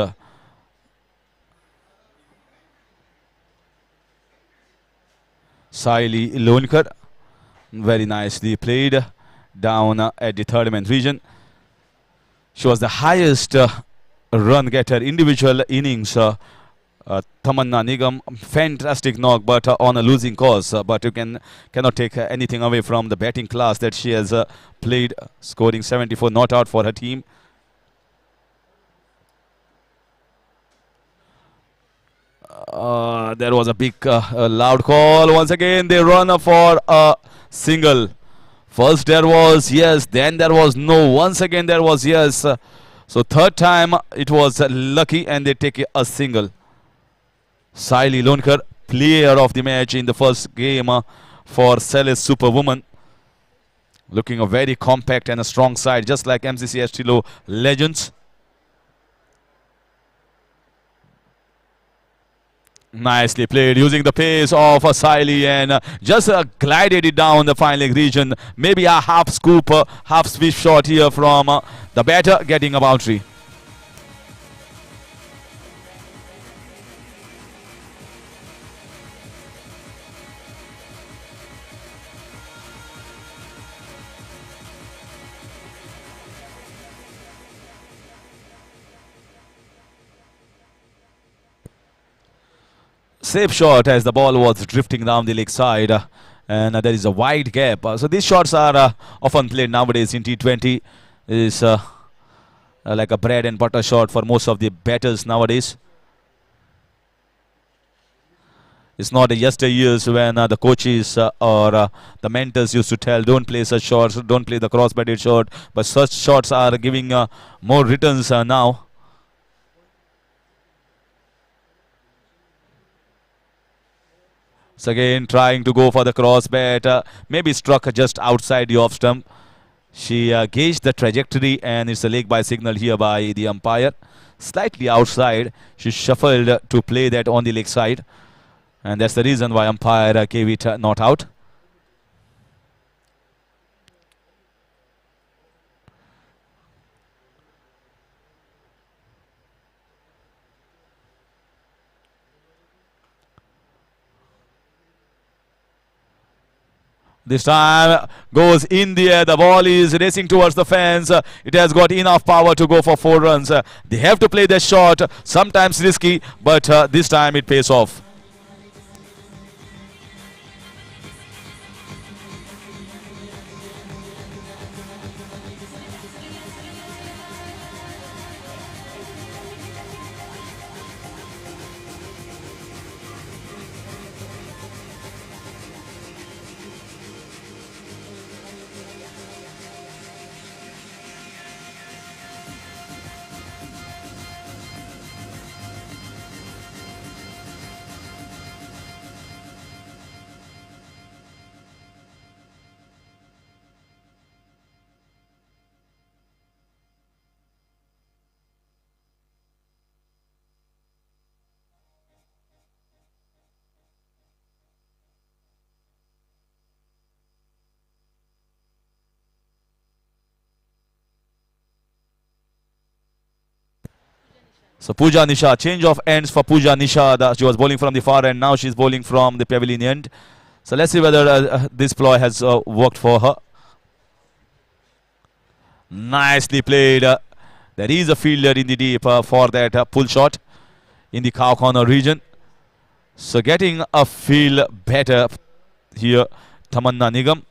Saili Lonkar. Very nicely played down at the third man region. She was the highest run getter individual innings. Tamanna Nigam, fantastic knock, but on a losing cause. But you cannot take anything away from the batting class that she has played, scoring 74 not out for her team. There was a big loud call. Once again, they run for a single. First there was yes, then there was no. Once again there was yes. So third time it was lucky and they take a single. Saili Lonkar, player of the match in the first game for Celest Superwoman. Looking a very compact and a strong side, just like MCC Estilo legends. Nicely played, using the pace of Saili and just glided it down the final region. Maybe a half scoop, half sweep shot here from the batter, getting a boundary. Safe shot as the ball was drifting down the leg side, and there is a wide gap. So these shots are often played nowadays in T20. Is like a bread and butter shot for most of the batters nowadays. It's not yesteryears when the coaches or the mentors used to tell, don't play such shots, don't play the cross-batted shot. But such shots are giving more returns now. So again trying to go for the cross bat, maybe struck just outside the off stump. She gauged the trajectory, and it's a leg by signal here by the umpire. Slightly outside. She shuffled to play that on the leg side, and that's the reason why umpire gave it not out. This time goes in the air. The ball is racing towards the fence. It has got enough power to go for 4 runs. They have to play that shot. Sometimes risky, but this time it pays off. So Pooja Nisha, change of ends for Pooja Nisha. She was bowling from the far end, now she's bowling from the pavilion end. So let's see whether this ploy has worked for her. Nicely played. There is a fielder in the deep for that pull shot in the cow corner region. So getting a feel better here, Tamanna Nigam.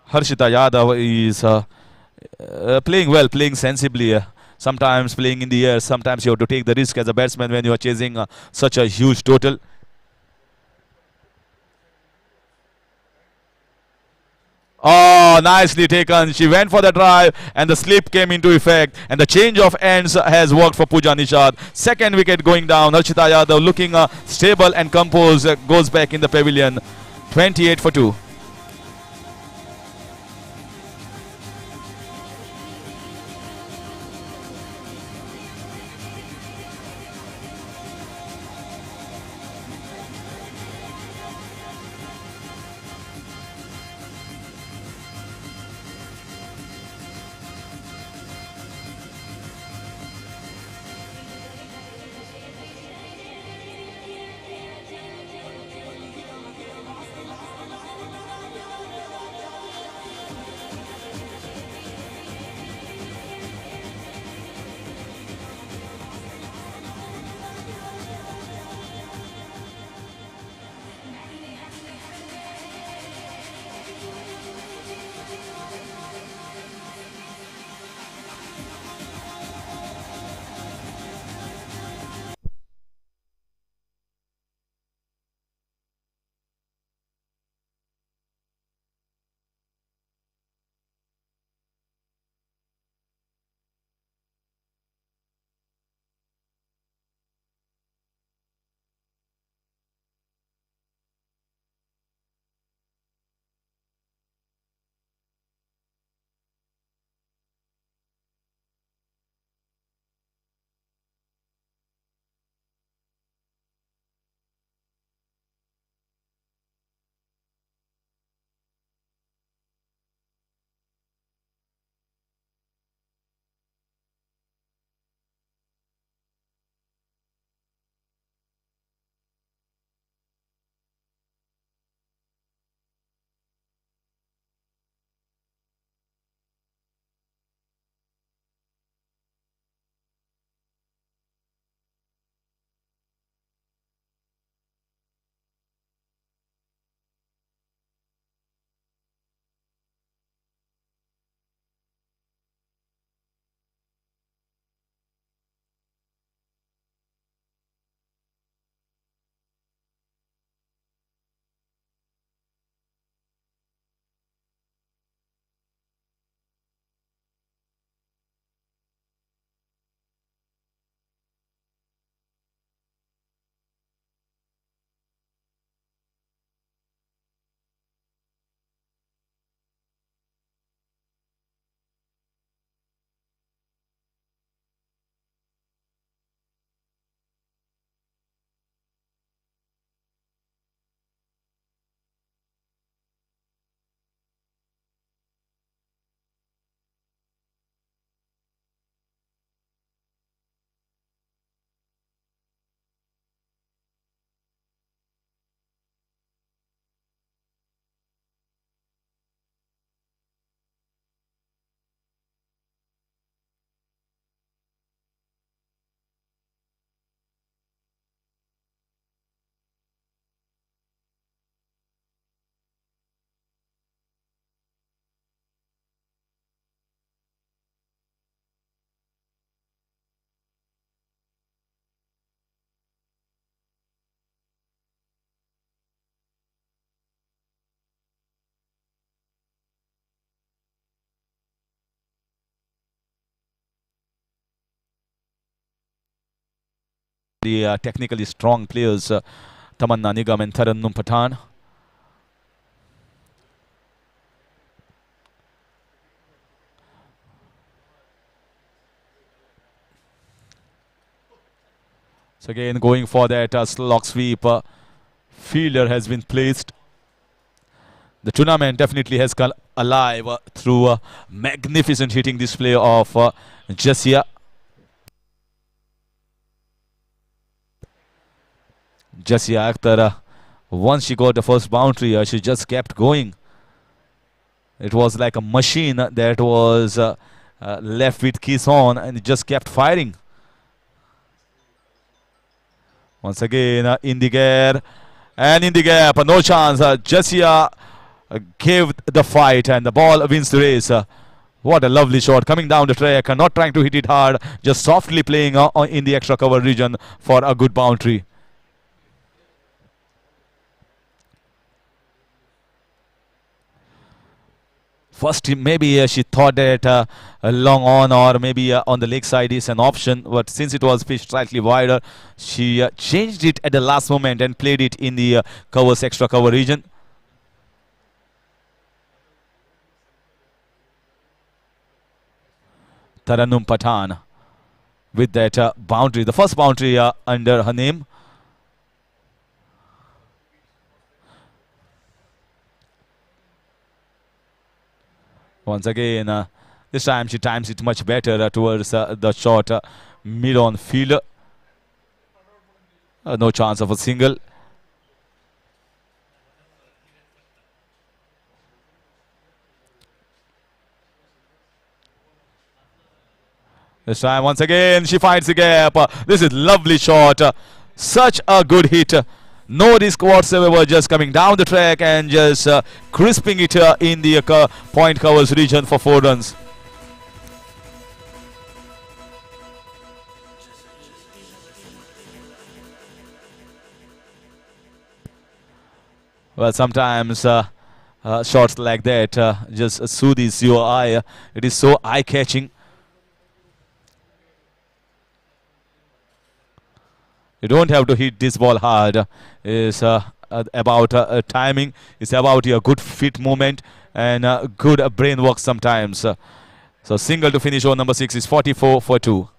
Harshita Yadav is playing well, playing sensibly. Sometimes playing in the air, sometimes you have to take the risk as a batsman when you are chasing such a huge total. Oh, nicely taken. She went for the drive and the slip came into effect. And the change of ends has worked for Pooja Nishad. Second wicket going down. Harshita Yadav looking stable and composed goes back in the pavilion. 28 for 2. very technically strong players, Tamanna Nigam and Tarannum Pathan. So again, going for that slog sweep, fielder has been placed. The tournament definitely has come alive through a magnificent hitting display of Jessia. Jessia Akhtar, once she got the first boundary, she just kept going. It was like a machine that was left with keys on and it just kept firing. Once again, in the air and in the gap, no chance. Jessia gave the fight and the ball wins the race. What a lovely shot coming down the track, not trying to hit it hard, just softly playing in the extra cover region for a good boundary. First, maybe she thought that long on or maybe on the leg side is an option, but since it was pitched slightly wider, she changed it at the last moment and played it in the covers extra cover region. Tarannum Pathan with that boundary, the first boundary under her name. Once again, this time she times it much better towards the short mid-on fielder. No chance of a single. This time, once again, she finds the gap. This is lovely shot. Such a good hit. No risk whatsoever, just coming down the track and just crisping it in the point covers region for 4 runs. Well, sometimes shots like that just soothes your eye. It is so eye-catching. You don't have to hit this ball hard. It's about timing. It's about your good feet movement and good brain work sometimes. So single to finish over number 6 is 44 for 2.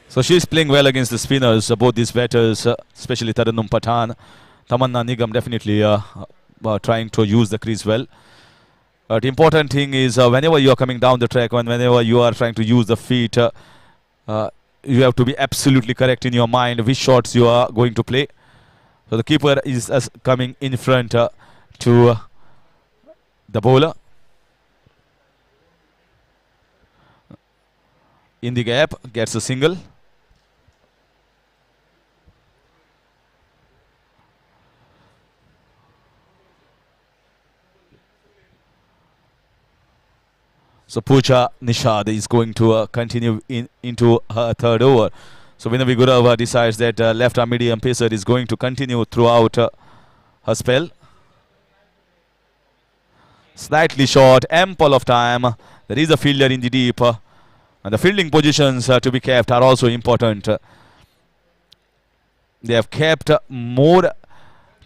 So she's playing well against the spinners, both these batters, especially Tarannum Pathan. Tamanna Nigam definitely trying to use the crease well. The important thing is whenever you are coming down the track, whenever you are trying to use the feet, you have to be absolutely correct in your mind which shots you are going to play. So the keeper is coming in front to the bowler. In the gap, gets a single. So Pooja Nishad is going to continue into her 3rd over. So Vinayak Gurav decides that left arm medium pacer is going to continue throughout her spell. Slightly short, ample of time. There is a fielder in the deep. And the fielding positions to be kept are also important. They have kept more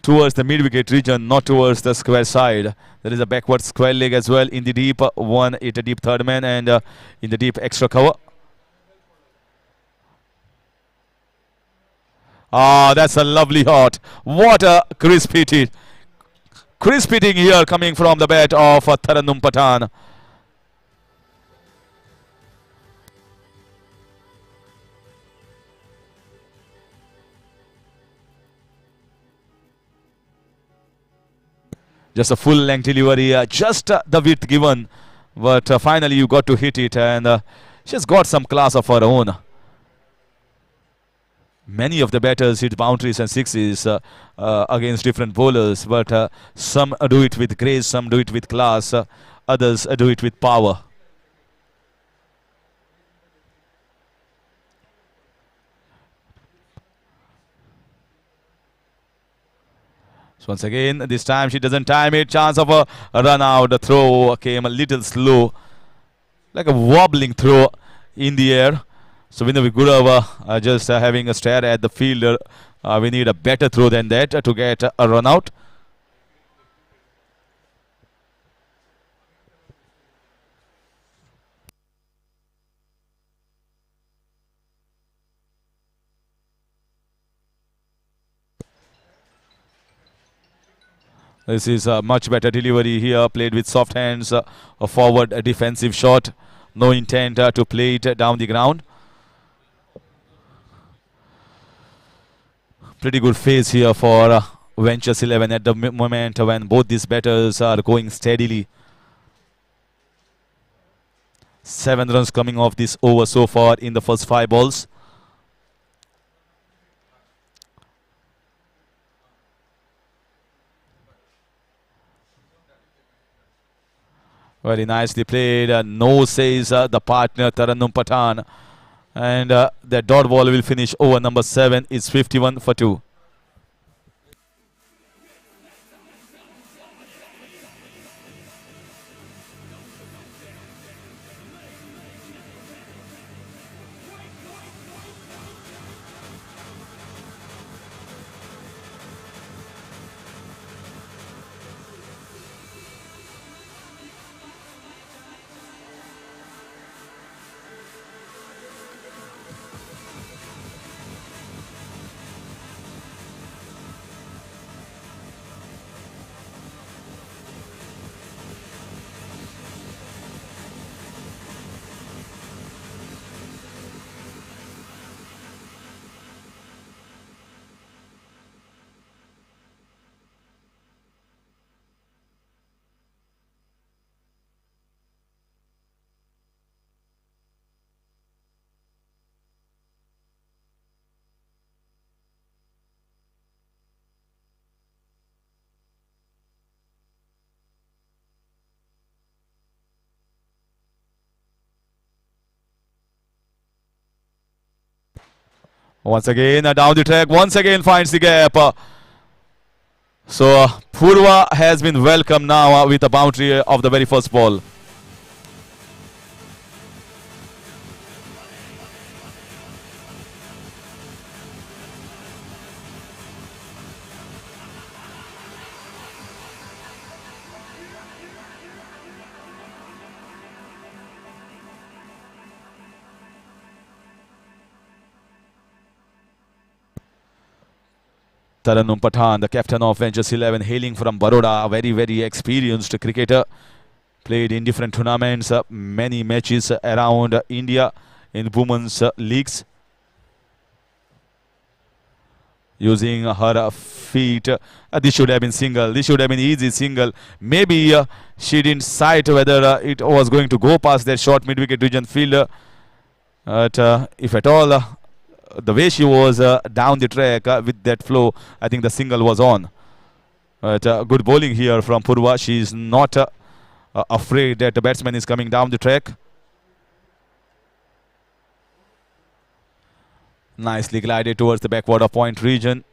towards the mid-wicket region, not towards the square side. There is a backward square leg as well in the deep. One at a deep third man and in the deep extra cover. Ah, that's a lovely shot. What a crisp hit. Crisp hitting here coming from the bat of Tarannum Pathan. Just a full length delivery, just the width given, but finally you got to hit it, and she's got some class of her own. Many of the batters hit boundaries and sixes against different bowlers, but some do it with grace, some do it with class, others do it with power. So once again, this time she doesn't time it. Chance of a run out. The throw came a little slow, like a wobbling throw in the air. So Vinayak Gurav just having a stare at the fielder. We need a better throw than that to get a run out. This is a much better delivery here, played with soft hands, a forward a defensive shot. No intent to play it down the ground. Pretty good phase here for Ventures 11 at the moment when both these batters are going steadily. 7 runs coming off this over so far in the first 5 balls. Very nicely played. No, says the partner Tarannum Pathan. And the dot ball will finish over number 7. It's 51 for 2. Once again, down the track, once again finds the gap. So Purva has been welcomed now with a boundary of the very first ball. Tarannum Pathan, the captain of Ventures 11, hailing from Baroda, a very, very experienced cricketer. Played in different tournaments, many matches around India in women's leagues. Using her feet. This should have been single. This should have been easy single. Maybe she didn't sight whether it was going to go past that short mid-wicket region fielder. But if at all, the way she was down the track with that flow, I think the single was on. But good bowling here from Purva. She is not afraid that the batsman is coming down the track. Nicely glided towards the backward of point region.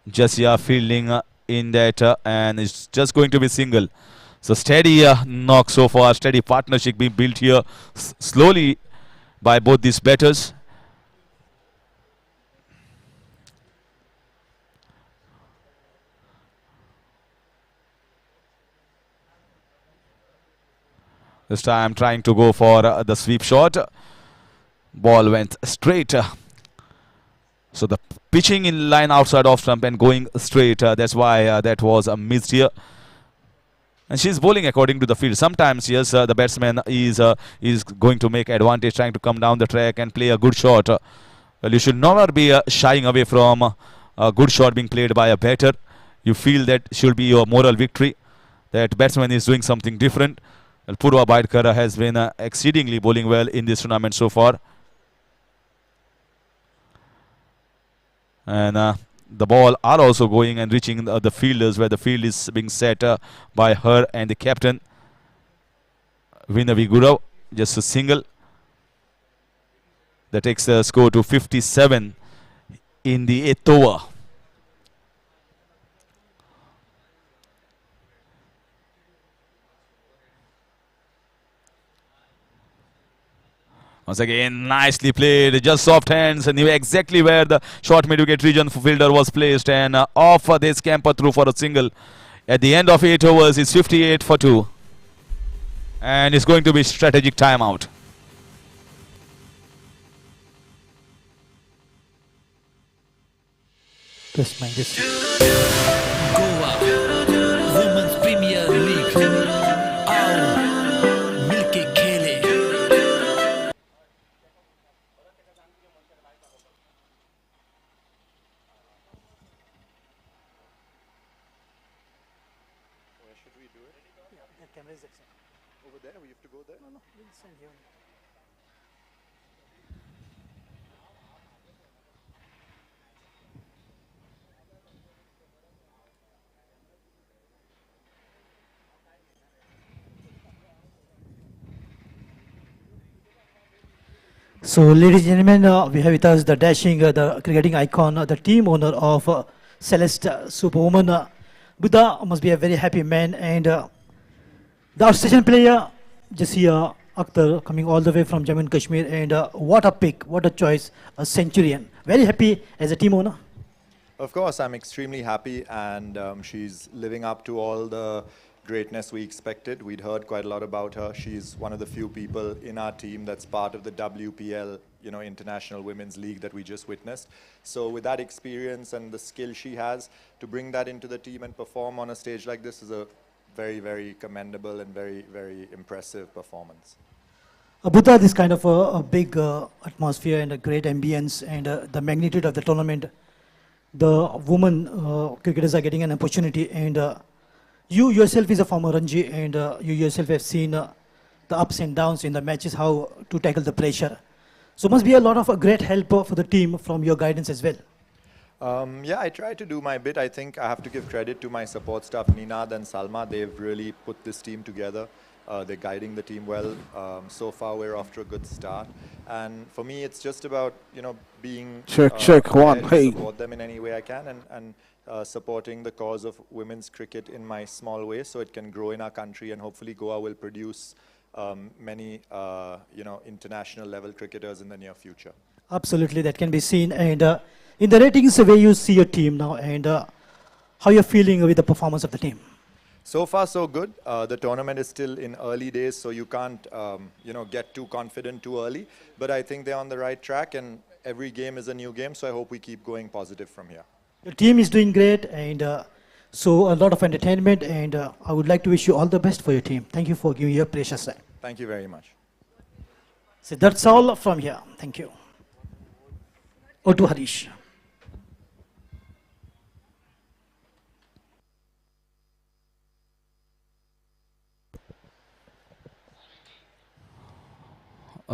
Jasia fielding in that and it's just going to be single. So steady knock so far, steady partnership being built here slowly by both these batters. This time trying to go for the sweep shot. Ball went straight. So the pitching in line outside off stump and going straight. That's why that was missed here. And she's bowling according to the field. Sometimes, yes, the batsman is going to make advantage, trying to come down the track and play a good shot. Well, you should never be shying away from a good shot being played by a batter. You feel that should be your moral victory. That batsman is doing something different. Well, Purva Baidkar has been exceedingly bowling well in this tournament so far. And the ball are also going and reaching the fielders, where the field is being set by her and the captain Vinayak Gurav. Just a single that takes the score to 57 in the 8th over. Once again, nicely played, just soft hands, and knew exactly where the short mid-wicket region fielder was placed, and off they scamper through for a single. At the end of 8 overs, it's 58 for 2. And it's going to be strategic timeout. Just mind this. Goa Women's Premier League आओ मिलके खेले So, ladies and gentlemen, we have with us the dashing, the cricketing icon, the team owner of Celest, Superwoman. Buddha must be a very happy man, and the outstation player, Jasia Akhtar, coming all the way from Jammu and Kashmir, and what a pick, what a choice, a centurion. Very happy as a team owner. Of course, I'm extremely happy, and she's living up to all the greatness we expected. We'd heard quite a lot about her. She's one of the few people in our team that's part of the WPL, International Women's League that we just witnessed. So with that experience and the skill she has, to bring that into the team and perform on a stage like this is a very, very commendable and very, very impressive performance. Buddha, this kind of a big atmosphere and a great ambience and the magnitude of the tournament, the women cricketers are getting an opportunity, and you yourself is a former Ranji, and you yourself have seen the ups and downs in the matches, how to tackle the pressure. So must be a lot of great help for the team from your guidance as well. Yeah, I try to do my bit. I think I have to give credit to my support staff, Ninad and Salma. They've really put this team together. They're guiding the team well. So far, we're off to a good start. And for me, it's just about, being check one. there to Hey, support them in any way I can, and supporting the cause of women's cricket in my small way, so it can grow in our country, and hopefully Goa will produce many, international level cricketers in the near future. Absolutely, that can be seen. And in the ratings, where you see your team now, and how you're feeling with the performance of the team. So far, so good. The tournament is still in early days, so you can't, get too confident too early. But I think they're on the right track, and every game is a new game, so I hope we keep going positive from here. Your team is doing great, and so a lot of entertainment, and I would like to wish you all the best for your team. Thank you for giving your precious time. Thank you very much. So that's all from here. Thank you. Over to Harish.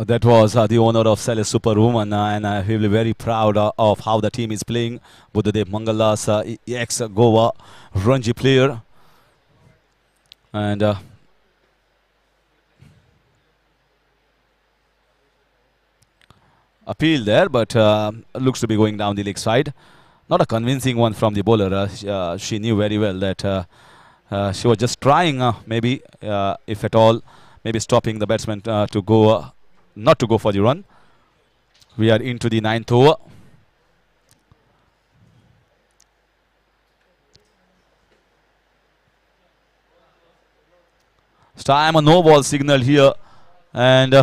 That was the owner of Celest Superwoman, and he will be very proud of how the team is playing. Buddhadev Mangalas, ex-Goa Ranji player. And appeal there, but looks to be going down the leg side. Not a convincing one from the bowler. She knew very well that she was just trying, maybe, if at all, maybe stopping the batsman to go. Not to go for the run. We are into the 9th over. Time a no ball signal here, and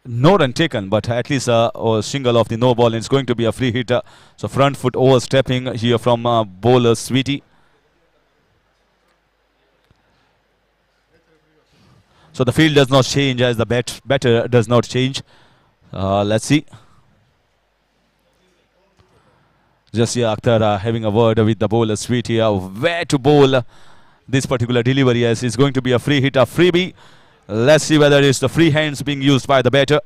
no run taken, but at least a single of the no ball, and it's going to be a free hit. So front foot overstepping here from bowler Sweetie. So the field does not change as the batter does not change. Let's see. Jasia Akhtar having a word with the bowler Sweetie where to bowl this particular delivery, as it's going to be a free hit, a freebie. Let's see whether it's the free hands being used by the batter.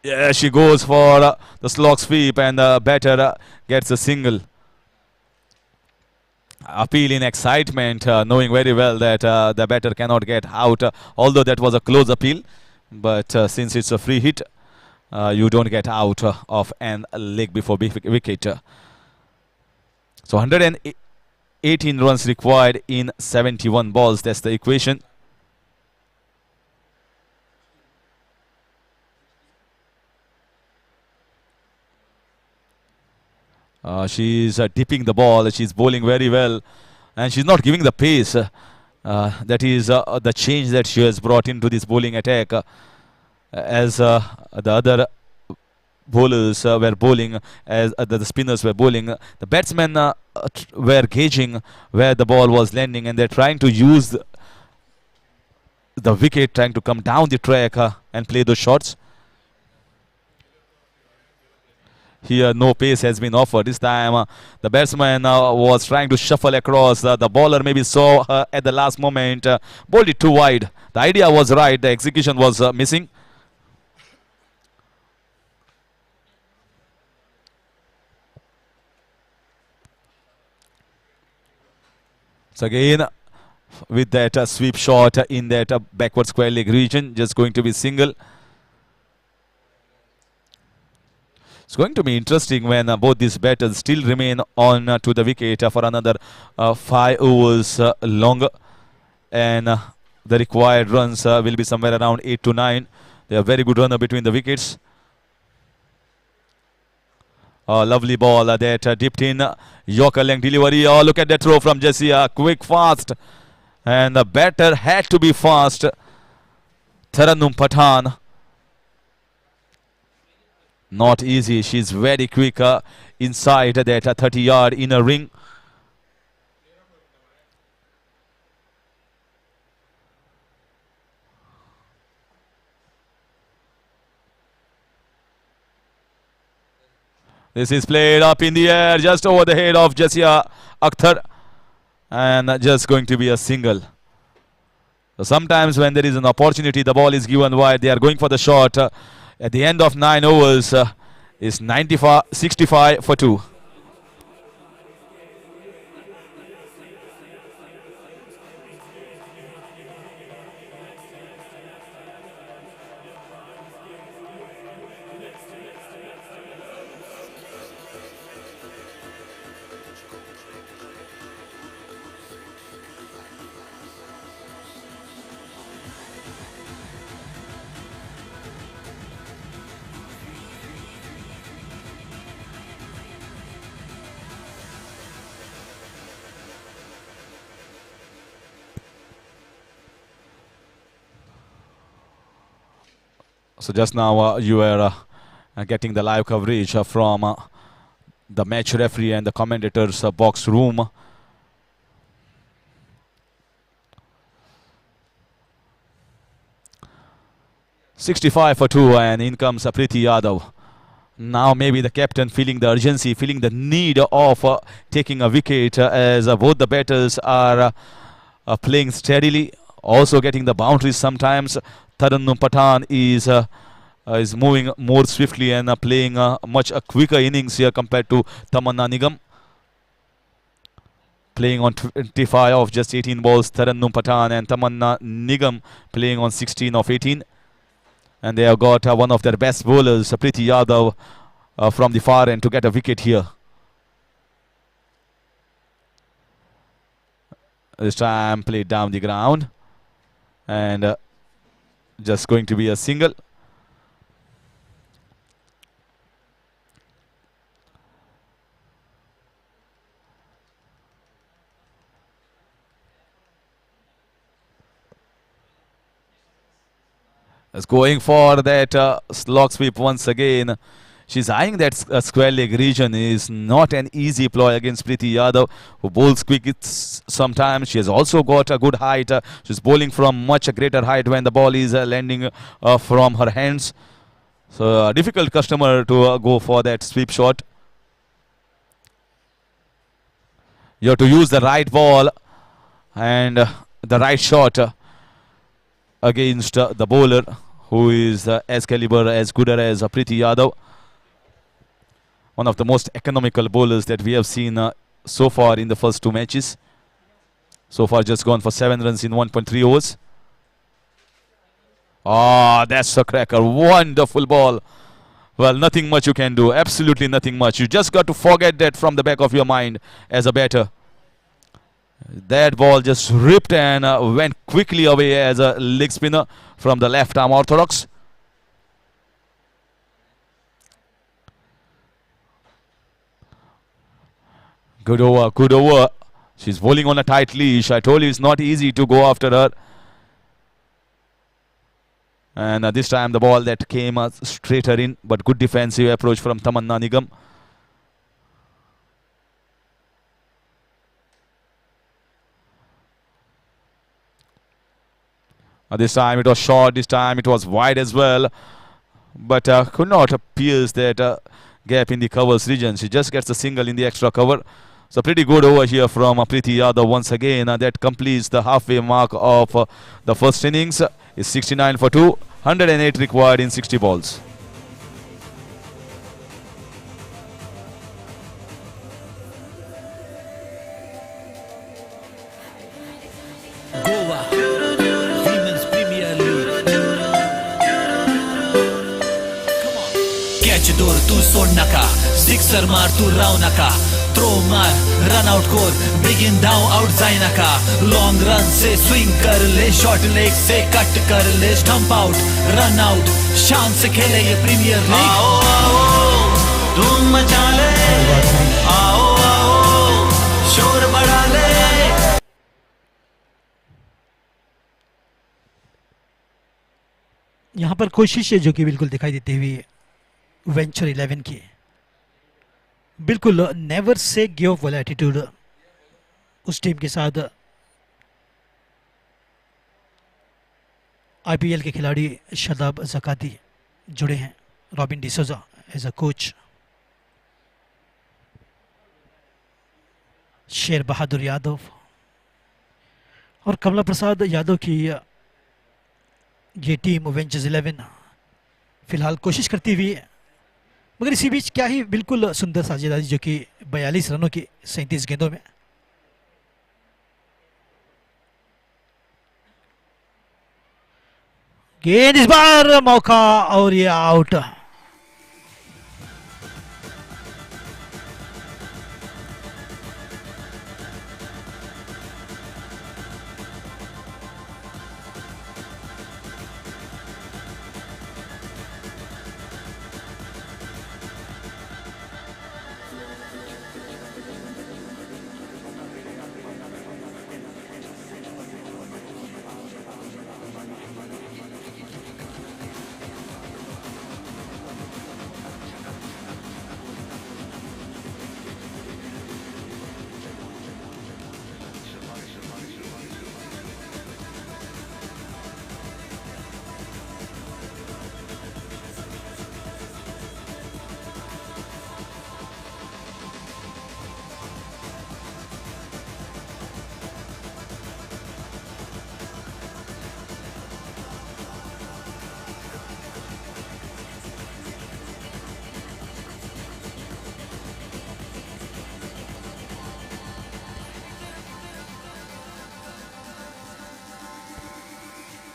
Yeah, she goes for the slog sweep, and the batter gets a single. Appeal in excitement, knowing very well that the batter cannot get out, although that was a close appeal. But since it's a free hit, you don't get out of an leg before wicket. So 118 runs required in 71 balls. That's the equation. She's dipping the ball. She's bowling very well, and she's not giving the pace. That is the change that she has brought into this bowling attack. As the other bowlers were bowling, as the spinners were bowling, the batsmen were gauging where the ball was landing, and they're trying to use the wicket, trying to come down the track and play those shots. Here no pace has been offered. This time the batsman was trying to shuffle across. The bowler maybe saw her at the last moment, bowled it too wide. The idea was right, the execution was missing. So again, with that sweep shot in that backward square leg region, just going to be single. It's going to be interesting when both these batters still remain on to the wicket for another 5 overs longer, and the required runs will be somewhere around 8 to 9. They are very good runner between the wickets. Lovely ball that dipped in. Yorker length delivery. Oh, look at that throw from Jessie. Quick, fast. And the batter had to be fast. Tarannum Pathan. Not easy. She's very quick inside that 30-yard inner ring. This is played up in the air, just over the head of Jasia Akhtar, and just going to be a single. So sometimes when there is an opportunity, the ball is given wide. They are going for the shot. At the end of 9 overs, is 65 for 2. So just now you were getting the live coverage from the match referee and the commentators box room. .65 for 2, and in comes Priti Yadav. Now maybe the captain feeling the urgency, feeling the need of taking a wicket, as both the batters are playing steadily, also getting the boundaries sometimes. Tarannum Pathan is moving more swiftly and playing much quicker innings here compared to Tamanna Nigam. Playing on 25 of just 18 balls, Tarannum Pathan, and Tamanna Nigam playing on 16 of 18. And they have got one of their best bowlers, Priti Yadav, from the far end to get a wicket here. This time played down the ground, and just going to be a single. Is going for that slog sweep once again. She's eyeing that square leg region. Is not an easy ploy against Priti Yadav, who bowls quick sometimes. She has also got a good height. She's bowling from much greater height when the ball is landing from her hands. So a difficult customer to go for that sweep shot. You have to use the right ball and the right shot against the bowler who is as caliber, as good as Preeti Yadav. One of the most economical bowlers that we have seen so far in the first two matches. So far just gone for 7 runs in 1.3 overs. Ah, that's a cracker. Wonderful ball. Well, nothing much you can do. Absolutely nothing much. You just got to forget that from the back of your mind as a batter. That ball just ripped and went quickly away as a leg spinner from the left arm orthodox. Good over, good over. She's bowling on a tight leash. I told you it's not easy to go after her. And this time the ball that came straighter in, but good defensive approach from Tamanna Nigam. This time it was short, this time it was wide as well. But could not pierce that gap in the covers region. She just gets a single in the extra cover. So pretty good over here from Preeti Yadav once again. That completes the halfway mark of the first innings. It's 69 for 2, 108 required in 60 balls. Goa Women's Premier League. Come on. Catch दूर तू सोड नका, sixer मार तू राव नका, throw मार run out कोर, बिगिन डाउन आउट जाए नका, लॉन्ग रन से स्विंग कर ले, शॉर्ट लेग से कट कर ले, स्टंप आउट रन आउट, शान से खेले ये प्रीमियर लीग. आओ आओ धूम मचा ले, आओ आओ शोर बढ़ा ले. यहाँ पर कोशिश है जो कि बिल्कुल दिखाई देती हुई वेंचर 11 की. बिल्कुल नेवर से गिव अप वाला एटीट्यूड उस टीम के साथ. आईपीएल के खिलाड़ी शादाब ज़काती जुड़े हैं, Robin D'Souza as a coach, Sher Bahadur Yadav और कमला प्रसाद यादव की ये टीम वेंचर्स 11 फिलहाल कोशिश करती हुई है. मगर इसी बीच क्या ही बिल्कुल सुंदर साझेदारी जो कि 42 रनों की 37 गेंदों में. गेंद इस बार मौका और ये आउट.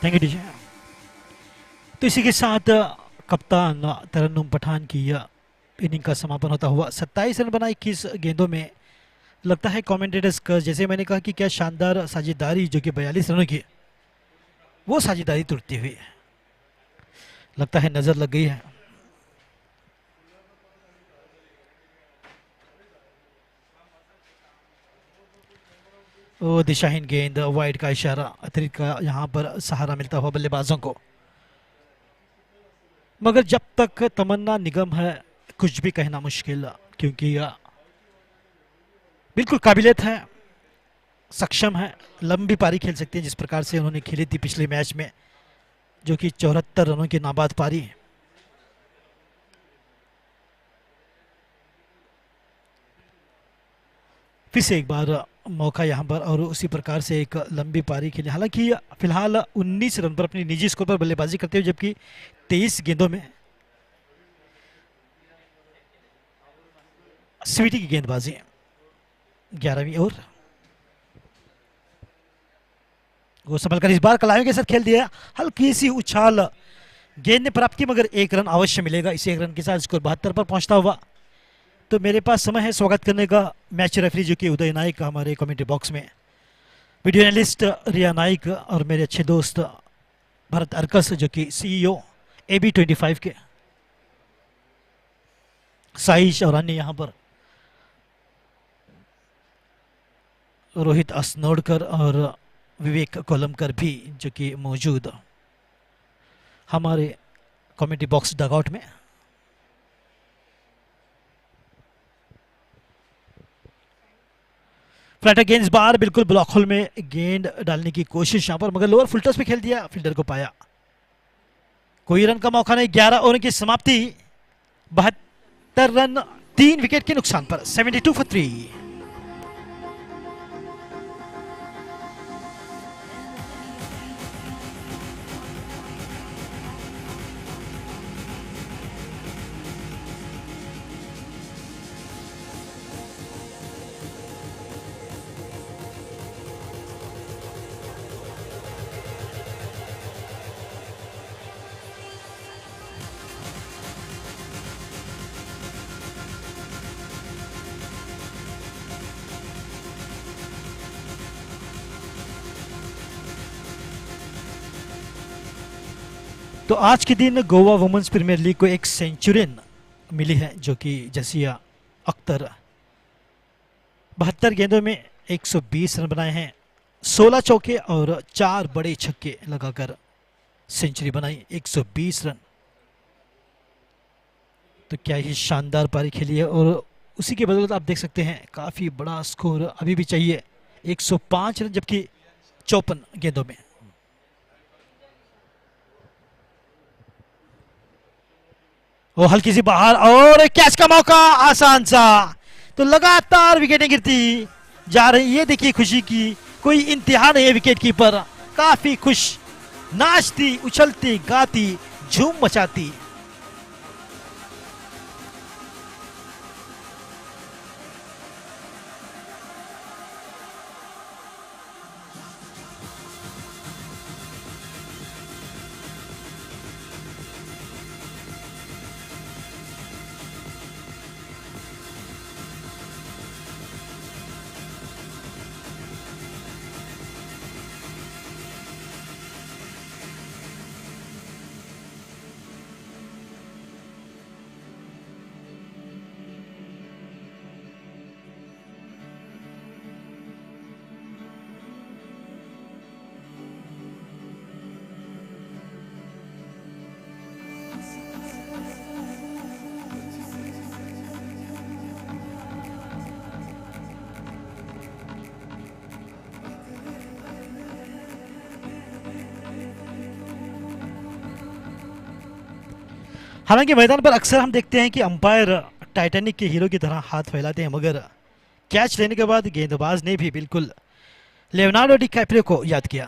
Thank you teacher. तो इसी के साथ कप्तान तरन्नुम पठान की इनिंग का समापन होता हुआ. 27 रन बना 21 गेंदों में. लगता है कमेंटेटर्स का, जैसे मैंने कहा कि क्या शानदार साझेदारी जो कि 42 रनों की, वो साझेदारी टूटती हुई है. लगता है नज़र लग गई है. वो दिशाहीन गेंद, वाइड का इशारा, अतिरिक्त का यहाँ पर सहारा मिलता हुआ बल्लेबाजों को. मगर जब तक तमन्ना निगम है कुछ भी कहना मुश्किल, क्योंकि बिल्कुल काबिलियत है, सक्षम है, लंबी पारी खेल सकती है जिस प्रकार से उन्होंने खेली थी पिछले मैच में, जो कि 74 रनों की नाबाद पारी. फिर से एक बार मौका यहाँ पर और उसी प्रकार से एक लंबी पारी खेली। हालांकि फिलहाल 19 रन पर अपनी निजी स्कोर पर बल्लेबाजी करते हुए, जबकि 23 गेंदों में स्वीटी की गेंदबाजी। 11वीं ओवर वो संभलकर इस बार कलाइयों के साथ खेल दिया। हल्की सी उछाल गेंद ने प्राप्त की, मगर एक रन अवश्य मिलेगा। इसी एक रन के साथ स्कोर 72 पर पहुंचता हुआ। तो मेरे पास समय है स्वागत करने का मैच रेफरी जो कि उदय नाइक हमारे कमेंट्री बॉक्स में, वीडियो एनालिस्ट रिया नाइक और मेरे अच्छे दोस्त भरत अर्कस जो कि CEO AB25 के, साइश और अन्य यहाँ पर रोहित अस्नोडकर और विवेक कोलमकर भी जो कि मौजूद हमारे कमेंट्री बॉक्स डगआउट में। फ्लैटर गेंद इस बार बिल्कुल ब्लॉक होल में गेंद डालने की कोशिश यहां पर, मगर लोअर फुल टॉस पे खेल दिया, फील्डर को पाया। कोई रन का मौका नहीं। 11 ओवर की समाप्ति, 72 रन 3 विकेट के नुकसान पर। 72 for 3। तो आज के दिन गोवा वुमेन्स प्रीमियर लीग को एक सेंचुरियन मिली है जो कि जसिया अख्तर। 72 गेंदों में 120 रन बनाए हैं, 16 चौके और 4 बड़े छक्के लगाकर सेंचुरी बनाई, 120 रन। तो क्या ही शानदार पारी खेली है और उसी के बदौलत आप देख सकते हैं काफी बड़ा स्कोर अभी भी चाहिए, 105 रन जबकि 54 गेंदों में। वो हल्की सी बाहर और कैच का मौका आसान सा। तो लगातार विकेटें गिरती जा रही। ये देखिए खुशी की कोई इंतहा नहीं है। विकेट कीपर काफी खुश, नाचती उछलती गाती झूम मचाती। हालांकि मैदान पर अक्सर हम देखते हैं कि अंपायर टाइटैनिक के हीरो की तरह हाथ फैलाते हैं, मगर कैच लेने के बाद गेंदबाज ने भी बिल्कुल लियोनार्डो डिकैप्रियो को याद किया।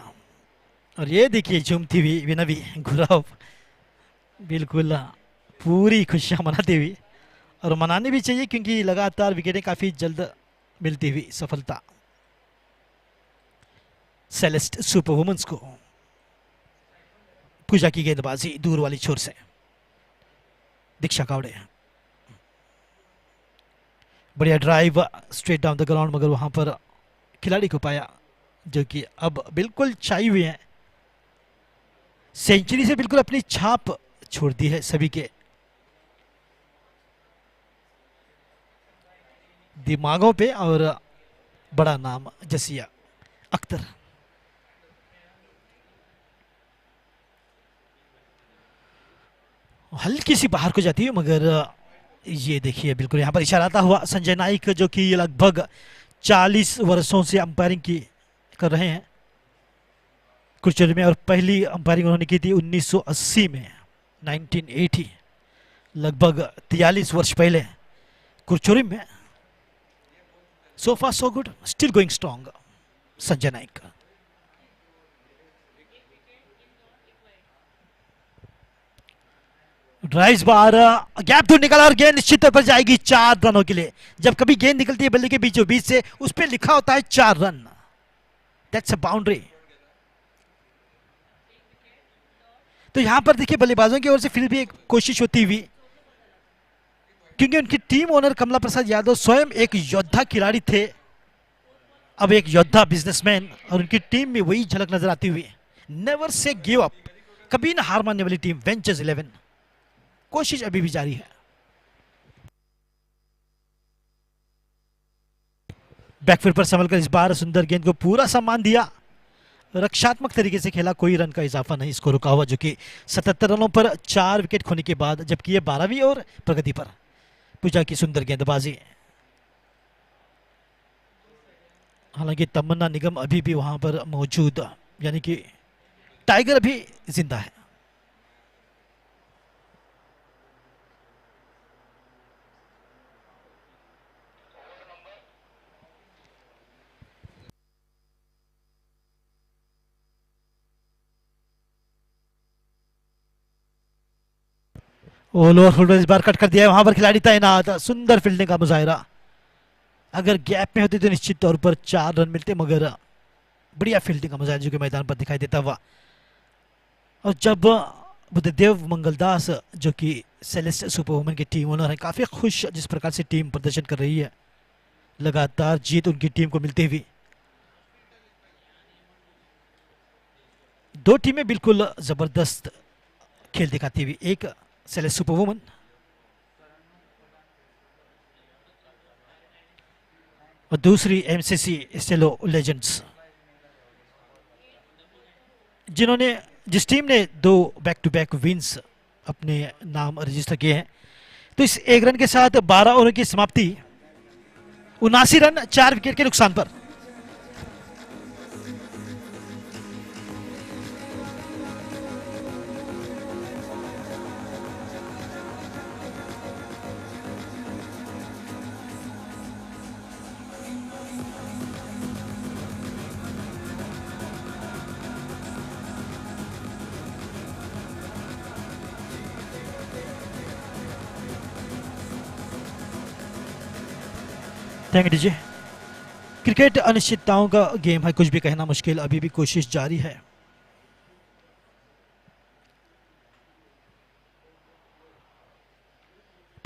और ये देखिए झूमती हुई विनवी गुराव बिल्कुल पूरी खुशियां मनाते हुए, और मनाने भी चाहिए क्योंकि लगातार विकेटें काफी जल्द मिलती हुई सफलता सेलेस्ट सुपर वुमेन्स को। पूजा की गेंदबाजी दूर वाली छोर से, दीक्षा कावड़े बढ़िया drive straight down the ground, मगर वहां पर खिलाड़ी को पाया जो कि अब बिल्कुल छाई हुए हैं। सेंचुरी से बिल्कुल अपनी छाप छोड़ दी है सभी के दिमागों पे, और बड़ा नाम जसिया अख्तर। हल्की सी बाहर को जाती है, मगर ये देखिए बिल्कुल यहाँ पर इशारा आता हुआ संजय नाइक जो कि लगभग 40 वर्षों से अंपायरिंग की कर रहे हैं कुर्चरी में, और पहली अंपायरिंग उन्होंने की थी 1980 में, 1980, लगभग 43 वर्ष पहले कुर्चरी में So far so good, still going strong. Sanjay Nayak drive बार, गैप दूर निकाला और गेंद निश्चित तौर पर जाएगी 4 रनों के लिए। जब कभी गेंद निकलती है बल्ले के बीचों बीच से, उस पर लिखा होता है 4 रन। That's a boundary. तो यहां पर देखिए बल्लेबाजों की ओर से फिर भी एक कोशिश होती हुई, क्योंकि उनकी टीम ओनर कमला प्रसाद यादव स्वयं एक योद्धा खिलाड़ी थे, अब एक योद्धा बिजनेसमैन, और उनकी टीम में वही झलक नजर आती हुई। नेवर से गिव अप, कभी ना हार मानने वाली टीम वेंचर्स 11। कोशिश अभी भी जारी है। बैकफील्ड पर संभल कर इस बार सुंदर गेंद को पूरा सम्मान दिया, रक्षात्मक तरीके से खेला, कोई रन का इजाफा नहीं, इसको रुका हुआ, जो कि 77 रनों पर 4 विकेट खोने के बाद, जबकि ये 12वीं और प्रगति पर। पूजा की सुंदर गेंदबाजी, हालांकि तमन्ना निगम अभी भी वहां पर मौजूद, यानी कि टाइगर अभी जिंदा है। वो लोअर फुल इस बार कट कर दिया है, वहां पर खिलाड़ी तैनात, सुंदर फील्डिंग का मुजाहिरा। अगर गैप में होते तो निश्चित तौर पर 4 रन मिलते, मगर बढ़िया फील्डिंग का मुजाहिरा जो कि मैदान पर दिखाई देता हुआ। और जब बुद्धदेव मंगलदास, जो कि सेलेस्ट सुपरवुमेन की टीम ओनर है, काफी खुश जिस प्रकार से टीम प्रदर्शन कर रही है, लगातार जीत उनकी टीम को मिलती हुई। दो टीमें बिल्कुल जबरदस्त खेल दिखाती हुई, एक सेलेस्ट सुपरवुमन और दूसरी एमसीसी स्टेलो लेजेंड्स, जिस टीम ने 2 बैक टू बैक विंस अपने नाम रजिस्टर किए हैं। तो इस 1 रन के साथ 12 ओवर की समाप्ति, 79 रन 4 विकेट के नुकसान पर। Thank you DJ. क्रिकेट अनिश्चितताओं का गेम है, कुछ भी कहना मुश्किल, अभी भी कोशिश जारी है।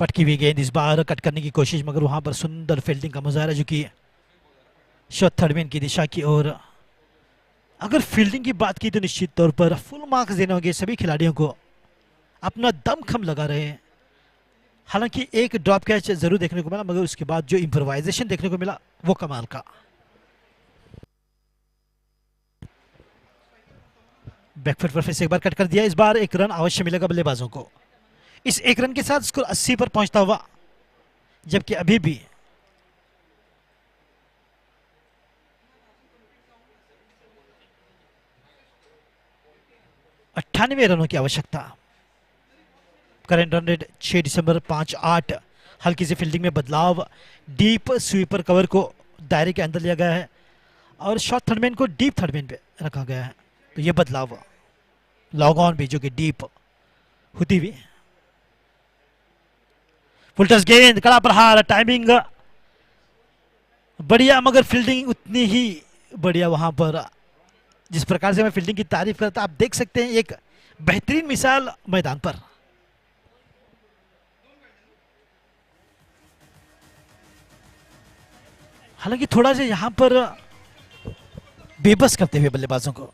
पटकी हुई गेंद इस बार कट करने की कोशिश, मगर वहां पर सुंदर फील्डिंग का मुजाहरा, जो कि शॉट थर्ड मैन की दिशा की ओर। अगर फील्डिंग की बात की तो निश्चित तौर पर फुल मार्क्स देने होंगे सभी खिलाड़ियों को, अपना दमखम लगा रहे हैं। हालांकि एक ड्रॉप कैच जरूर देखने को मिला, मगर उसके बाद जो इम्प्रोवाइजेशन देखने को मिला वो कमाल का। बैकफुट पर फिर से एक बार कट कर दिया, इस बार 1 रन अवश्य मिलेगा बल्लेबाजों को। इस 1 रन के साथ स्कोर 80 पर पहुंचता हुआ, जबकि अभी भी अट्ठानवे रनों की आवश्यकता। करंट रन रेट 6 दिसंबर 5-8। हल्की सी फील्डिंग में बदलाव, डीप स्वीपर कवर को दायरे के अंदर लिया गया है और शॉर्ट थर्डमैन को डीप थर्डमैन पे रखा गया है। तो ये बदलाव, लॉग ऑन भी जो कि डीप होती हुई। फुल टच गेंद, कड़ा प्रहार, टाइमिंग बढ़िया, मगर फील्डिंग उतनी ही बढ़िया। वहां पर जिस प्रकार से मैं फील्डिंग की तारीफ करता, आप देख सकते हैं एक बेहतरीन मिसाल मैदान पर। हालांकि थोड़ा सा यहां पर बेबस करते हुए बल्लेबाजों को।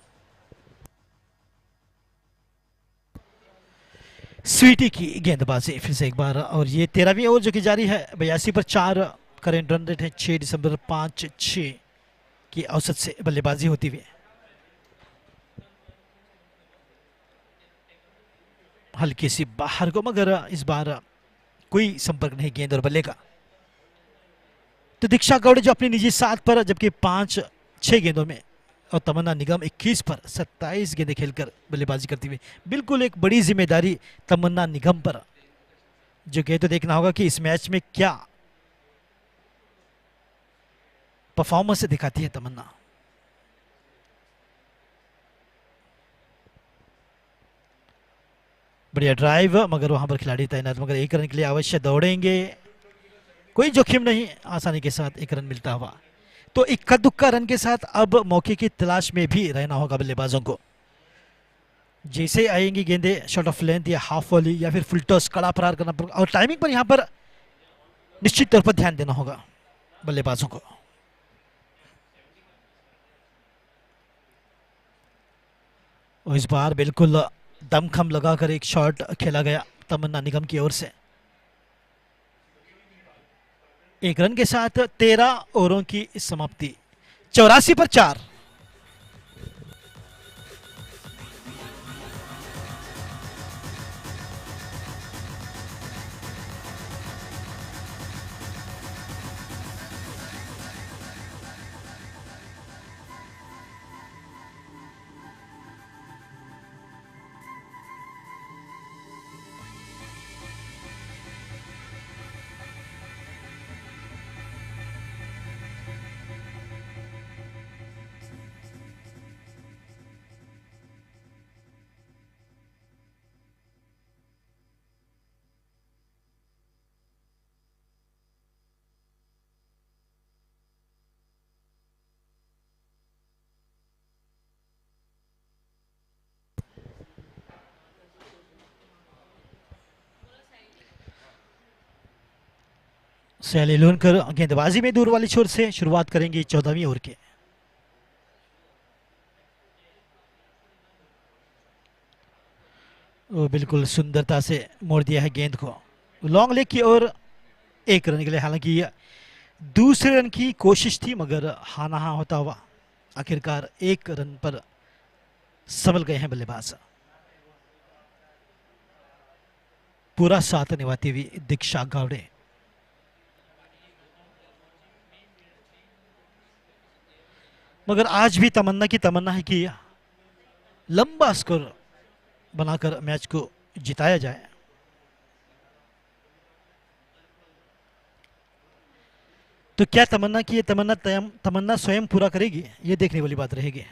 स्वीटी की गेंदबाजी फिर से एक बार, और ये 13वीं ओवर जो कि जारी है। 82 पर 4 करेंट रन रेट है। 6 दिसंबर 5-6 की औसत से बल्लेबाजी होती हुई। हल्की सी बाहर को, मगर इस बार कोई संपर्क नहीं गेंद और बल्ले का। तो दीक्षा गौड़ जो अपनी निजी 7 पर, जबकि 5-6 गेंदों में, और तमन्ना निगम 21 पर 27 गेंदें खेलकर बल्लेबाजी करती हुई। बिल्कुल एक बड़ी जिम्मेदारी तमन्ना निगम पर, जो कि तो देखना होगा कि इस मैच में क्या परफॉर्मेंस दिखाती है तमन्ना। बढ़िया ड्राइव, मगर वहां पर खिलाड़ी तैनात, मगर 1 रन के लिए अवश्य दौड़ेंगे, कोई जोखिम नहीं, आसानी के साथ 1 रन मिलता हुआ। तो इक्का दुक्का रन के साथ अब मौके की तलाश में भी रहना होगा बल्लेबाजों को। जैसे आएंगी गेंदे शॉट ऑफ लेंथ या हाफ वॉली या फिर फुल टॉस, कड़ा प्रहार करना पड़ेगा, और टाइमिंग पर यहाँ पर निश्चित तौर पर ध्यान देना होगा बल्लेबाजों को। और इस बार बिल्कुल दमखम लगाकर एक शॉट खेला गया तमन्ना निगम की ओर से। 1 रन के साथ 13 ओवरों की समाप्ति, 84 पर 4। सैली लोनकर गेंदबाजी में दूर वाली छोर से शुरुआत करेंगी 14वीं ओवर के। वो बिल्कुल सुंदरता से मोड़ दिया है गेंद को लॉन्ग लेग की ओर, 1 रन के लिए। हालांकि दूसरे रन की कोशिश थी, मगर हानाहा होता हुआ आखिरकार 1 रन पर संभल गए हैं बल्लेबाज। पूरा साथ निभाती हुई दीक्षा गावड़े। मगर आज भी तमन्ना की तमन्ना है कि लंबा स्कोर बनाकर मैच को जिताया जाए। तो क्या तमन्ना की ये तमन्ना स्वयं पूरा करेगी, ये देखने वाली बात रहेगी।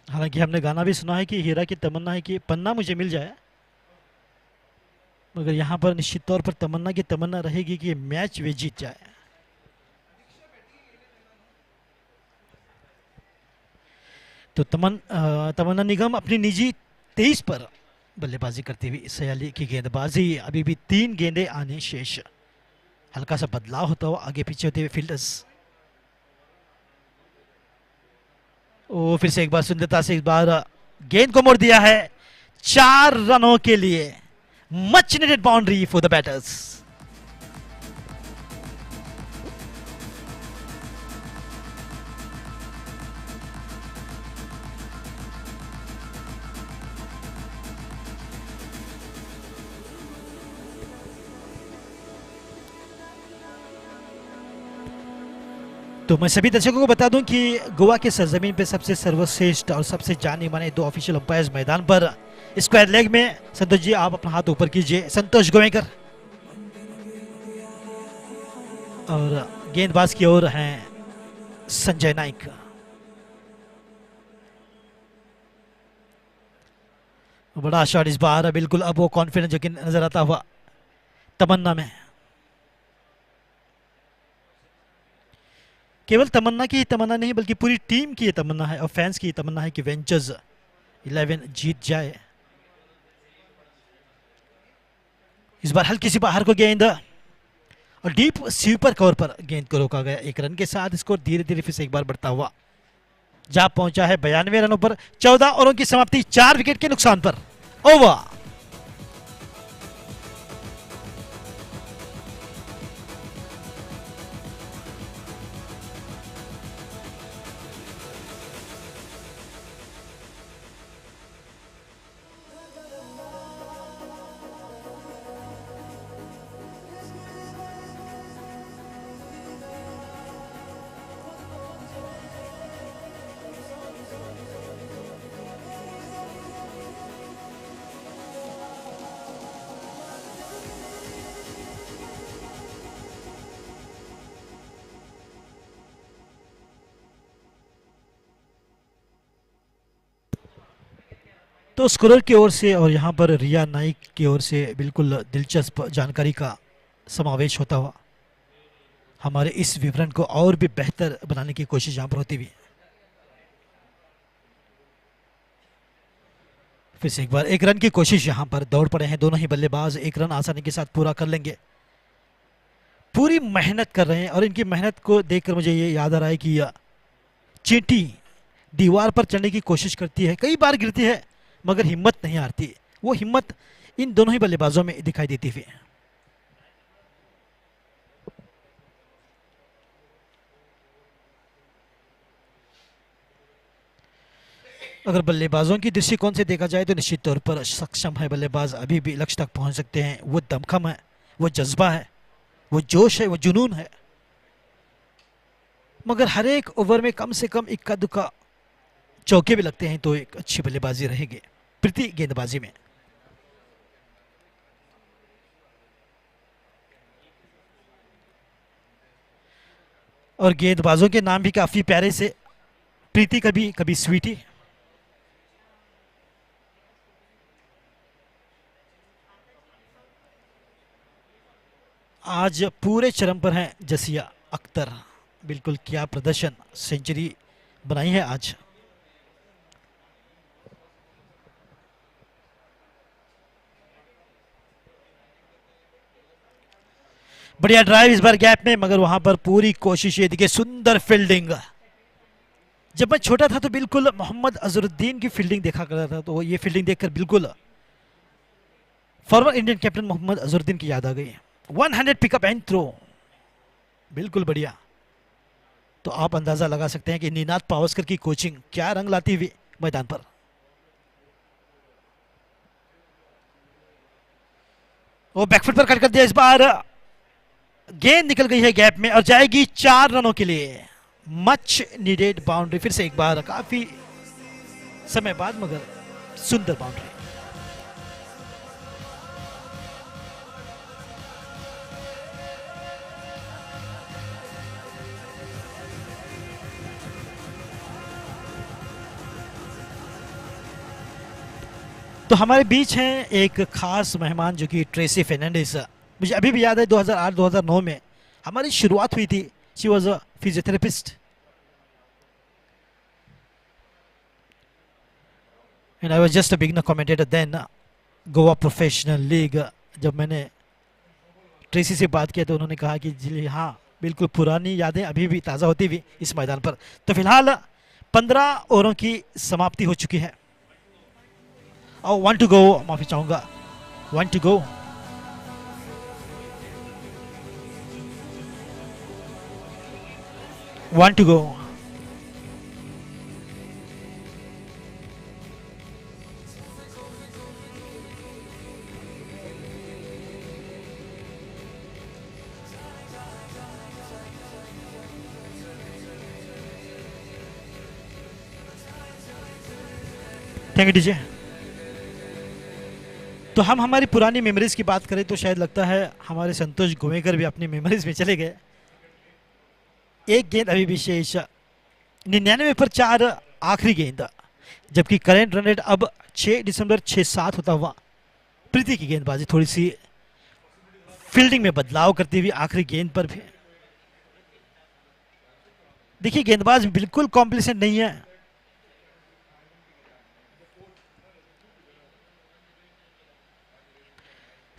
हालांकि हमने गाना भी सुना है कि हीरा की तमन्ना है कि पन्ना मुझे मिल जाए, मगर यहां पर निश्चित तौर पर तमन्ना की तमन्ना रहेगी कि मैच वे जीत जाए। तो तमन्ना निगम अपनी निजी 23 पर बल्लेबाजी करती हुई, सयाली की गेंदबाजी, अभी भी 3 गेंदे आने शेष। हल्का सा बदलाव होता हुआ आगे पीछे होते हुए फील्डर्स। ओ फिर से एक बार सुंदरता से इस बार गेंद को मोड़ दिया है 4 रनों के लिए। Much needed boundary for the batters. तो मैं सभी दर्शकों को बता दूं कि गोवा के सरजमीन पे सबसे सर्वश्रेष्ठ और सबसे जाने माने 2 ऑफिशियल अंपायर्स मैदान पर स्क्वायर लेग में। संतोष जी आप अपना हाथ ऊपर कीजिए, संतोष गोवेकर। और गेंदबाज की ओर हैं संजय नाइक। बड़ा शॉट इस बार, बिल्कुल अब वो कॉन्फिडेंस जो कि नजर आता हुआ तमन्ना में। केवल तमन्ना की तमन्ना नहीं बल्कि पूरी टीम की ये तमन्ना है और फैंस की तमन्ना है कि वेंचर्स 11 जीत जाए। इस बार हल्की सी बाहर को गेंद और डीप स्वीपर कवर पर गेंद को रोका गया। 1 रन के साथ स्कोर धीरे धीरे फिर से एक बार बढ़ता हुआ जा पहुंचा है 92 रनों पर। 14 ओवरों की समाप्ति 4 विकेट के नुकसान पर। ओवर। तो स्कोरर की ओर से और यहाँ पर रिया नाइक की ओर से बिल्कुल दिलचस्प जानकारी का समावेश होता हुआ हमारे इस विवरण को और भी बेहतर बनाने की कोशिश यहाँ पर होती हुई। फिर से एक बार एक रन की कोशिश, यहाँ पर दौड़ पड़े हैं दोनों ही बल्लेबाज, एक रन आसानी के साथ पूरा कर लेंगे। पूरी मेहनत कर रहे हैं और इनकी मेहनत को देखकर मुझे ये याद आ रहा है कि चींटी दीवार पर चढ़ने की कोशिश करती है, कई बार गिरती है मगर हिम्मत नहीं हारती। वो हिम्मत इन दोनों ही बल्लेबाजों में दिखाई देती हुई। अगर बल्लेबाजों की दृष्टिकोण से देखा जाए तो निश्चित तौर पर सक्षम है बल्लेबाज, अभी भी लक्ष्य तक पहुंच सकते हैं। वो दमखम है, वो जज्बा है, वो जोश है, वो जुनून है। मगर हर एक ओवर में कम से कम इक्का दुक्का चौके भी लगते हैं तो एक अच्छी बल्लेबाजी रहेगी प्रीति गेंदबाजी में। और गेंदबाजों के नाम भी काफी प्यारे से, प्रीति कभी कभी स्वीटी। आज पूरे चरम पर हैं जसिया अख्तर, बिल्कुल क्या प्रदर्शन, सेंचुरी बनाई है आज। बढ़िया ड्राइव इस बार गैप में, मगर वहां पर पूरी कोशिश ये देखिए, सुंदर फील्डिंग। जब मैं छोटा था तो बिल्कुल मोहम्मद अजहरुद्दीन की फील्डिंग देखा करता था, तो ये फील्डिंग देखकर बिल्कुल former Indian captain Mohammad Azharuddin की याद आ गई। 100 पिकअप एंड थ्रो, बिल्कुल बढ़िया। तो आप अंदाजा लगा सकते हैं कि निनाद पावस्कर की कोचिंग क्या रंग लाती हुई मैदान पर। वो बैकफुट पर कट कर दिया, इस बार गेंद निकल गई है गैप में और जाएगी 4 रनों के लिए। मच नीडेड बाउंड्री, फिर से एक बार काफी समय बाद मगर सुंदर बाउंड्री। तो हमारे बीच हैं एक खास मेहमान जो कि ट्रेसी फर्नांडिस। मुझे अभी भी याद है 2008-2009 में हमारी शुरुआत हुई थी। She was a physiotherapist and I was just a beginner commentator then. Goa professional league, जब मैंने ट्रेसी से बात किया तो उन्होंने कहा कि जी हाँ, बिल्कुल पुरानी यादें अभी भी ताज़ा होती हुई इस मैदान पर। तो फिलहाल 15 ओवरों की समाप्ति हो चुकी है और 1 टू गो, माफी चाहूंगा, 1 to go. One to go. Thank you DJ. तो हम हमारी पुरानी मेमोरीज की बात करें तो शायद लगता है हमारे संतोष गोवेकर भी अपनी मेमोरीज में चले गए। एक गेंद अभी भी शेष, 99 पर 4 आखिरी गेंद, जबकि करंट रन रेट अब 6.67 होता हुआ। प्रीति की गेंदबाजी थोड़ी सी फील्डिंग में बदलाव करती हुई आखिरी गेंद पर भी। देखिए गेंदबाज बिल्कुल कॉम्प्लिसेंट नहीं है।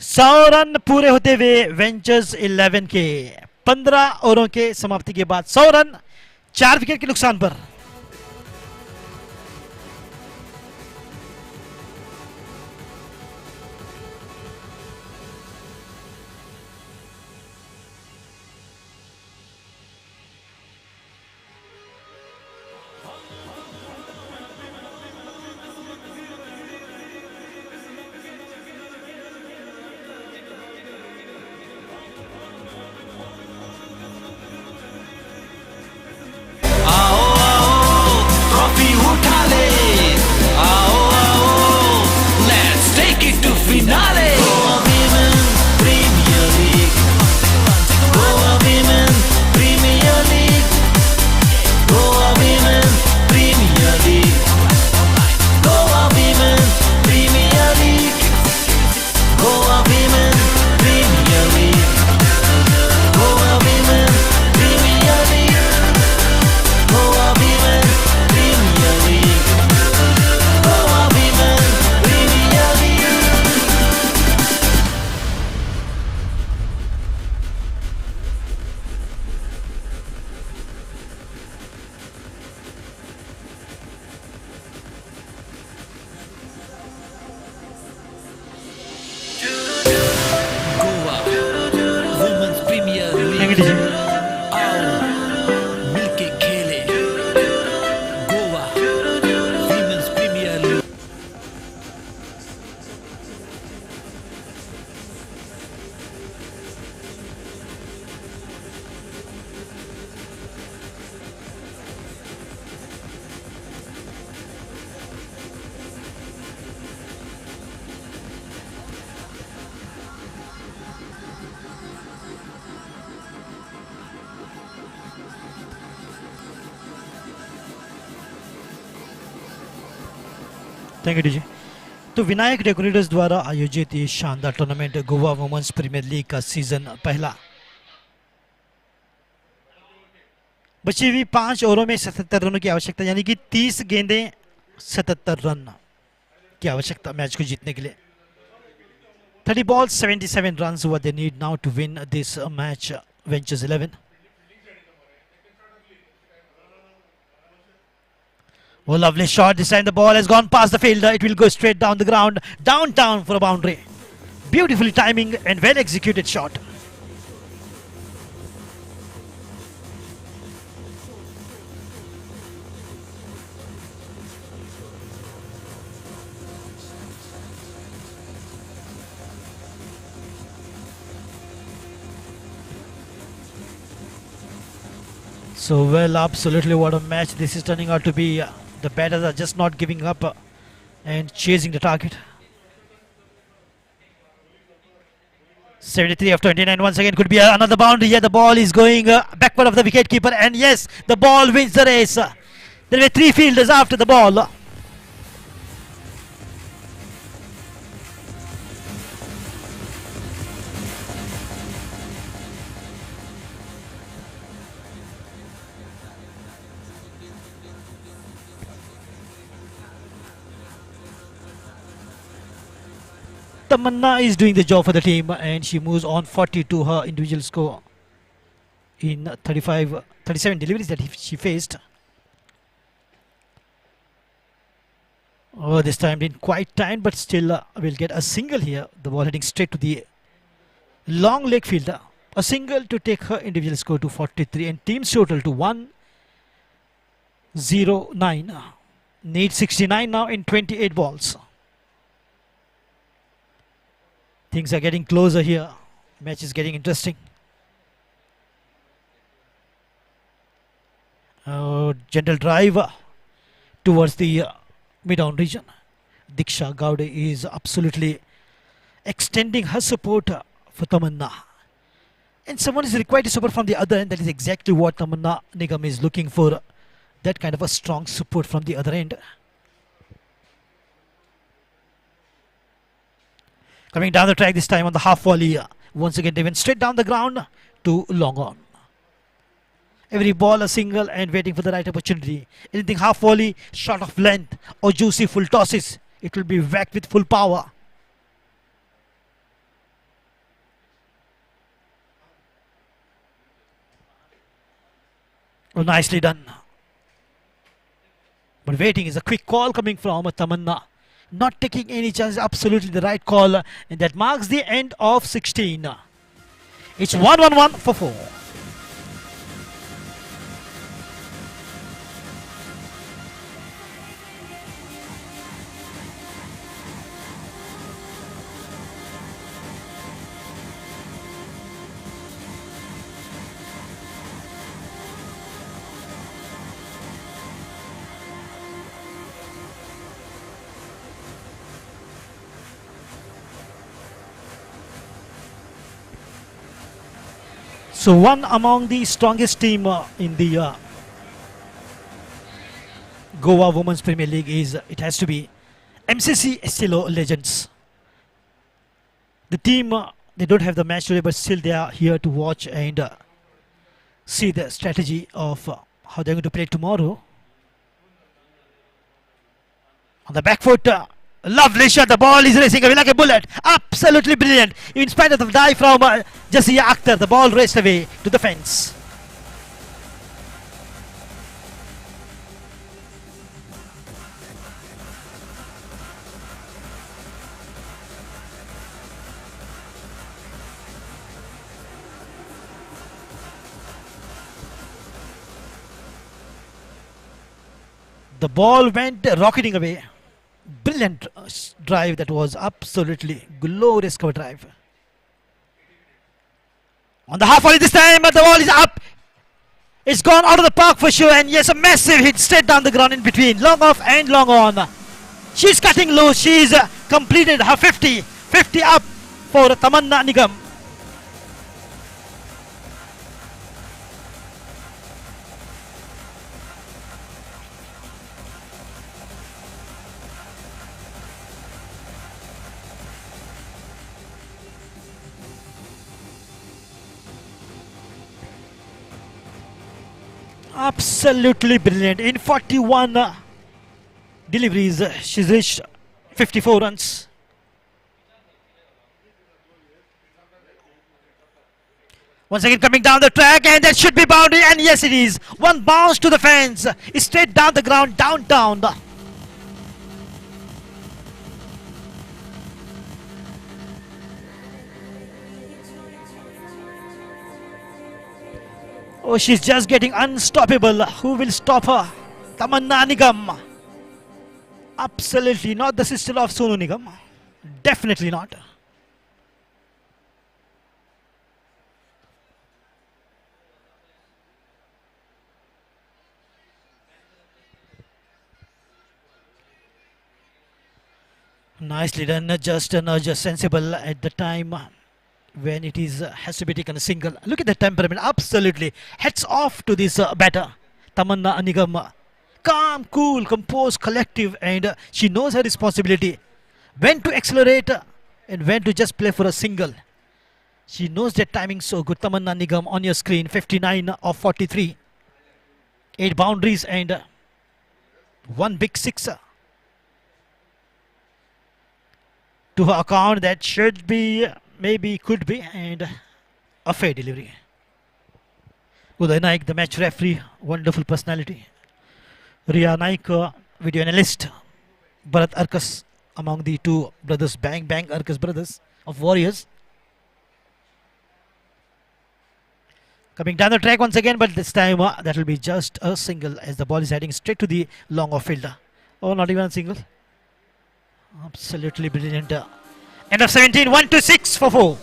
सौ रन पूरे होते हुए वेंचर्स 11 के 15 ओवरों के समाप्ति के बाद 100 रन 4 विकेट के नुकसान पर। आओ आओ थैंक यू डीजे। तो विनायक डेकोरेटर्स द्वारा आयोजित ये शानदार tournament Goa women's premier league का सीजन पहला बची हुई 5 ओवरों में 77 रनों की आवश्यकता, यानी कि 30 गेंदें 77 रन की आवश्यकता मैच को जीतने के लिए। 30 balls 77 runs what they need now to win this match. Ventures 11. Oh, lovely shot. This time the ball has gone past the fielder. It will go straight down the ground, downtown for a boundary. Beautifully timing and well executed shot. So well, absolutely what a match this is turning out to be. The batters are just not giving up and chasing the target. 73 of 29 once again could be another boundary. Yeah, the ball is going backward of the wicketkeeper, and yes, the ball wins the race. There were 3 fielders after the ball. Tamanna is doing the job for the team, and she moves on 40 to her individual score in 37 deliveries that she faced. Oh, this time didn't quite time, but still will get a single here. The ball heading straight to the long leg fielder. A single to take her individual score to 43 and team's total to 109. Need 69 now in 28 balls. Things are getting closer here. Match is getting interesting. Gentle drive towards the mid-on region. Diksha Gowde is absolutely extending her support for Tamanna. And someone is required to support from the other end. That is exactly what Tamanna Nigam is looking for. That kind of a strong support from the other end. Coming down the track this time on the half volley. Once again they went straight down the ground to long on. Every ball a single and waiting for the right opportunity. Anything half volley, short of length or juicy full tosses, it will be whacked with full power. Oh, nicely done. But waiting is a quick call coming from Tamanna. Not taking any chance, absolutely the right call, and that marks the end of 16. It's 1-1-1 for 4. So one among the strongest team in the Goa Women's Premier League is, it has to be MCC Estilo Legends. The team, they don't have the match today, but still they are here to watch and see the strategy of how they're going to play tomorrow. On the back foot, lovely shot. The ball is racing away like a bullet. Absolutely brilliant. In spite of the dive from Jasiya Akhtar, the ball raced away to the fence. The ball went rocketing away. Brilliant drive. That was absolutely glorious cover drive. On the half volley this time, the ball is up. It's gone out of the park for sure, and yes, a massive hit straight down the ground in between. Long off and long on. She's cutting loose. She's completed her 50. 50 up for Tamanna Nigam. Absolutely brilliant. In 41 deliveries, she's reached 54 runs. Once again coming down the track, and that should be boundary, and yes it is. One bounce to the fence, straight down the ground, down. Oh, she's just getting unstoppable. Who will stop her? Tamanna Nigam. Absolutely not the sister of Sonu Nigam. Definitely not. Nicely done, just sensible at the time when it is has to be taken a single. Look at the temperament, absolutely. Heads off to this batter, Tamanna Nigam. Calm, cool, composed, collective, and she knows her responsibility. When to accelerate and when to just play for a single. She knows that timing so good. Tamanna Nigam on your screen, 59 of 43. 8 boundaries and 1 big sixer. To her account, that should be, maybe could be, and a fair delivery. Uday Naik, the match referee, wonderful personality. Riya Naik, video analyst. Bharat Arkas, among the two brothers, Bang Arkas brothers of Warriors. Coming down the track once again, but this time that will be just a single as the ball is heading straight to the long off fielder. Oh, not even a single. Absolutely brilliant. End of 17, 1-6 for 4.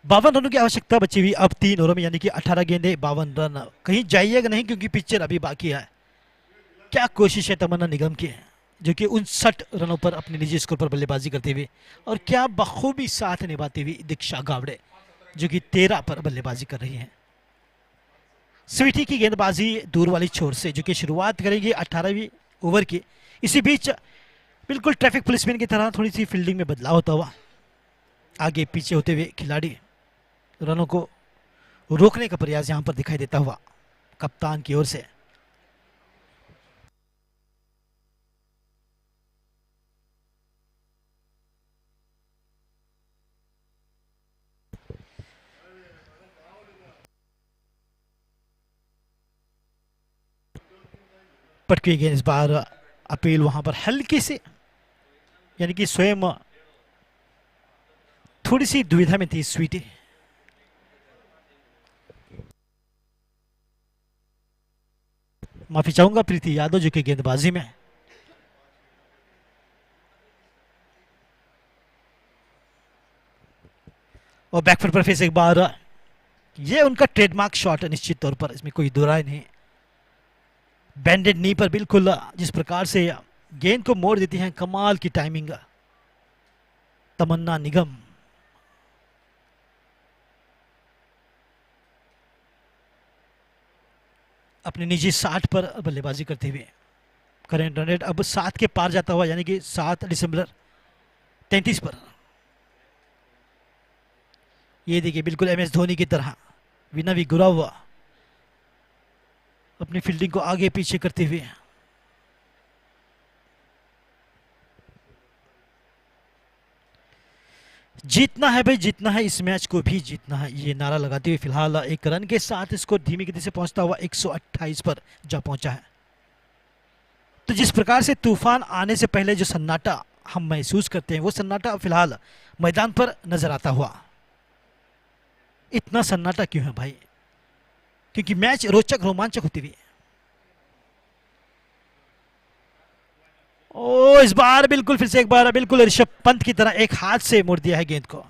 बावन रनों की आवश्यकता बची हुई अब 3 ओवरों में, यानी कि 18 गेंदे 52 रन. कहीं जाइएगा नहीं क्योंकि पिक्चर अभी बाकी है. क्या कोशिश है तमन्ना निगम की, जो कि 59 रनों पर अपने निजी स्कोर पर बल्लेबाजी करते हुए, और क्या बखूबी साथ निभाती हुई दीक्षा गावड़े जो कि 13 पर बल्लेबाजी कर रही हैं. स्वीटी की गेंदबाजी दूर वाली छोर से, जो कि शुरुआत करेगी 18वीं ओवर की. इसी बीच बिल्कुल ट्रैफिक पुलिसमैन की तरह थोड़ी सी फील्डिंग में बदलाव होता हुआ आगे पीछे होते हुए खिलाड़ी रनों को रोकने का प्रयास यहां पर दिखाई देता हुआ कप्तान की ओर से. पटकी गेंद इस बार अपील वहां पर हल्की से, यानी कि स्वयं थोड़ी सी दुविधा में थी स्वीटी. माफी चाहूंगा प्रीति यादव जो कि गेंदबाजी में. और बैकफुट पर फिर एक बार ये उनका ट्रेडमार्क शॉट है निश्चित तौर पर, इसमें कोई दो राय नहीं. बैंडेड नी पर बिल्कुल जिस प्रकार से गेंद को मोड़ देती हैं, कमाल की टाइमिंग तमन्ना निगम. अपने निजी 60 पर बल्लेबाजी करते हुए करेंट रन रेट अब 7 के पार जाता हुआ, यानी कि 7 दिसंबर 33 पर. ये देखिए बिल्कुल MS धोनी की तरह विनवी गुराव अपनी फील्डिंग को आगे पीछे करते हुए. जीतना है भाई, जीतना है, इस मैच को भी जीतना है, ये नारा लगाते हुए फिलहाल 1 रन के साथ इसको धीमी गति से पहुंचता हुआ 128 पर जा पहुंचा है. तो जिस प्रकार से तूफान आने से पहले जो सन्नाटा हम महसूस करते हैं, वो सन्नाटा फिलहाल मैदान पर नजर आता हुआ. इतना सन्नाटा क्यों है भाई? क्योंकि मैच रोचक रोमांचक होती हुई। ओ इस बार बिल्कुल फिर से एक बार बिल्कुल ऋषभ पंत की तरह एक हाथ से मोड़ दिया है गेंद को।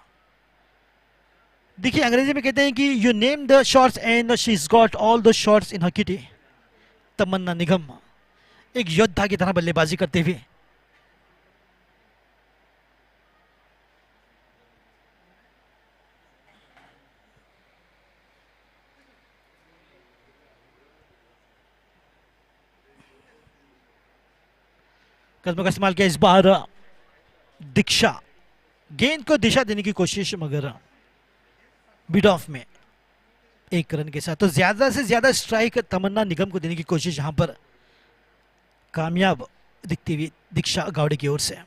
देखिए अंग्रेजी में कहते हैं कि you name the shots and she is got all the shots in her kitty. Tamanna Nigam एक योद्धा की तरह बल्लेबाजी करते हुए कदमों का इस्तेमाल किया। इस बार दीक्षा गेंद को दिशा देने की कोशिश मगर बीड ऑफ में एक रन के साथ। तो ज्यादा से ज्यादा स्ट्राइक तमन्ना निगम को देने की कोशिश यहां पर कामयाब दिखती हुई दीक्षा गावड़े की ओर से।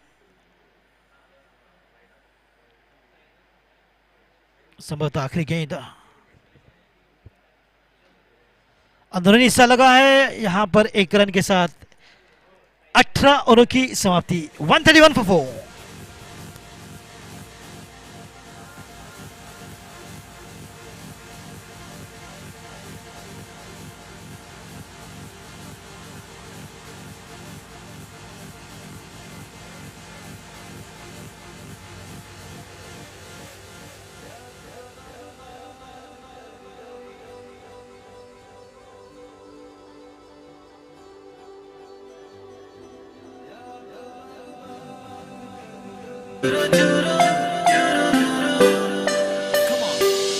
संभवतः आखिरी गेंद अंदरूनी हिस्सा लगा है यहां पर एक रन के साथ 18 ओवरों की समाप्ति। 131 for 4।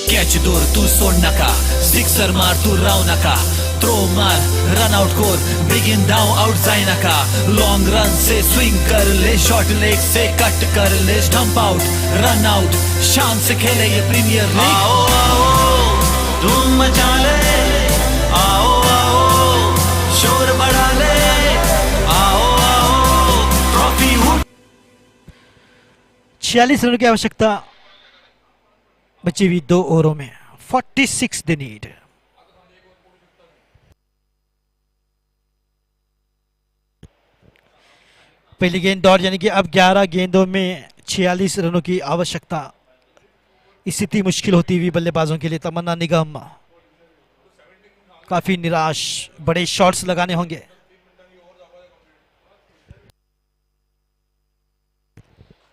कॅच दूर तू सोड नका, सिक्सर मार तू राव नका, थ्रो मार रन आउट कोर, बिगिन डाउन आउट जाए नका, लॉन्ग रन से स्विंग कर ले, शॉर्ट लेग से कट कर ले, स्टंप आउट रन आउट, शान से खेले ये प्रीमियर लीग। आओ आओ धूम मचा ले, आओ आओ शोर बढ़ा ले, आओ आओ ट्रॉफी उठ। 46 रन की आवश्यकता बची हुई 2 ओवरों में। 46 दे नीड। पहली गेंद डॉट यानी कि अब 11 गेंदों में 46 रनों की आवश्यकता। स्थिति मुश्किल होती हुई बल्लेबाजों के लिए। तमन्ना निगम काफी निराश, बड़े शॉट्स लगाने होंगे।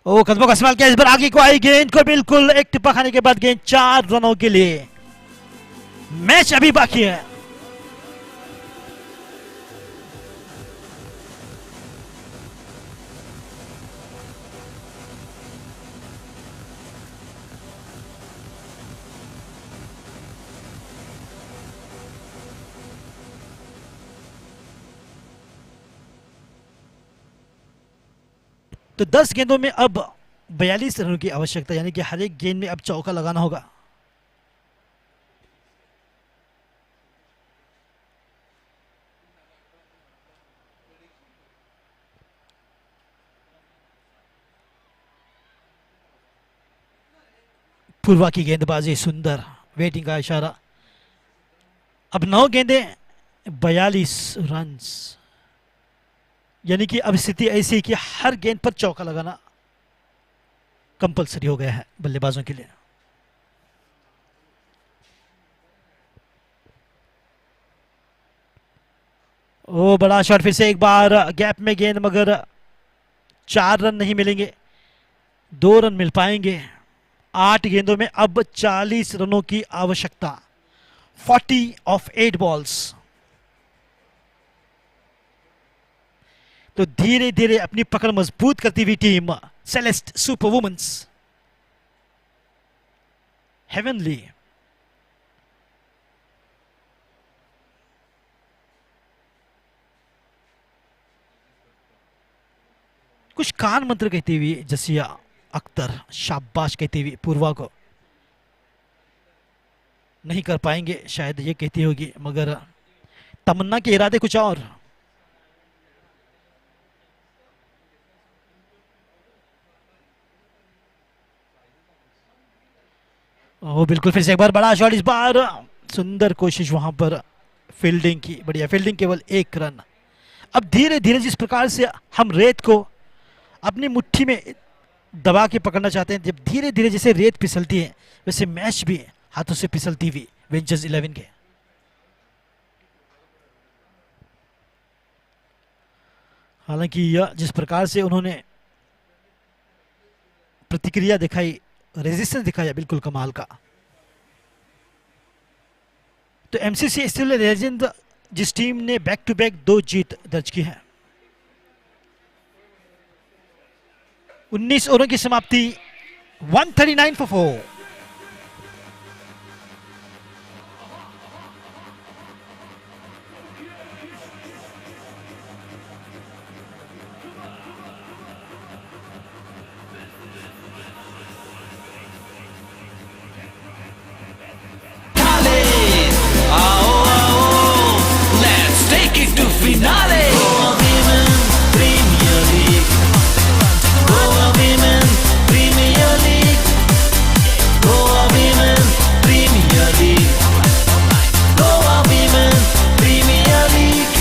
ओ कदमों का इस्तेमाल किया, इस बार आगे को आई गेंद को बिल्कुल एक टिप्पा खाने के बाद गेंद 4 रनों के लिए। मैच अभी बाकी है। तो 10 गेंदों में अब 42 रनों की आवश्यकता, यानी कि हर एक गेंद में अब चौका लगाना होगा। पूर्वा की गेंदबाजी सुंदर, वेटिंग का इशारा। अब 9 गेंदें 42 रन्स, यानी कि अब स्थिति ऐसी है कि हर गेंद पर चौका लगाना कंपलसरी हो गया है बल्लेबाजों के लिए। ओ बड़ा शॉट, फिर से एक बार गैप में गेंद, मगर 4 रन नहीं मिलेंगे, 2 रन मिल पाएंगे। 8 गेंदों में अब 40 रनों की आवश्यकता। 40 ऑफ 8 बॉल्स। तो धीरे धीरे अपनी पकड़ मजबूत करती हुई team Celeste super women's heavenly कुछ कान मंत्र कहती हुई जसिया अख्तर शाबाश कहती हुई पूर्वा को। नहीं कर पाएंगे शायद ये कहती होगी, मगर तमन्ना के इरादे कुछ और। ओ बिल्कुल फिर से एक बार बड़ा शॉट, इस बार सुंदर कोशिश वहां पर फील्डिंग की, बढ़िया फील्डिंग, केवल 1 रन। अब धीरे धीरे जिस प्रकार से हम रेत को अपनी मुट्ठी में दबा के पकड़ना चाहते हैं, जब धीरे धीरे जैसे रेत फिसलती है वैसे मैच भी हाथों से फिसलती हुई वेंचर्स 11 के। हालांकि यह जिस प्रकार से उन्होंने प्रतिक्रिया दिखाई, रेजिस्टेंस दिखाया, बिल्कुल कमाल का। तो एमसीसी स्टील लेजेंड जिस टीम ने बैक टू बैक 2 जीत दर्ज की है। 19 ओवरों की समाप्ति, 139 for 4। Let's take it to finale. Goa Women Premier League. Goa Women Premier League. Goa Women Premier League. Goa Women Premier League.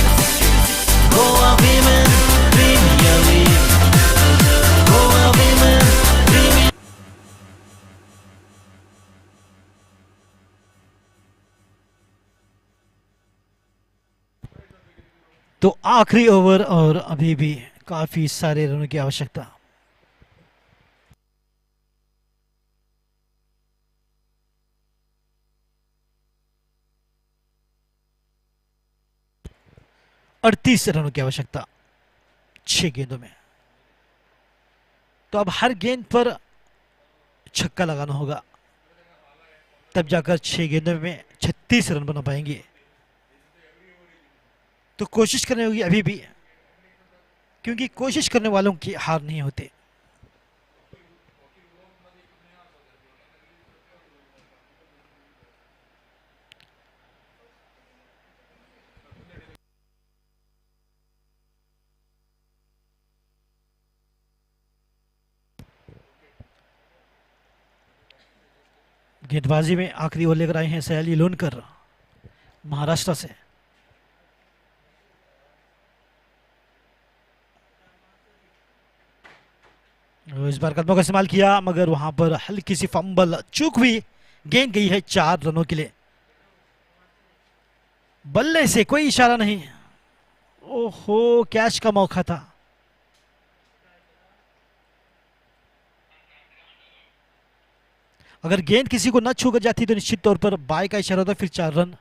Goa Women Premier League. Goa Women Premier. तो आखिरी over और अभी भी काफी सारे रनों की आवश्यकता। अड़तीस रनों की आवश्यकता 6 गेंदों में। तो अब हर गेंद पर छक्का लगाना होगा, तब जाकर 6 गेंदों में 36 रन बना पाएंगे। तो कोशिश करनी होगी अभी भी, क्योंकि कोशिश करने वालों की हार नहीं होती। गेंदबाजी में आखिरी ओवर लेकर आए हैं सयाली लोनकर महाराष्ट्र से। इस बार कदमों का इस्तेमाल किया, मगर वहां पर हल्की सी फंबल चूक हुई। गेंद गई है 4 रनों के लिए। बल्ले से कोई इशारा नहीं। ओहो, कैच का मौका था। अगर गेंद किसी को न छू कर जाती तो निश्चित तौर पर बाय का इशारा होता, फिर 4 रन।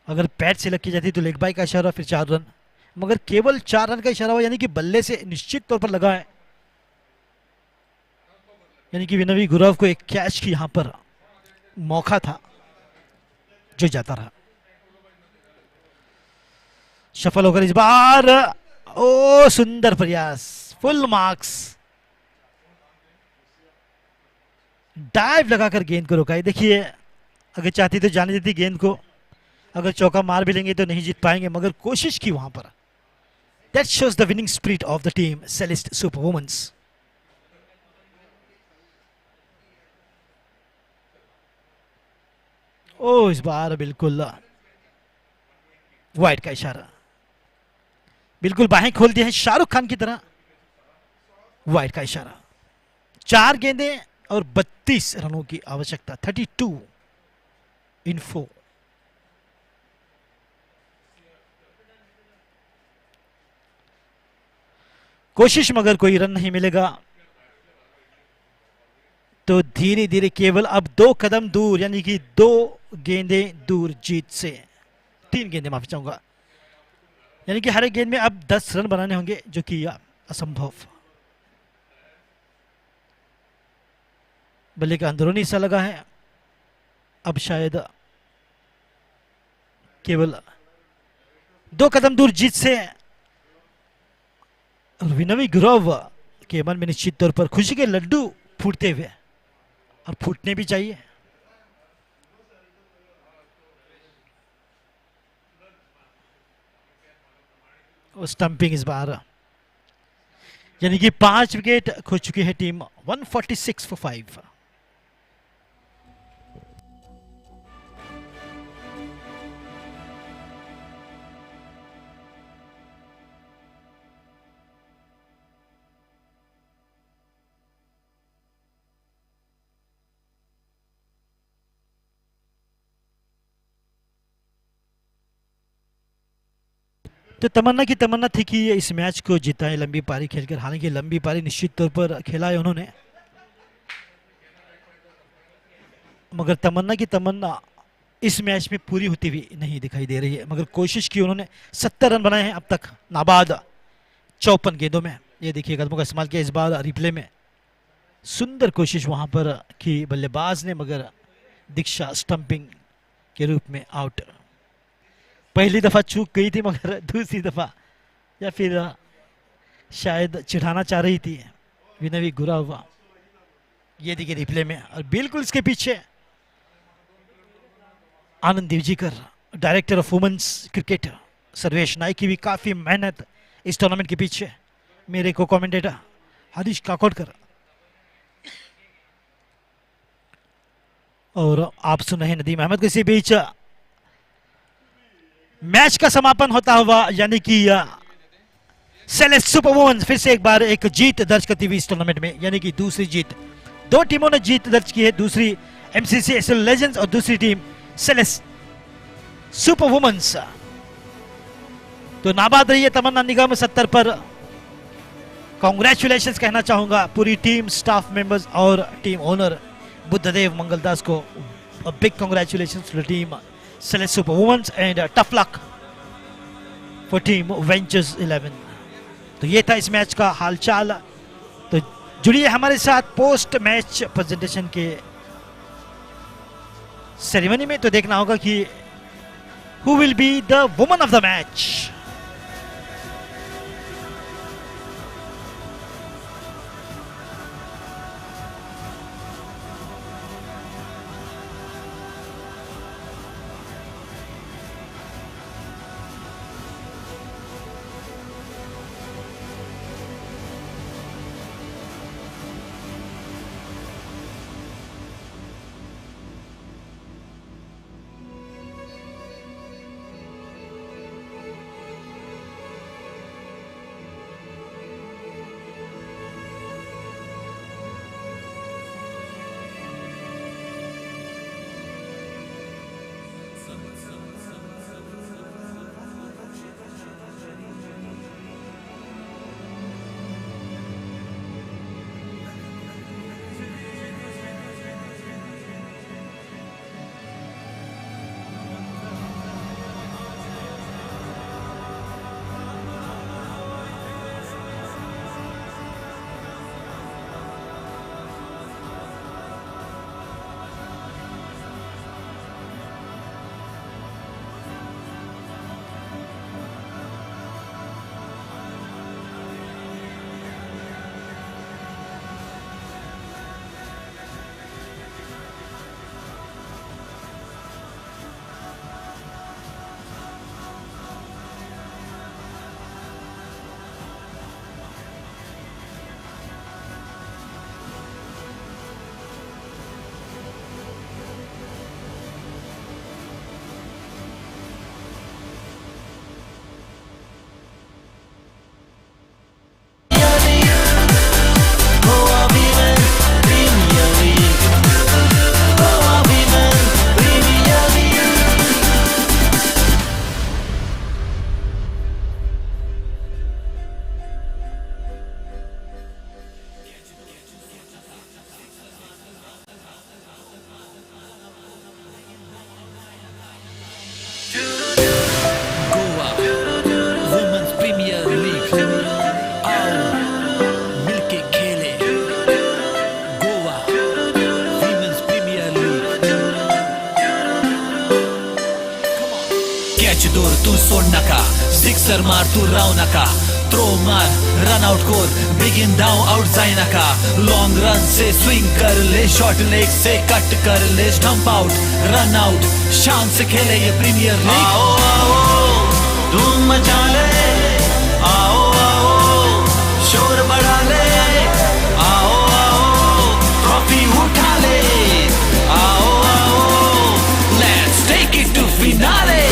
अगर पैड से लग के जाती तो लेग बाय का इशारा, फिर 4 रन। मगर केवल 4 रन का इशारा हुआ, यानी कि बल्ले से निश्चित तौर पर लगा है। यानी कि विनवी गुरव को एक कैच की यहां पर मौका था जो जाता रहा। सफल होकर इस बार, ओ सुंदर प्रयास, फुल मार्क्स। डाइव लगाकर गेंद को रोका। देखिए, अगर चाहती तो जाने देती गेंद को। अगर चौका मार भी लेंगे तो नहीं जीत पाएंगे, मगर कोशिश की वहां पर। That shows the winning spirit of the team Celeste super Women's. ओ, इस बार बिल्कुल वाइड का इशारा, बिल्कुल बाहें खोल दी हैं शाहरुख खान की तरह। वाइड का इशारा। 4 गेंदें और 32 रनों की आवश्यकता, 32 in 4। कोशिश मगर कोई रन नहीं मिलेगा, तो धीरे धीरे केवल अब 2 कदम दूर, यानी कि 2 गेंदें दूर जीत से। 3 गेंदें, माफी चाहूंगा। यानी कि हर एक गेंद में अब 10 रन बनाने होंगे, जो कि असंभव। बल्ले का अंदरूनी हिस्सा लगा है। अब शायद केवल 2 कदम दूर जीत से। विनवी गुरव के मन में निश्चित तौर पर खुशी के लड्डू फूटते हुए, और फूटने भी चाहिए। स्टंपिंग इस बार, यानी कि 5 विकेट खो चुकी है टीम। 146 for 5। तो तमन्ना की तमन्ना थी कि ये इस मैच को जिताएं लंबी पारी खेलकर, हालांकि लंबी पारी निश्चित तौर पर खेला है उन्होंने, मगर तमन्ना की तमन्ना इस मैच में पूरी होती हुई नहीं दिखाई दे रही है। मगर कोशिश की उन्होंने, 70 रन बनाए हैं अब तक नाबाद 54 गेंदों में। ये देखिए कदमों का इस्तेमाल किया इस बार रिप्ले में, सुंदर कोशिश वहां पर की बल्लेबाज ने, मगर दीक्षा स्टंपिंग के रूप में आउट। पहली दफा चूक गई थी, मगर दूसरी दफा या फिर शायद चिढ़ाना चाह रही थी विनवी गुरावा। ये देखिए रिप्ले में, और बिल्कुल इसके पीछे Anand Divjikar, director of women's cricket Sarvesh Naik की भी काफी मेहनत इस टूर्नामेंट के पीछे, मेरे को कमेंटेटर हरीश काकोडकर, और आप सुन रहे हैं नदीम अहमद को। इसी बीच मैच का समापन होता हुआ, यानी कि सेलेस्ट सुपर वुमेन्स फिर से एक बार एक जीत दर्ज करती हुई इस टूर्नामेंट में, यानी कि दूसरी जीत। दो टीमों ने जीत दर्ज की है, दूसरी एमसीसी एसएल लेजेंड्स और दूसरी टीम सेलेस्ट सुपर वुमेन्स। तो नाबाद रही है तमन्ना निगम 70 पर। कांग्रेचुलेशंस कहना चाहूंगा पूरी टीम, स्टाफ मेंबर्स और टीम ओनर बुद्धदेव मंगलदास को। A big congratulations to the team Celest Superwomens and tough luck for team Ventures 11। तो ये था इस मैच का हालचाल। तो जुड़िए हमारे साथ पोस्ट मैच प्रेजेंटेशन के सेरेमनी में, तो देखना होगा कि who will be the woman of the match। दूर तू सोड नका, सिक्सर मार तू राव नका, थ्रो मार रन आउट कोर, बिगिन डाउन आउट जाए नका, लॉन्ग रन से स्विंग कर ले, शॉर्ट लेग से कट कर ले, स्टंप आउट रन आउट, शान से खेले ये प्रीमियर लीग। आओ आओ धूम मचा ले, आओ आओ शोर बढ़ा ले, आओ आओ ट्रॉफी उठा ले, आओ आओ let's take it to finale.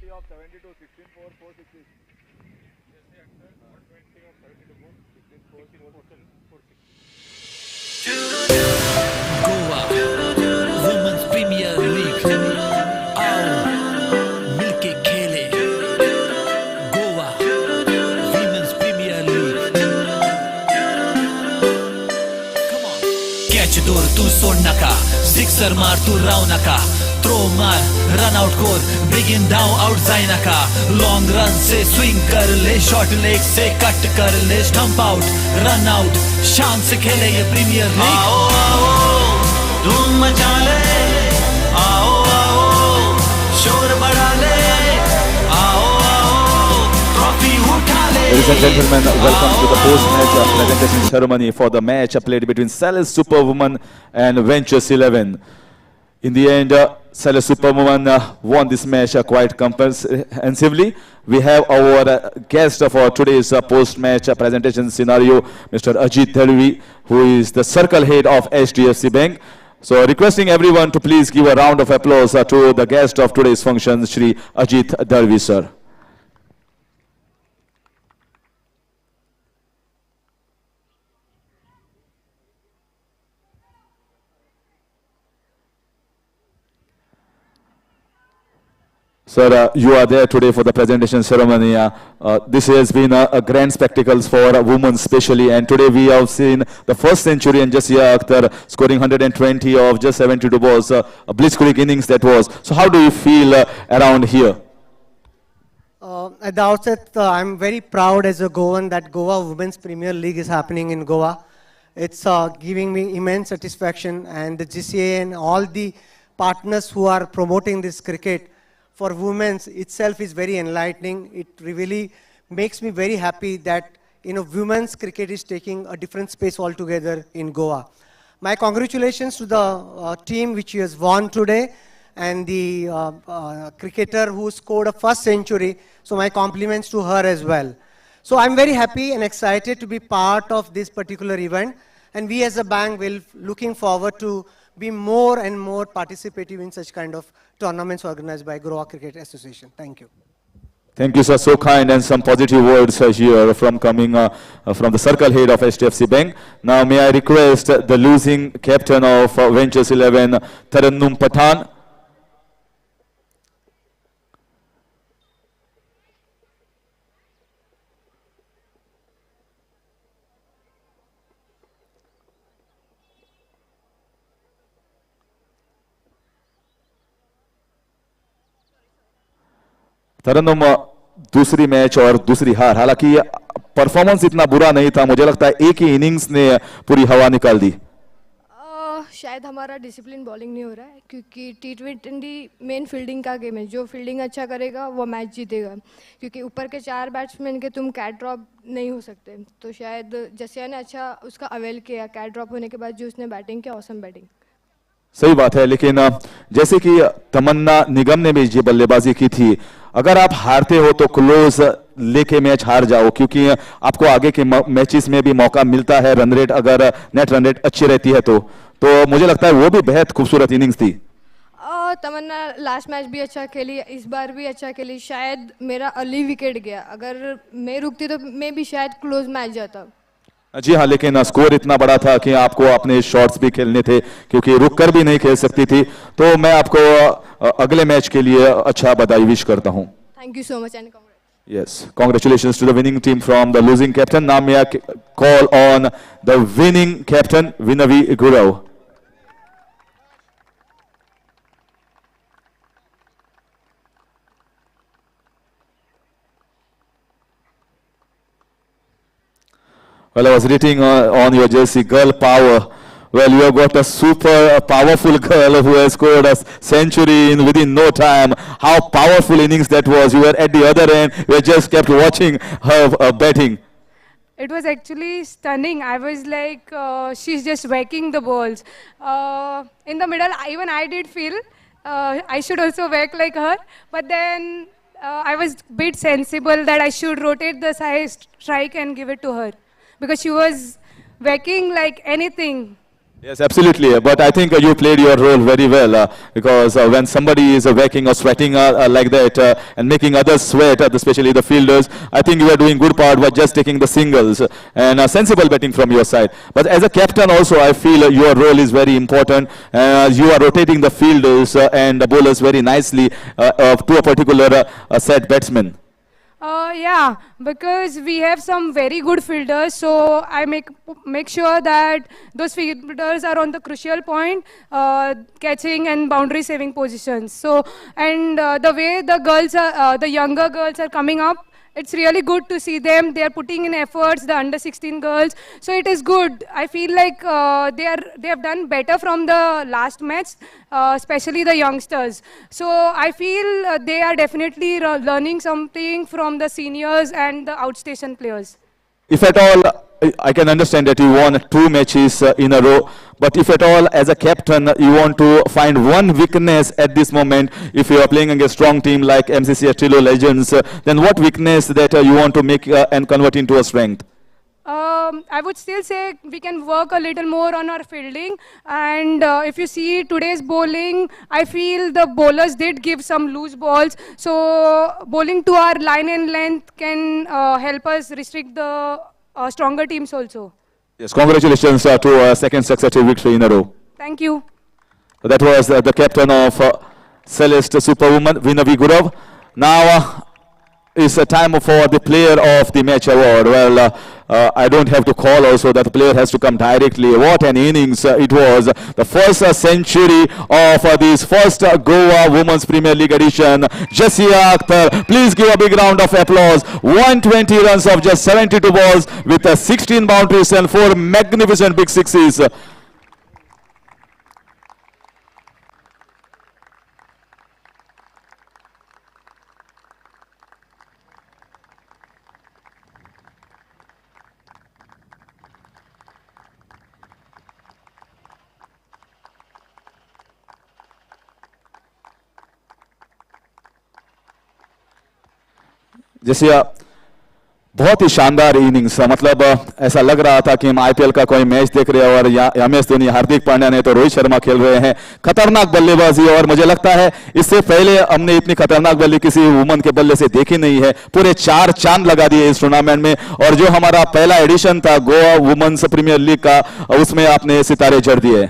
Goa women's premier league आओ मिलके खेले Goa women's premier league catch दूर तू सोड नका सिक्सर मार तू राव नका थ्रो मार रन आउट कोर बिगिन डाउन आउट जाए नका लॉन्ग रन से स्विंग कर ले शॉर्ट लेग से कट कर ले स्टंप आउट रन आउट शान से खेले ये प्रीमियर लीग आओ आओ धूम मचा ले आओ आओ शोर बढ़ा ले आओ आओ ट्रॉफी उठा ले Ladies and gentlemen, welcome to the post-match presentation ceremony for the match played between Celest Superwomen and Ventures 11. In the end, Celest Superwomen won this match quite comprehensively. We have our guest for today's post-match presentation scenario, Mr. Ajit Darvi, who is the circle head of HDFC Bank. So requesting everyone to please give a round of applause to the guest of today's function, Shri Ajit Darvi, sir. Sir, you are there today for the presentation ceremony. This has been a grand spectacle for women especially, and today we have seen the first centurion Jasiya Akhtar scoring 120 of just 72 balls, a blitzkrieg innings that was. So how do you feel around here? At the outset, I'm very proud as a Goan that Goa Women's Premier League is happening in Goa. It's giving me immense satisfaction, and the GCA and all the partners who are promoting this cricket for women itself is very enlightening. It really makes me very happy that women's cricket is taking a different space altogether in Goa. My congratulations to the team which has won today and the cricketer who scored a first century. So my compliments to her as well. So I'm very happy and excited to be part of this particular event. And we as a bank will looking forward to be more and more participative in such kind of tournaments organized by Goa Cricket Association. Thank you. Thank you, sir. So kind, and some positive words here from coming from the circle head of HDFC Bank. Now, may I request the losing captain of Ventures 11, Tarannum Pathan. तरन्नुम दूसरी match और दूसरी हार, हालांकि performance इतना बुरा नहीं था, मुझे लगता है एक ही इनिंग्स ने पूरी हवा निकाल दी। शायद हमारा डिसिप्लिन बॉलिंग नहीं हो रहा है क्योंकि टी20 मेन फील्डिंग का गेम है। जो फील्डिंग अच्छा करेगा वो मैच जीतेगा, क्योंकि ऊपर के 4 बैट्समैन के तुम कैट ड्रॉप नहीं हो सकते। तो शायद जसिया ने अच्छा उसका अवेल किया, कैट ड्रॉप होने के बाद जो उसने बैटिंग किया, ऑसम बैटिंग। सही बात है, लेकिन जैसे कि तमन्ना निगम ने भी ये बल्लेबाजी की थी, अगर आप हारते हो तो क्लोज लेके मैच हार जाओ, क्योंकि आपको आगे के मैचेस में भी मौका मिलता है। रन रेट अगर नेट रन रेट अच्छी रहती है तो मुझे लगता है वो भी बेहद खूबसूरत इनिंग्स थी। तमन्ना लास्ट मैच भी अच्छा खेली, इस बार भी अच्छा खेली। शायद मेरा अर्ली विकेट गया, अगर मैं रुकती तो मैं भी शायद क्लोज मैच जाता। जी हाँ, लेकिन स्कोर इतना बड़ा था कि आपको अपने शॉट्स भी खेलने थे, क्योंकि रुक कर भी नहीं खेल सकती थी। तो मैं आपको अगले मैच के लिए अच्छा बधाई विश करता हूँ। Thank you so much and Yes, congratulations to the winning team from the losing captain. Now may I call on the winning captain, Vinayak Guru. Well, I was reading on your jersey, girl power. Well, you have got a super powerful girl who has scored a century within no time. How powerful innings that was. You were at the other end. You just kept watching her batting. It was actually stunning. I was like, she's just whacking the balls. In the middle, even I did feel I should also whack like her. But then I was a bit sensible that I should rotate the side strike and give it to her, because she was whacking like anything. Yes, absolutely. But I think you played your role very well because when somebody is working or sweating like that and making others sweat, especially the fielders, I think you are doing good part by just taking the singles and sensible batting from your side. But as a captain also, I feel your role is very important. You are rotating the fielders and the bowlers very nicely to a particular set batsman. Yeah, because we have some very good fielders, so I make sure that those fielders are on the crucial point, catching and boundary saving positions. So, and the way the girls are, the younger girls are coming up, it's really good to see them. They are putting in efforts. The under 16 girls, so it is good. I feel like they have done better from the last match, especially the youngsters. So I feel they are definitely learning something from the seniors and the outstation players. If at all, I can understand that you won 2 matches in a row, but if at all, as a captain, you want to find one weakness at this moment, if you are playing against a strong team like MCC Astrillo Legends, then what weakness that you want to make and convert into a strength? I would still say we can work a little more on our fielding. And if you see today's bowling, I feel the bowlers did give some loose balls. So bowling to our line and length can help us restrict the stronger teams also. Yes, congratulations to a second successive victory in a row. Thank you. That was the captain of Celest Superwoman, Vinayak. Now it's a time for the player of the match award. Well, I don't have to call also that the player has to come directly. What an innings it was. The first century of this first Goa Women's Premier League edition. Jasia Akhtar, please give a big round of applause. 120 runs of just 72 balls with 16 boundaries and 4 magnificent big sixes. जैसे बहुत ही शानदार innings, मतलब ऐसा लग रहा था कि हम आईपीएल का कोई मैच देख रहे हैं और एमएस धोनी, हार्दिक पांड्या ने तो रोहित शर्मा खेल रहे हैं। खतरनाक बल्लेबाजी, और मुझे लगता है इससे पहले हमने इतनी खतरनाक बल्ले किसी वुमन के बल्ले से देखी नहीं है। पूरे 4 चांद लगा दिए इस टूर्नामेंट में, और जो हमारा पहला एडिशन था गोवा वुमेन्स प्रीमियर लीग का, उसमें आपने सितारे जड़ दिए।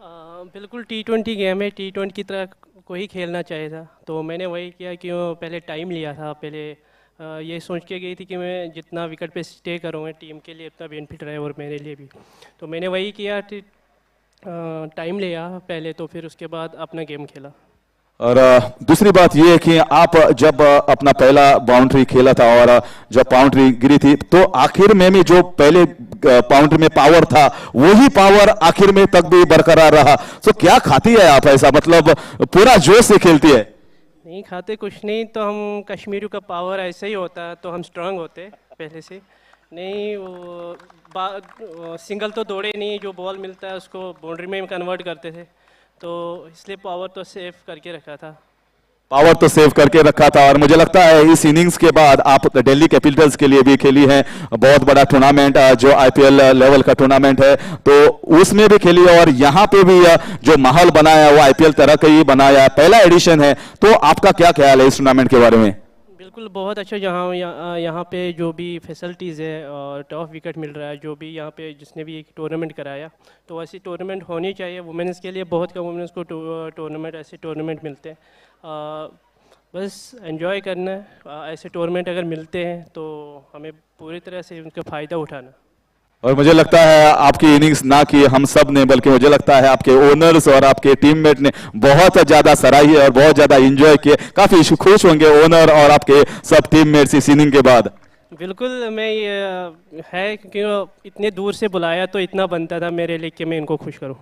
बिल्कुल T20 गेम है, T20 की तरह को ही खेलना चाहिए था, तो मैंने वही किया कि पहले टाइम लिया था। पहले ये सोच के गई थी कि मैं जितना विकेट पे स्टे करूँगा टीम के लिए उतना बेनिफिट रहे और मेरे लिए भी, तो मैंने वही किया। टाइम लिया पहले, तो फिर उसके बाद अपना गेम खेला। और दूसरी बात ये है कि आप जब अपना पहला बाउंड्री खेला था और जब बाउंड्री गिरी थी, तो आखिर में भी जो पहले बाउंड्री में पावर था वही पावर आखिर में तक भी बरकरार रहा। तो क्या खाती है आप ऐसा, मतलब पूरा जोश से खेलती है? नहीं खाते कुछ नहीं, तो हम कश्मीरियों का पावर ऐसे ही होता है, तो हम स्ट्रांग होते पहले से। नहीं वो सिंगल तो दौड़े नहीं, जो बॉल मिलता है उसको बाउंड्री में कन्वर्ट करते थे, तो इसलिए पावर तो सेव करके रखा था। पावर तो सेव करके रखा था। और मुझे लगता है इस इनिंग्स के बाद आप दिल्ली कैपिटल्स के लिए भी खेली हैं, बहुत बड़ा टूर्नामेंट जो आईपीएल लेवल का टूर्नामेंट है, तो उसमें भी खेली, और यहाँ पे भी जो माहौल बनाया वो आईपीएल तरह का ही बनाया, पहला एडिशन है। तो आपका क्या ख्याल है इस टूर्नामेंट के बारे में? बिल्कुल बहुत अच्छा, यहाँ पे जो भी फैसिलिटीज़ है और टॉप विकेट मिल रहा है, जो भी यहाँ पे जिसने भी एक टूर्नामेंट कराया, तो ऐसी टूर्नामेंट होनी चाहिए। वुमेन्स के लिए बहुत कम वुमेन्स को टूर्नामेंट ऐसे टूर्नामेंट मिलते हैं, बस एंजॉय करना है। ऐसे टूर्नामेंट अगर मिलते हैं तो हमें पूरी तरह से उनका फ़ायदा उठाना। और मुझे लगता है आपकी इनिंग्स ना कि हम सब ने, बल्कि मुझे लगता है आपके ओनर्स और आपके टीममेट ने बहुत ज़्यादा सराही और बहुत ज़्यादा एंजॉय किए। काफ़ी खुश होंगे ओनर और आपके सब टीममेट्स इस इनिंग के बाद। बिल्कुल, मैं ये है क्योंकि इतने दूर से बुलाया तो इतना बनता था मेरे लिए कि मैं इनको खुश करूं।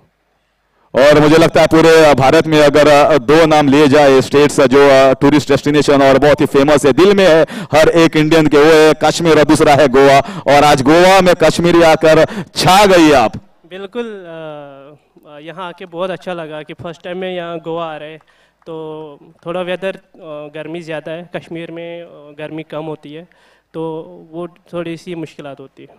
और मुझे लगता है पूरे भारत में अगर 2 नाम लिए जाए स्टेट्स जो टूरिस्ट डेस्टिनेशन और बहुत ही फेमस है, दिल में है हर एक इंडियन के, वो है कश्मीर और दूसरा है गोवा। और आज गोवा में कश्मीरी आकर छा गई आप। बिल्कुल, यहाँ आके बहुत अच्छा लगा कि फर्स्ट टाइम में यहाँ गोवा आ रहे, तो थोड़ा वेदर गर्मी ज़्यादा है, कश्मीर में गर्मी कम होती है, तो वो थोड़ी सी मुश्किलात होती है।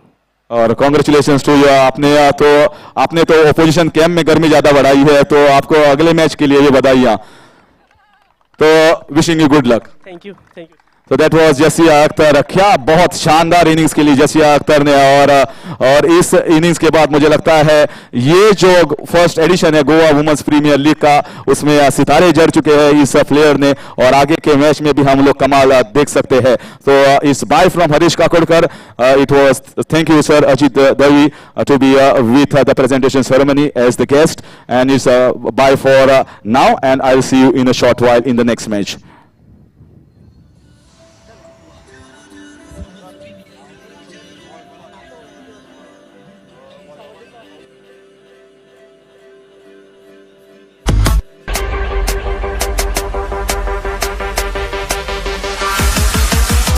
और कॉन्ग्रेचुलेशन टू यू। आपने तो ओपोजिशन कैंप में गर्मी ज्यादा बढ़ाई है, तो आपको अगले मैच के लिए ये बधाइयाँ। तो wishing you good luck. Thank you, thank you. तो दैट वाज जसिया अख्तर। क्या बहुत शानदार इनिंग्स के लिए जसिया अख्तर ने, और इस इनिंग्स के बाद मुझे लगता है ये जो फर्स्ट एडिशन है गोवा वुमेन्स प्रीमियर लीग का, उसमें सितारे जड़ चुके हैं इस प्लेयर ने, और आगे के मैच में भी हम लोग कमाल देख सकते हैं। तो इस bye from Harish Kakodkar, it was thank you sir Ajit Davi to be with the presentation ceremony as the guest, and it's bye for now, and I'll see you in a short while in the next match.